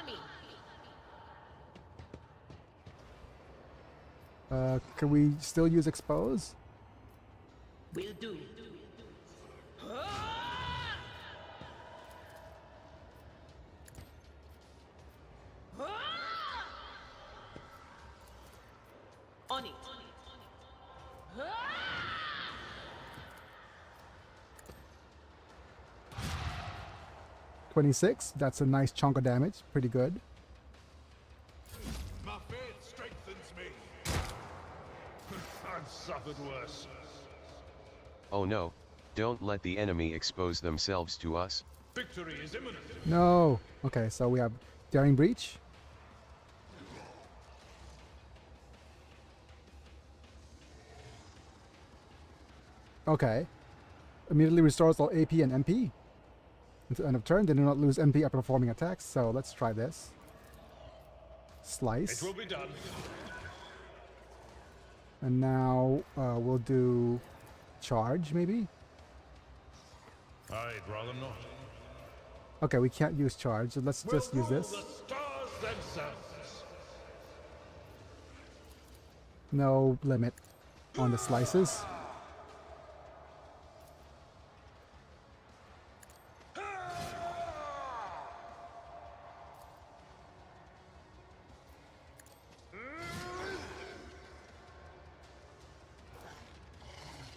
Can we still use expose? Will do. On it. 26. That's a nice chunk of damage. Pretty good. My faith strengthens me. I've suffered worse. Oh no, don't let the enemy expose themselves to us. Victory is imminent. No. Okay, so we have Daring Breach. Okay. Immediately restores all AP and MP. Until end of turn, they do not lose MP after performing attacks. So let's try this. Slice. It will be done. And now we'll do charge, maybe? I'd rather not. Okay, we can't use charge, so let's just use this. The stars themselves. No limit on the slices.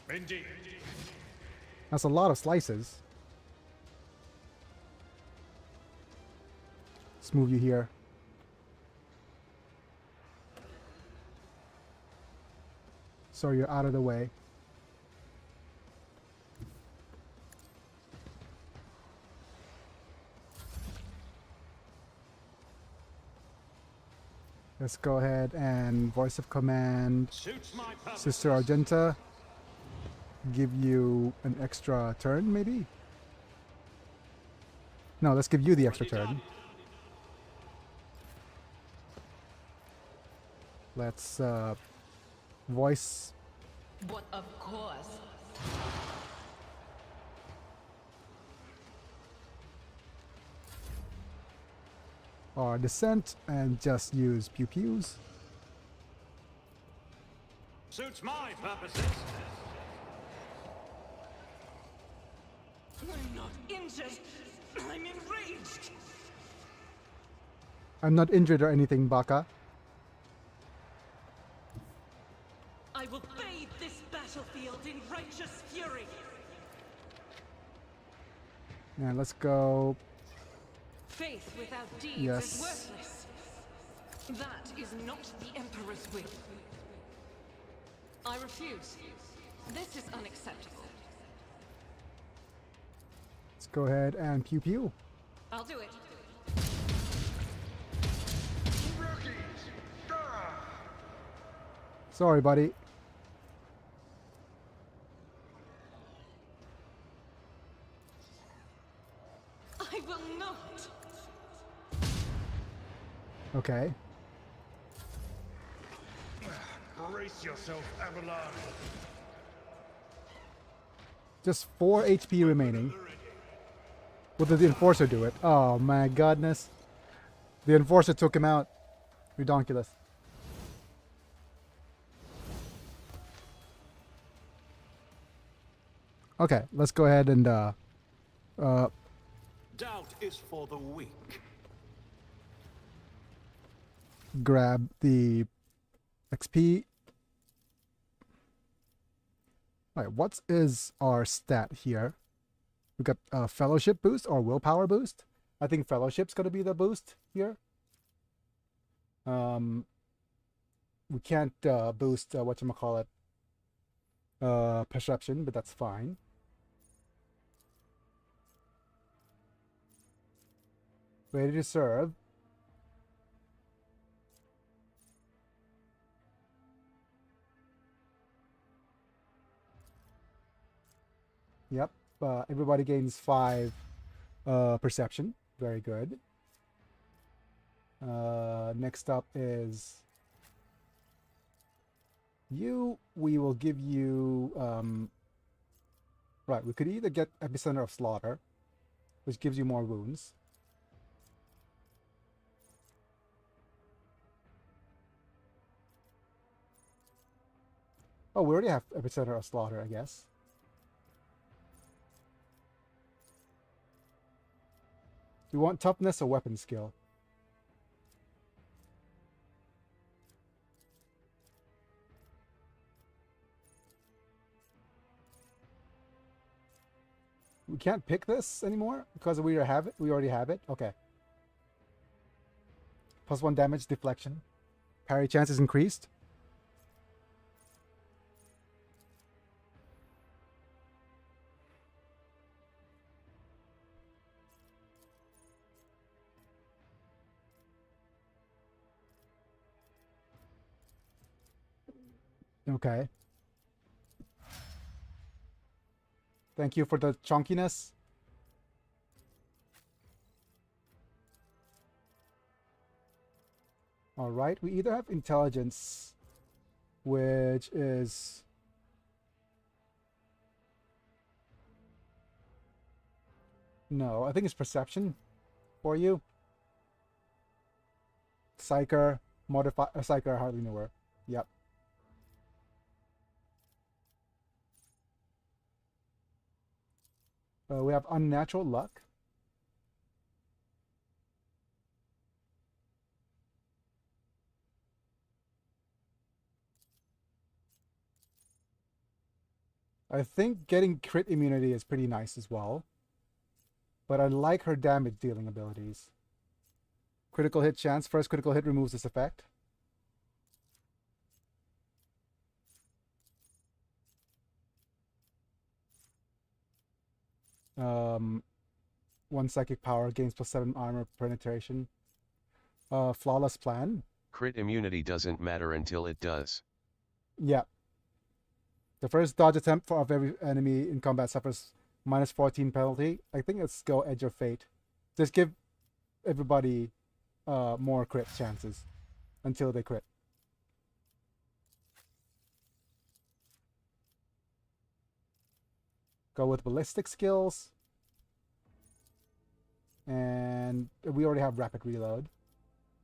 Indeed. That's a lot of slices. Let's move you here. So you're out of the way. Let's go ahead and voice of command Sister Argenta. Give you an extra turn, maybe? No, let's give you the extra turn. Let's voice. But of course. Our descent and just use pew pews. Suits my purposes. I'm not injured. I'm enraged. I'm not injured or anything, Baka. I will bathe this battlefield in righteous fury. Now let's go. Faith without deeds Yes. is worthless. That is not the Emperor's will. I refuse. This is unacceptable. Let's go ahead and pew pew. I'll do it. Sorry, buddy. I will not. Okay. Brace yourself, Abelard. Just 4 HP remaining. What did the Enforcer do it? Oh my goodness. The Enforcer took him out. Redonkulous. Okay, let's go ahead and Doubt is for the weak. grab the XP. Alright, what is our stat here? We got Fellowship boost or Willpower boost. I think Fellowship's gonna be the boost here. We can't boost whatchamacallit. perception, but that's fine. Ready to serve. Yep. Everybody gains 5 perception. Very good. Next up is you. We will give you... right, we could either get Epicenter of Slaughter, which gives you more wounds. Oh, we already have Epicenter of Slaughter, I guess. We want toughness or weapon skill. We can't pick this anymore because we have it. We already have it. Okay. +1 damage deflection. Parry chance is increased. Okay. Thank you for the chunkiness. All right, we either have intelligence, which is... No, I think it's perception for you. Psyker, modify... Psyker, I hardly know where. Yep. We have unnatural luck. I think getting crit immunity is pretty nice as well. But I like her damage dealing abilities. Critical hit chance. First critical hit removes this effect. One psychic power, gains +7 armor penetration. Flawless plan. Crit immunity doesn't matter until it does. Yeah. The first dodge attempt of every enemy in combat suffers -14 penalty. I think let's go Edge of Fate. Just give everybody more crit chances until they crit. Go with ballistic skills. And we already have rapid reload.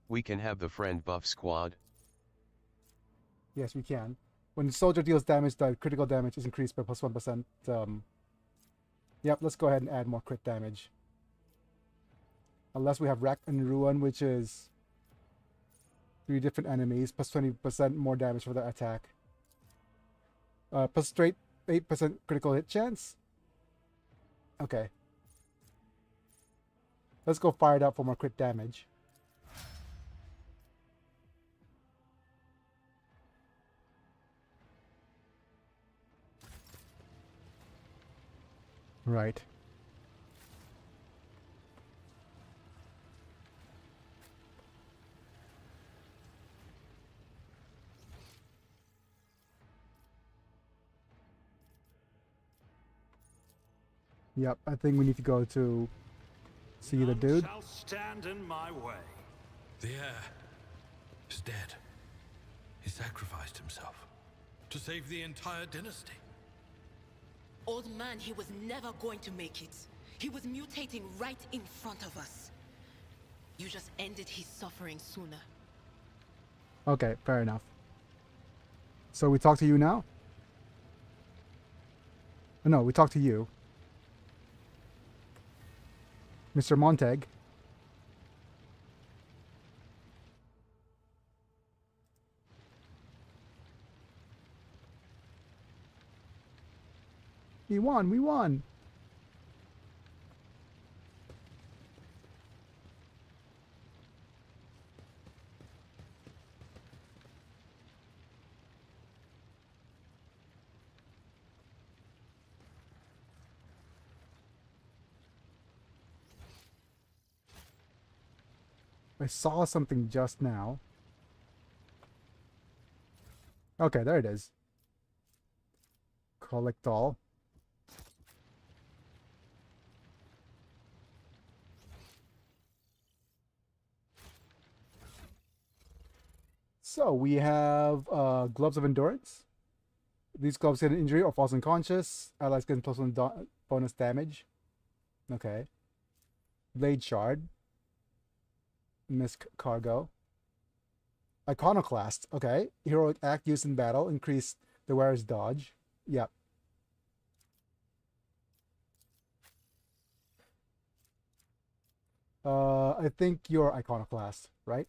We can have the friend buff squad. Yes, we can. When the soldier deals damage, the critical damage is increased by +1%. Yep, let's go ahead and add more crit damage. Unless we have Rack and Ruin, which is 3 different enemies, +20% more damage for the attack. Plus straight 8% critical hit chance. Okay. Let's go fire it up for more crit damage. Right. Yep, I think we need to go to see the dude. Shall stand in my way. The heir is dead. He sacrificed himself to save the entire dynasty. Old man, he was never going to make it. He was mutating right in front of us. You just ended his suffering sooner. Okay, fair enough. So we talk to you now? No, we talk to you. Mr. Montag. We won, we won. I saw something just now. Okay, there it is. Collect all. So we have gloves of endurance. These gloves get an injury or falls unconscious. Allies get +1 bonus damage. Okay. Blade shard. Misc cargo. Iconoclast. Okay. Heroic act used in battle. Increase the wearer's dodge. Yep. I think you're Iconoclast, right?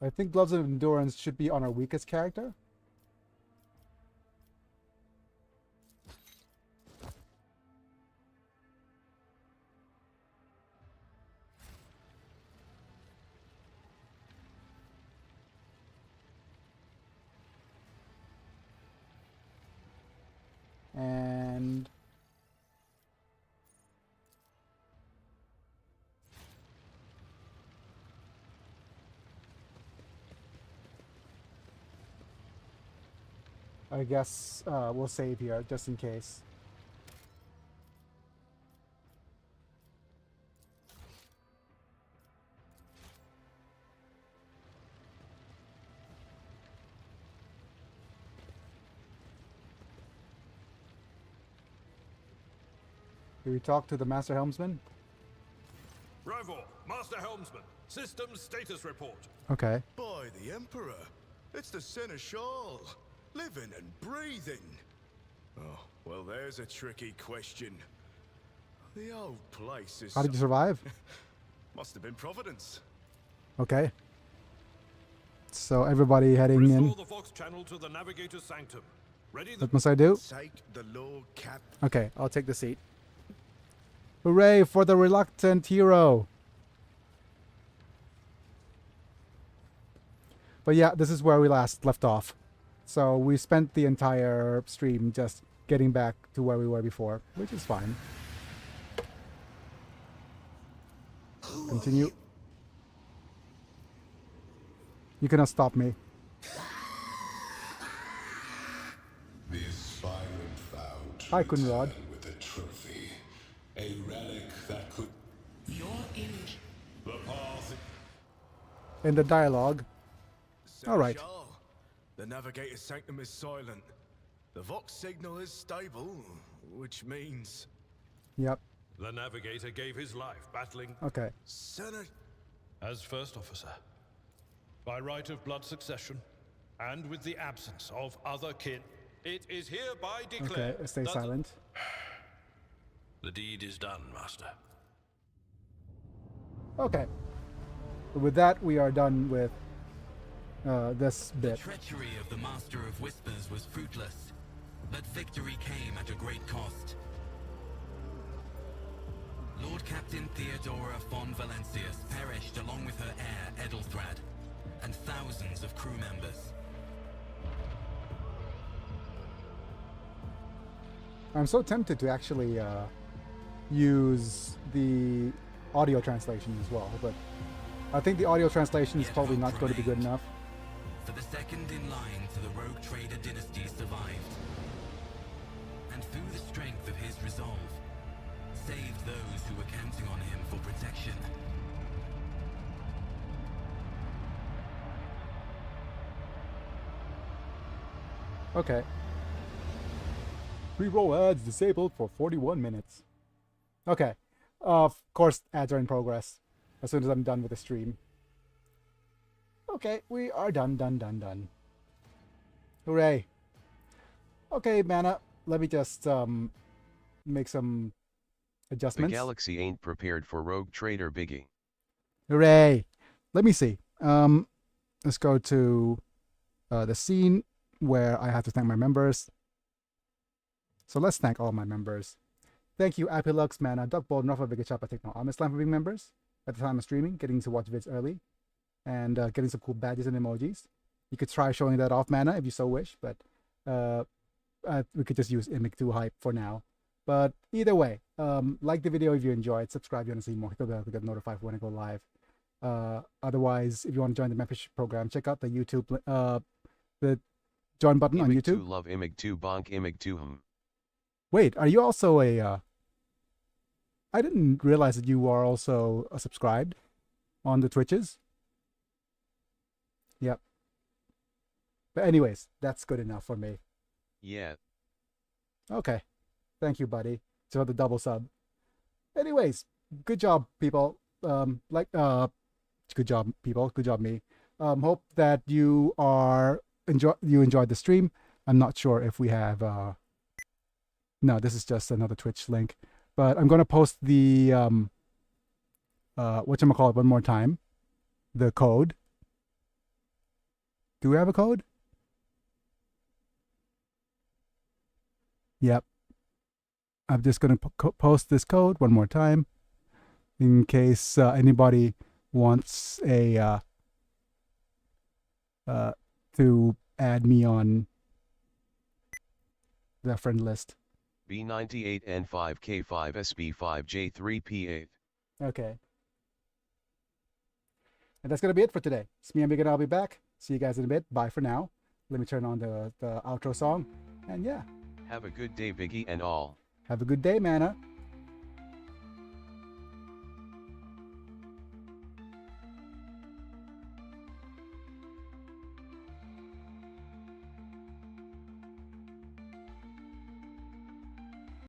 I think Gloves of Endurance should be on our weakest character. And I guess we'll save here just in case. Do we talk to the Master Helmsman? Rival, Master Helmsman, systems status report. Okay. By the Emperor, it's the Seneschal, living and breathing. Oh, well, there's a tricky question. The old place is... How did you survive? Must have been Providence. Okay. So everybody heading Restore in. the Vox channel to the Navigator's Sanctum. Ready What must I do? Take the Lord Cap. Okay, I'll take the seat. Hooray for the reluctant hero! But yeah, this is where we last left off. So we spent the entire stream just getting back to where we were before, which is fine. Continue. You cannot stop me. This violent vow to Hi, Kunrad. return with a trophy, a relic that could... Your image. The path... In the dialogue. All right. Seneschal, the Navigator's Sanctum is silent. The Vox signal is stable, which means... Yep. The Navigator gave his life battling... Okay. As first officer. By right of blood succession, and with the absence of other kin, it is hereby declared... Okay, stay silent. The deed is done, Master. Okay. With that, we are done with this bit. The treachery of the Master of Whispers was fruitless, but victory came at a great cost. Lord Captain Theodora von Valencius perished along with her heir, Edelthrad, and thousands of crew members. I'm so tempted to actually use the audio translation as well, but I think the audio translation is probably not going to be good enough. For the second in line to the Rogue Trader dynasty survived, and through the strength of his resolve, saved those who were counting on him for protection. Okay. Pre-roll ads disabled for 41 minutes. Okay. Of course, ads are in progress as soon as I'm done with the stream. Okay, we are done. Hooray. Okay, Mana, let me just make some adjustments. The galaxy ain't prepared for rogue trader Biggy. Hooray. Let me see. Let's go to the scene where I have to thank my members. So let's thank all my members. Thank you, Apilux, Mana, Duckbold, Rafa, Biggy Choppa, Techno, Islam for being members at the time of streaming, getting to watch vids early, and getting some cool badges and emojis. You could try showing that off, Mana, if you so wish, but We could just use imig2 hype for now. But either way, like the video if you enjoyed, subscribe if you want to see more, hit the bell to get notified when I go live. Otherwise, if you want to join the membership program, check out the YouTube, the join button on YouTube. Imig2 love imig2 bonk imig2 hum. Wait, are you also a, I didn't realize that you are also subscribed on the Twitches. Yep. But anyways, that's good enough for me. Yeah. Okay. Thank you, buddy. So the double sub. Anyways, good job, people. Good job, people. Good job, me. Hope that you enjoyed the stream. I'm not sure if we have. No, this is just another Twitch link, but I'm gonna post the whatchamacallit one more time. The code. Do we have a code? Yep. I'm just going to post this code one more time in case anybody wants a to add me on the friend list. B98N5K5SB5J3P8. Okay. And that's going to be it for today. It's me and Biggy, and I'll be back. See you guys in a bit. Bye for now. Let me turn on the outro song. And yeah. Have a good day, Biggy and all. Have a good day, Mana.